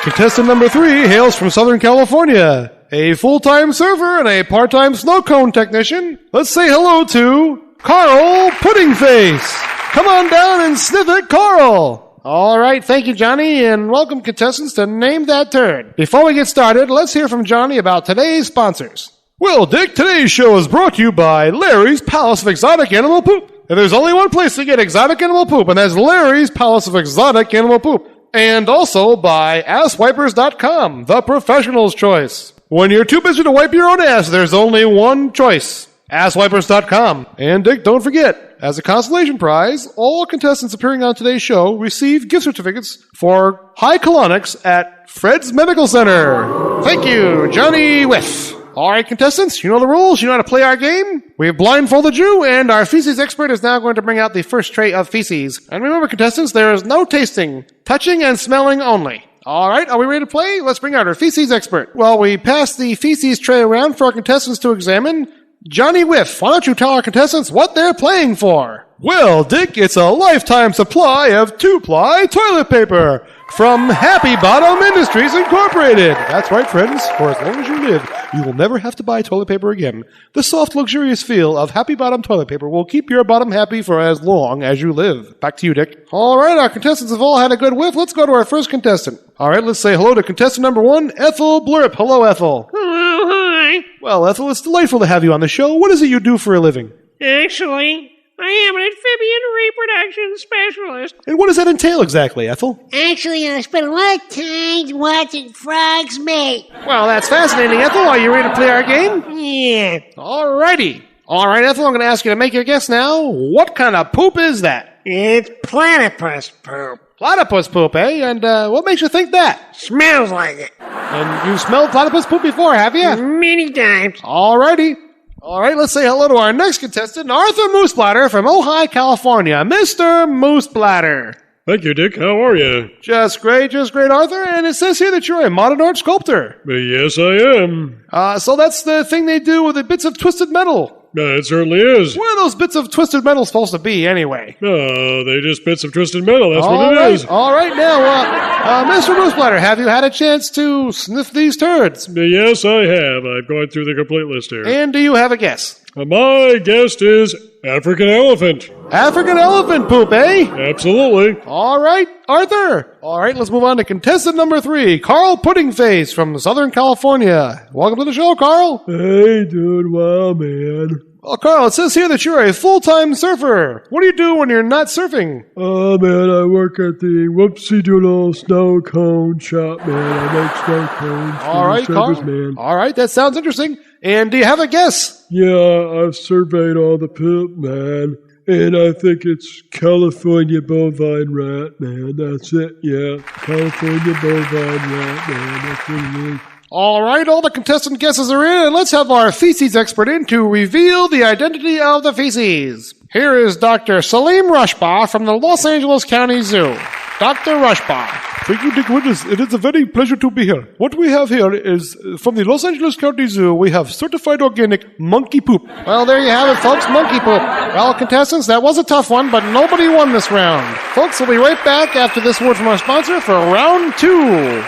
Contestant number 3 hails from Southern California, a full-time surfer and a part-time snow cone technician. Let's say hello to Carl Puddingface. Come on down and sniff it, Carl. All right, thank you, Johnny, and welcome, contestants, to Name That Turd. Before we get started, let's hear from Johnny about today's sponsors. Well, Dick, today's show is brought to you by Larry's Palace of Exotic Animal Poop. And there's only one place to get exotic animal poop, and that's Larry's Palace of Exotic Animal Poop. And also by AssWipers.com, the professional's choice. When you're too busy to wipe your own ass, there's only one choice. AssWipers.com. And Dick, don't forget, as a consolation prize, all contestants appearing on today's show receive gift certificates for high colonics at Fred's Medical Center. Thank you, Johnny Whiff. All right, contestants, you know the rules. You know how to play our game. We've blindfolded you, and our feces expert is now going to bring out the first tray of feces. And remember, contestants, there is no tasting, touching, and smelling only. All right, are we ready to play? Let's bring out our feces expert. Well, we passed the feces tray around for our contestants to examine. Johnny Whiff, why don't you tell our contestants what they're playing for? Well, Dick, it's a lifetime supply of 2-ply toilet paper from Happy Bottom Industries Incorporated. That's right, friends. For as long as you live, you will never have to buy toilet paper again. The soft, luxurious feel of Happy Bottom toilet paper will keep your bottom happy for as long as you live. Back to you, Dick. All right, our contestants have all had a good whiff. Let's go to our first contestant. All right, let's say hello to contestant number 1, Ethel Blurp. Hello, Ethel. Hello, hi. Well, Ethel, it's delightful to have you on the show. What is it you do for a living? Actually, I am an amphibian reproduction specialist. And what does that entail exactly, Ethel? Actually, I spent a lot of time watching frogs mate. Well, that's fascinating, Ethel. Are you ready to play our game? Yeah. All righty. All right, Ethel, I'm going to ask you to make your guess now. What kind of poop is that? It's platypus poop. Platypus poop, eh? And what makes you think that? Smells like it. And you've smelled platypus poop before, have you? Many times. All righty. All right, let's say hello to our next contestant, Arthur Moosebladder from Ojai, California. Mr. Moosebladder. Thank you, Dick. How are you? Just great, Arthur. And it says here that you're a modern art sculptor. Yes, I am. So that's the thing they do with the bits of twisted metal. It certainly is. What are those bits of twisted metal supposed to be, anyway? They're just bits of twisted metal. That's what it is. All right, now, Mr. Moosebladder, have you had a chance to sniff these turds? Yes, I have. I've gone through the complete list here. And do you have a guess? My guess is African elephant. African elephant poop, eh? Absolutely. All right, Arthur. All right, let's move on to contestant number 3, Carl Puddingface from Southern California. Welcome to the show, Carl. Hey, dude. Wow, man. Well, Carl, it says here that you're a full-time surfer. What do you do when you're not surfing? Oh, man, I work at the Whoopsie Doodle Snow Cone Shop, man. I make snow cones. All right, Carl. Man. All right, that sounds interesting. And do you have a guess? Yeah, I've surveyed all the poop, man. And I think it's California bovine rat, man. That's it, yeah. California bovine rat, man. That's what it is. All right, all the contestant guesses are in, and let's have our feces expert in to reveal the identity of the feces. Here is Dr. Salim Rushbaugh from the Los Angeles County Zoo. Dr. Rushbaugh. Thank you, Dick Withers. It is a very pleasure to be here. What we have here is, from the Los Angeles County Zoo, we have certified organic monkey poop. Well, there you have it, folks, monkey poop. Well, contestants, that was a tough one, but nobody won this round. Folks, we'll be right back after this word from our sponsor for round 2.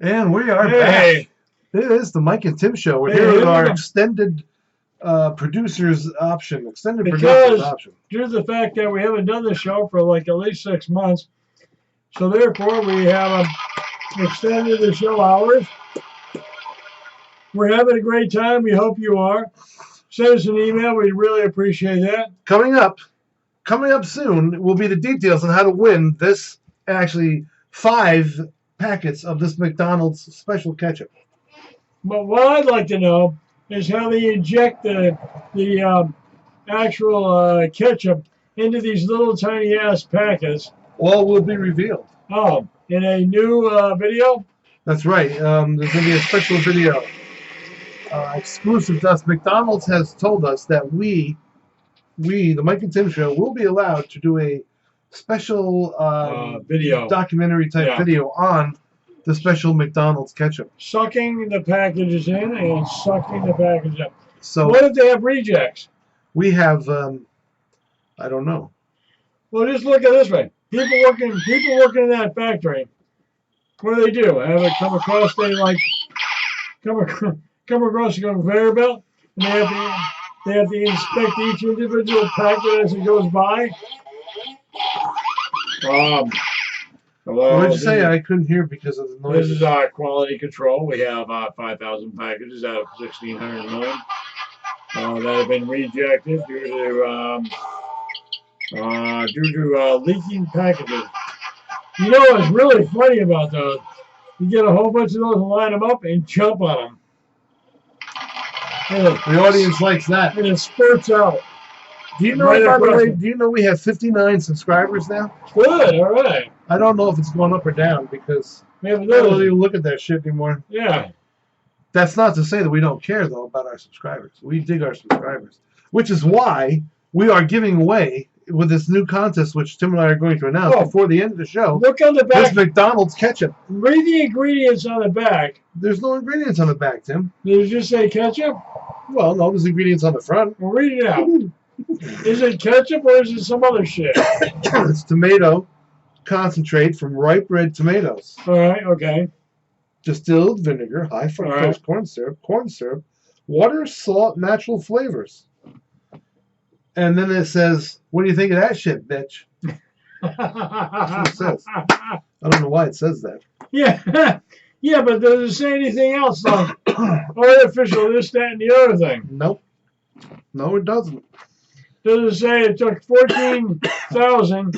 And we are Hey. back. It is the Mike and Tim Show. We're Hey, here with here we our go. extended producers option. Extended Because producers option. due to the fact that we haven't done the show for like at least 6 months, so therefore we have extended the show hours. We're having a great time. We hope you are. Send us an email. We'd really appreciate that. Coming up soon will be the details on how to win this, actually 5 packets of this McDonald's special ketchup. But what I'd like to know is how they inject the actual ketchup into these little tiny ass packets. All will be revealed. Oh, in a new video? That's right. There's going to be a special video exclusive to us. McDonald's has told us that we, the Mike and Tim Show, will be allowed to do a special video, documentary type video on the special McDonald's ketchup. Sucking the packages in and sucking the package up. So what if they have rejects? We have, I don't know. Well, just look at it this way. People working in that factory, what do? Have it come across, they like, come across a conveyor belt, and they have to inspect each individual packet as it goes by. What did you say? I couldn't hear because of the noise. This is our quality control. We have 5,000 packages out of 1,600 million that have been rejected due to leaking packages. You know what's really funny about those? You get a whole bunch of those and line them up and jump on them. The audience likes that. And it spurts out. Do you know, by the way, do you know we have 59 subscribers now? Good, all right. I don't know if it's going up or down because I don't even look at that shit anymore. Yeah. That's not to say that we don't care, though, about our subscribers. We dig our subscribers, which is why we are giving away with this new contest, which Tim and I are going to announce before the end of the show. Look on the back. This McDonald's ketchup. Read the ingredients on the back. There's no ingredients on the back, Tim. Does it just say ketchup? Well, no, there's ingredients on the front. Well, read it out. Is it ketchup or is it some other shit? It's tomato concentrate from ripe red tomatoes. All right, okay. Distilled vinegar, high fructose corn syrup, water, salt, natural flavors. And then it says, what do you think of that shit, bitch? That's what it says. I don't know why it says that. Yeah. Yeah, but does it say anything else like artificial this, that, and the other thing? Nope. No, it doesn't. Does it say it took 14,000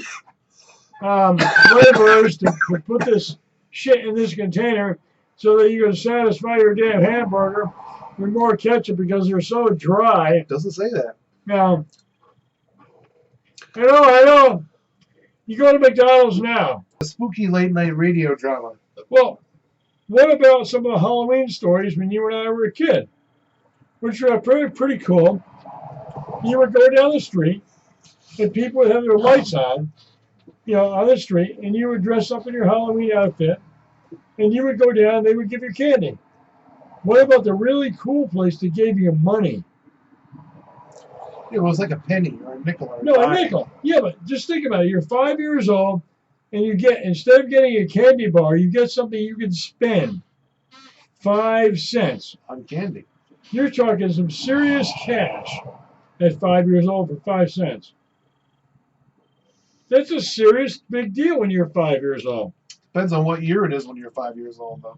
laborers to put this shit in this container so that you can satisfy your damn hamburger with more ketchup because they're so dry? It doesn't say that. Now, I know. You go to McDonald's now. A spooky late night radio drama. Well, what about some of the Halloween stories when you and I were a kid? Which were pretty cool. You would go down the street, and people would have their lights on, on the street, and you would dress up in your Halloween outfit, and you would go down, and they would give you candy. What about the really cool place that gave you money? It was like a penny or a nickel. Or no, a nickel. Yeah, but just think about it. You're 5 years old, and you get, instead of getting a candy bar, you get something you can spend 5 cents on candy. You're talking some serious cash at 5 years old for 5 cents. That's a serious big deal when you're 5 years old. Depends on what year it is when you're 5 years old, though.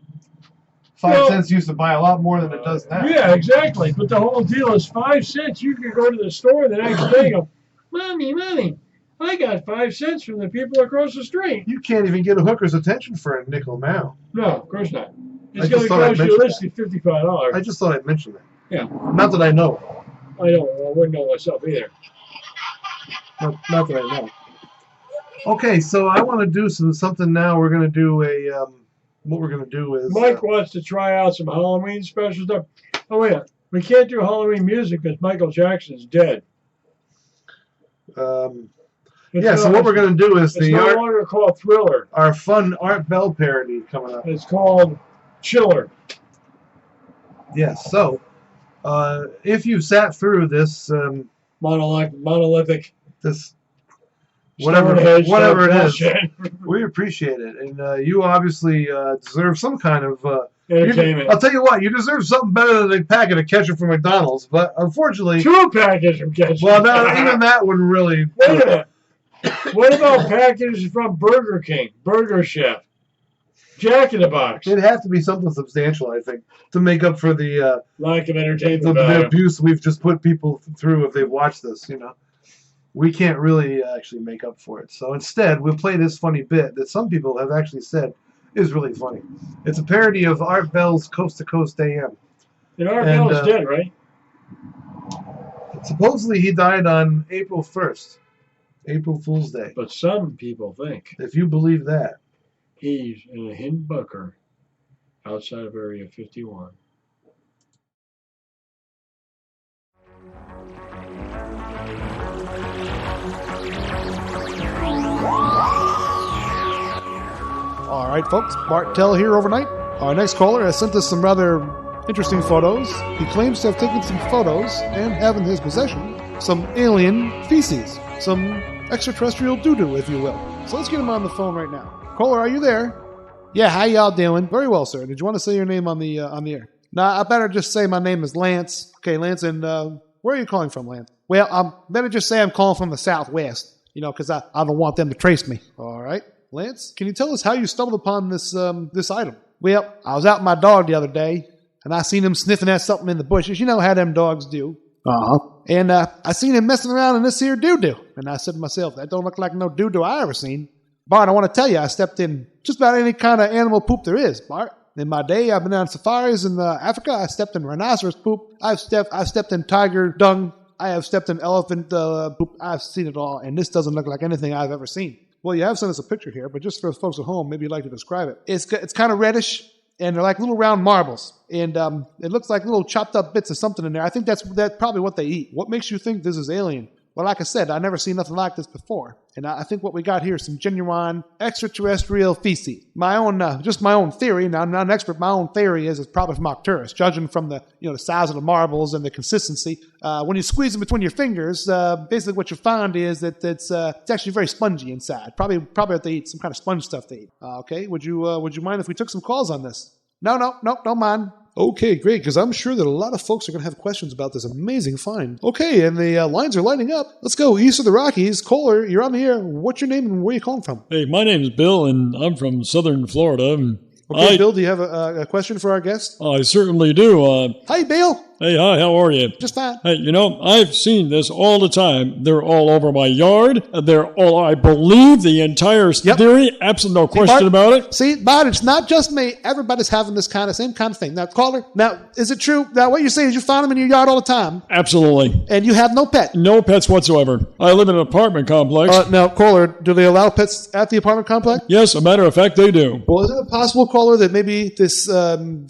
5 cents used to buy a lot more than it does now. Yeah, exactly. But the whole deal is 5 cents. You can go to the store the next day and go, Mommy, I got 5 cents from the people across the street. You can't even get a hooker's attention for a nickel now. No, of course not. It's going to cost you at least $55. I just thought I'd mention that. Yeah. Not that I know. I wouldn't know myself either. Not that I know. Okay, so I want to do something now. We're going to do a... what we're going to do is... Mike wants to try out some Halloween special stuff. Oh, wait. We can't do Halloween music because Michael Jackson's dead. So what we're going to do is it's no longer called Thriller. Our fun Art Bell parody coming up. It's called Chiller. Yes, so if you've sat through this... monolithic... This... Whatever it is. We appreciate it, and you obviously deserve some kind of entertainment. I'll tell you what, you deserve something better than a packet of ketchup from McDonald's. But unfortunately, 2 packages from ketchup. Well, no, even that wouldn't really. Wait a minute. What about packages from Burger King, Burger Chef, Jack in the Box? It'd have to be something substantial, I think, to make up for the lack of entertainment, the abuse we've just put people through if they've watched this. We can't really actually make up for it. So instead, we'll play this funny bit that some people have actually said is really funny. It's a parody of Art Bell's Coast to Coast AM. And Art Bell's dead, right? Supposedly he died on April 1st. April Fool's Day. But some people think, if you believe that, he's in a hidden bunker outside of Area 51. All right, folks. Bart Tell here overnight. Our next caller has sent us some rather interesting photos. He claims to have taken some photos and have in his possession some alien feces, some extraterrestrial doo-doo, if you will. So let's get him on the phone right now. Caller, are you there? Yeah, how y'all doing? Very well, sir. Did you want to say your name on the air? Nah, I better just say my name is Lance. Okay, Lance, and where are you calling from, Lance? Well, I better just say I'm calling from the Southwest, because I don't want them to trace me. All right. Lance, can you tell us how you stumbled upon this item? Well, I was out with my dog the other day, and I seen him sniffing at something in the bushes. You know how them dogs do. Uh-huh. And I seen him messing around in this here doo-doo. And I said to myself, that don't look like no doo-doo I ever seen. Bart, I want to tell you, I stepped in just about any kind of animal poop there is, Bart. In my day, I've been on safaris in Africa. I stepped in rhinoceros poop. I've stepped in tiger dung. I have stepped in elephant poop. I've seen it all, and this doesn't look like anything I've ever seen. Well, you have sent us a picture here, but just for folks at home, maybe you'd like to describe it. It's kind of reddish, and they're like little round marbles, and it looks like little chopped up bits of something in there. I think that's probably what they eat. What makes you think this is alien? Well, like I said, I never seen nothing like this before, and I think what we got here is some genuine extraterrestrial feces. My own theory. Now, I'm not an expert. My own theory is it's probably from Arcturus, judging from the the size of the marbles and the consistency. When you squeeze them between your fingers, basically what you find is that it's actually very spongy inside. Probably what they eat, some kind of sponge stuff they eat. Okay, would you mind if we took some calls on this? No, don't mind. Okay, great, because I'm sure that a lot of folks are going to have questions about this amazing find. Okay, and the lines are lining up. Let's go east of the Rockies. Caller, you're on the air. What's your name and where are you calling from? Hey, my name's Bill, and I'm from southern Florida. Okay, Bill, do you have a question for our guest? I certainly do. Hi, Bill. Hey, hi, how are you? Just fine. Hey, I've seen this all the time. They're all over my yard. I believe the entire theory. Absolutely no question about it. See, Bart, it's not just me. Everybody's having this same kind of thing. Now, caller, is it true? Now, what you say is you find them in your yard all the time. Absolutely. And you have no pet? No pets whatsoever. I live in an apartment complex. Now, caller, do they allow pets at the apartment complex? Yes, a matter of fact, they do. Well, is it possible, caller, that maybe this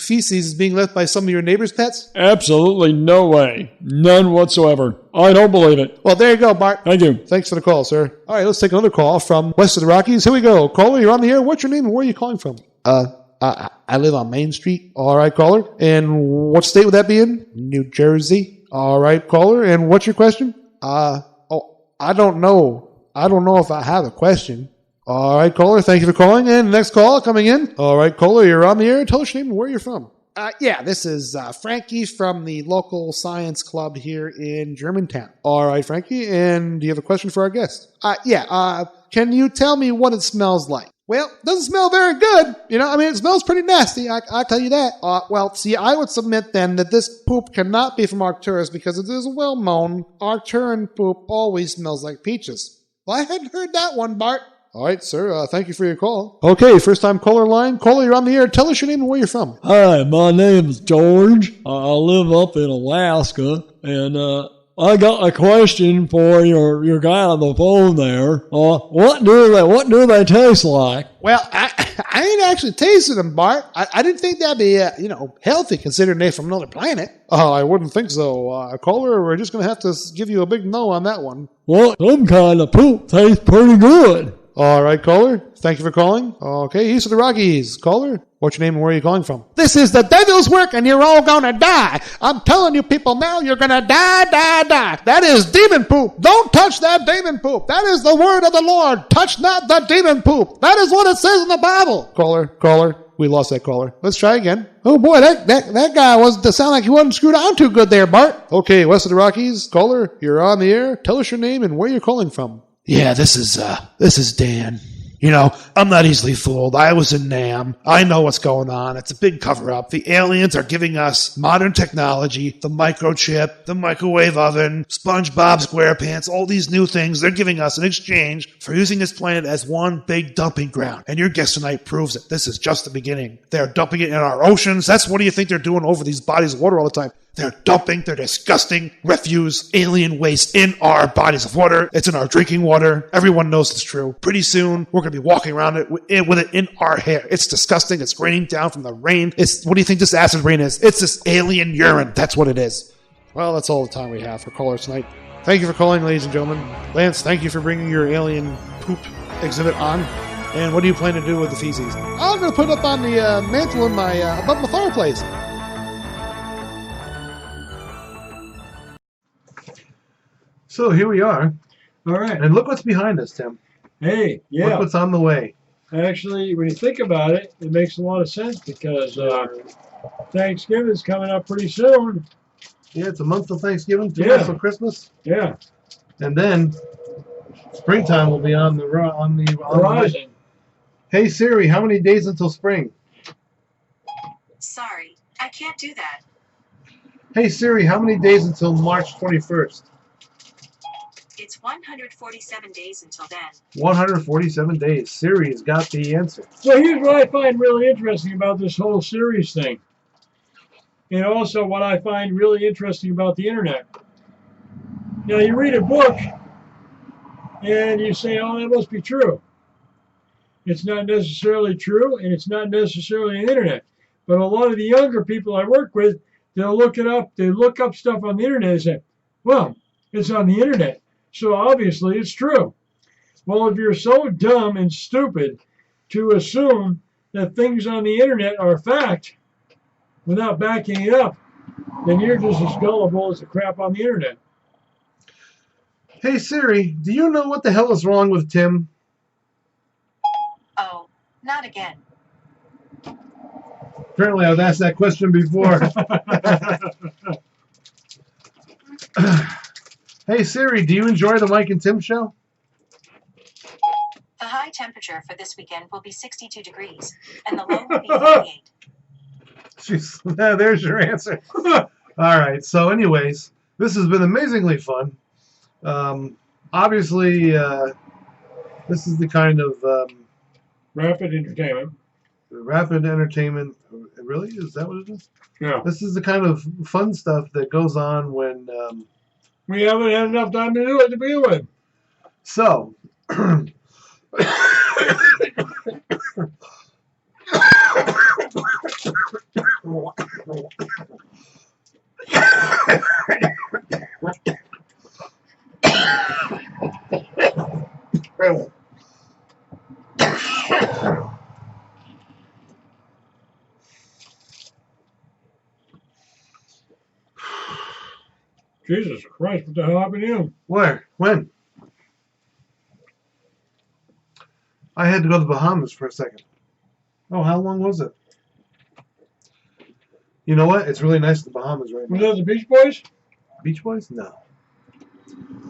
feces is being left by some of your neighbor's pets? Absolutely no way. None whatsoever. I don't believe it. Well, there you go, Bart. Thank you. Thanks for the call, sir. All right, let's take another call from west of the Rockies. Here we go. Caller, you're on the air. What's your name and where are you calling from? I live on Main Street. All right, caller. And what state would that be in? New Jersey. All right, caller. And what's your question? I don't know. I don't know if I have a question. All right, caller. Thank you for calling. And next call coming in. All right, caller, you're on the air. Tell us your name and where you're from. This is Frankie from the local science club here in Germantown. All right, Frankie, and do you have a question for our guest? Can you tell me what it smells like? Well, it doesn't smell very good. It smells pretty nasty. I tell you that. I would submit then that this poop cannot be from Arcturus because it is well known Arcturian poop always smells like peaches. Well, I hadn't heard that one, Bart. All right, sir. Thank you for your call. Okay, first-time caller line. Caller, you're on the air. Tell us your name and where you're from. Hi, my name's George. I live up in Alaska, and I got a question for your guy on the phone there. What do they taste like? Well, I ain't actually tasted them, Bart. I didn't think that'd be healthy considering they're from another planet. Oh, I wouldn't think so. Caller, we're just going to have to give you a big no on that one. Well, some kind of poop tastes pretty good. All right, caller. Thank you for calling. Okay, east of the Rockies. Caller, what's your name and where are you calling from? This is the devil's work and you're all gonna die. I'm telling you people now, you're gonna die. That is demon poop. Don't touch that demon poop. That is the word of the Lord. Touch not the demon poop. That is what it says in the Bible. Caller. We lost that caller. Let's try again. Oh boy, that guy wasn't sound like he wasn't screwed on too good there, Bart. Okay, west of the Rockies. Caller, you're on the air. Tell us your name and where you're calling from. Yeah, this is Dan. You know, I'm not easily fooled. I was in NAM. I know what's going on. It's a big cover-up. The aliens are giving us modern technology, the microchip, the microwave oven, SpongeBob SquarePants, all these new things they're giving us in exchange for using this planet as one big dumping ground. And your guest tonight proves it. This is just the beginning. They're dumping it in our oceans. What do you think they're doing over these bodies of water all the time? They're dumping their disgusting refuse, alien waste in our bodies of water. It's in our drinking water. Everyone knows it's true. Pretty soon, we're going to be walking around with it in our hair. It's disgusting. It's raining down from the rain. What do you think this acid rain is? It's this alien urine. That's what it is. Well, that's all the time we have for callers tonight. Thank you for calling, ladies and gentlemen. Lance, thank you for bringing your alien poop exhibit on. And what do you plan to do with the feces? I'm gonna put it up on the mantle in my above my fireplace. So here we are. All right. And look what's behind us, Tim. Hey, yeah. Look what's on the way. Actually, when you think about it, it makes a lot of sense because Thanksgiving's coming up pretty soon. Yeah, it's a month till Thanksgiving, 2 months till Christmas. Yeah. And then springtime will be on the horizon. Hey Siri, how many days until spring? Sorry, I can't do that. Hey Siri, how many days until March 21st? It's 147 days until then. 147 days. Siri's got the answer. So here's what I find really interesting about this whole series thing. And also what I find really interesting about the internet. Now you read a book and you say, oh, that must be true. It's not necessarily true and it's not necessarily the internet. But a lot of the younger people I work with, they'll look it up, they look up stuff on the internet and say, well, it's on the internet. So obviously it's true. Well, if you're so dumb and stupid to assume that things on the internet are fact without backing it up, then you're just as gullible as the crap on the internet. Hey Siri, do you know what the hell is wrong with Tim? Oh, not again. Apparently I've asked that question before. Hey Siri, do you enjoy the Mike and Tim show? The high temperature for this weekend will be 62 degrees, and the low will be 38. Jeez, there's your answer. All right, so anyways, this has been amazingly fun. Obviously, this is the kind of... rapid entertainment. Rapid entertainment. Really? Is that what it is? Yeah. This is the kind of fun stuff that goes on when... we haven't had enough time to do it to begin with. So... Jesus Christ, what the hell happened to you? Where? When? I had to go to the Bahamas for a second. Oh, how long was it? You know what? It's really nice in the Bahamas right now. Was that the Beach Boys? Beach Boys? No.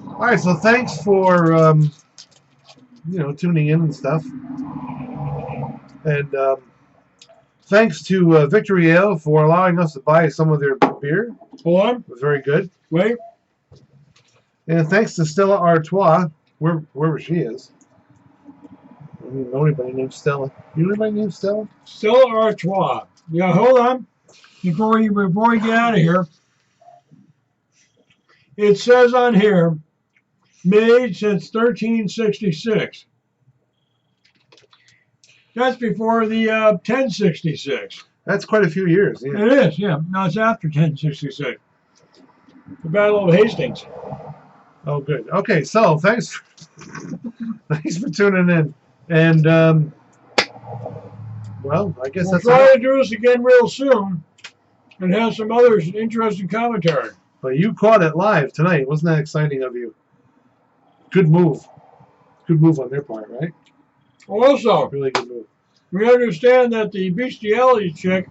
All right, so thanks for tuning in and stuff. And thanks to Victory Ale for allowing us to buy some of their beer. Hold on. It was very good. Wait. And thanks to Stella Artois, wherever she is. I don't even know anybody named Stella. You know anybody named Stella? Stella Artois. Yeah, hold on. Before we get out of here, it says on here, made since 1366. That's before the 1066. That's quite a few years. Yeah. It is, yeah. No, it's after 1066. The Battle of Hastings. Oh, good. Okay, so thanks for tuning in. And, well, I guess We'll that's try it. to do this again real soon and have some other interesting commentary. But you caught it live tonight. Wasn't that exciting of you? Good move. Good move on their part, right? Also, Really good move. we understand that the bestiality chick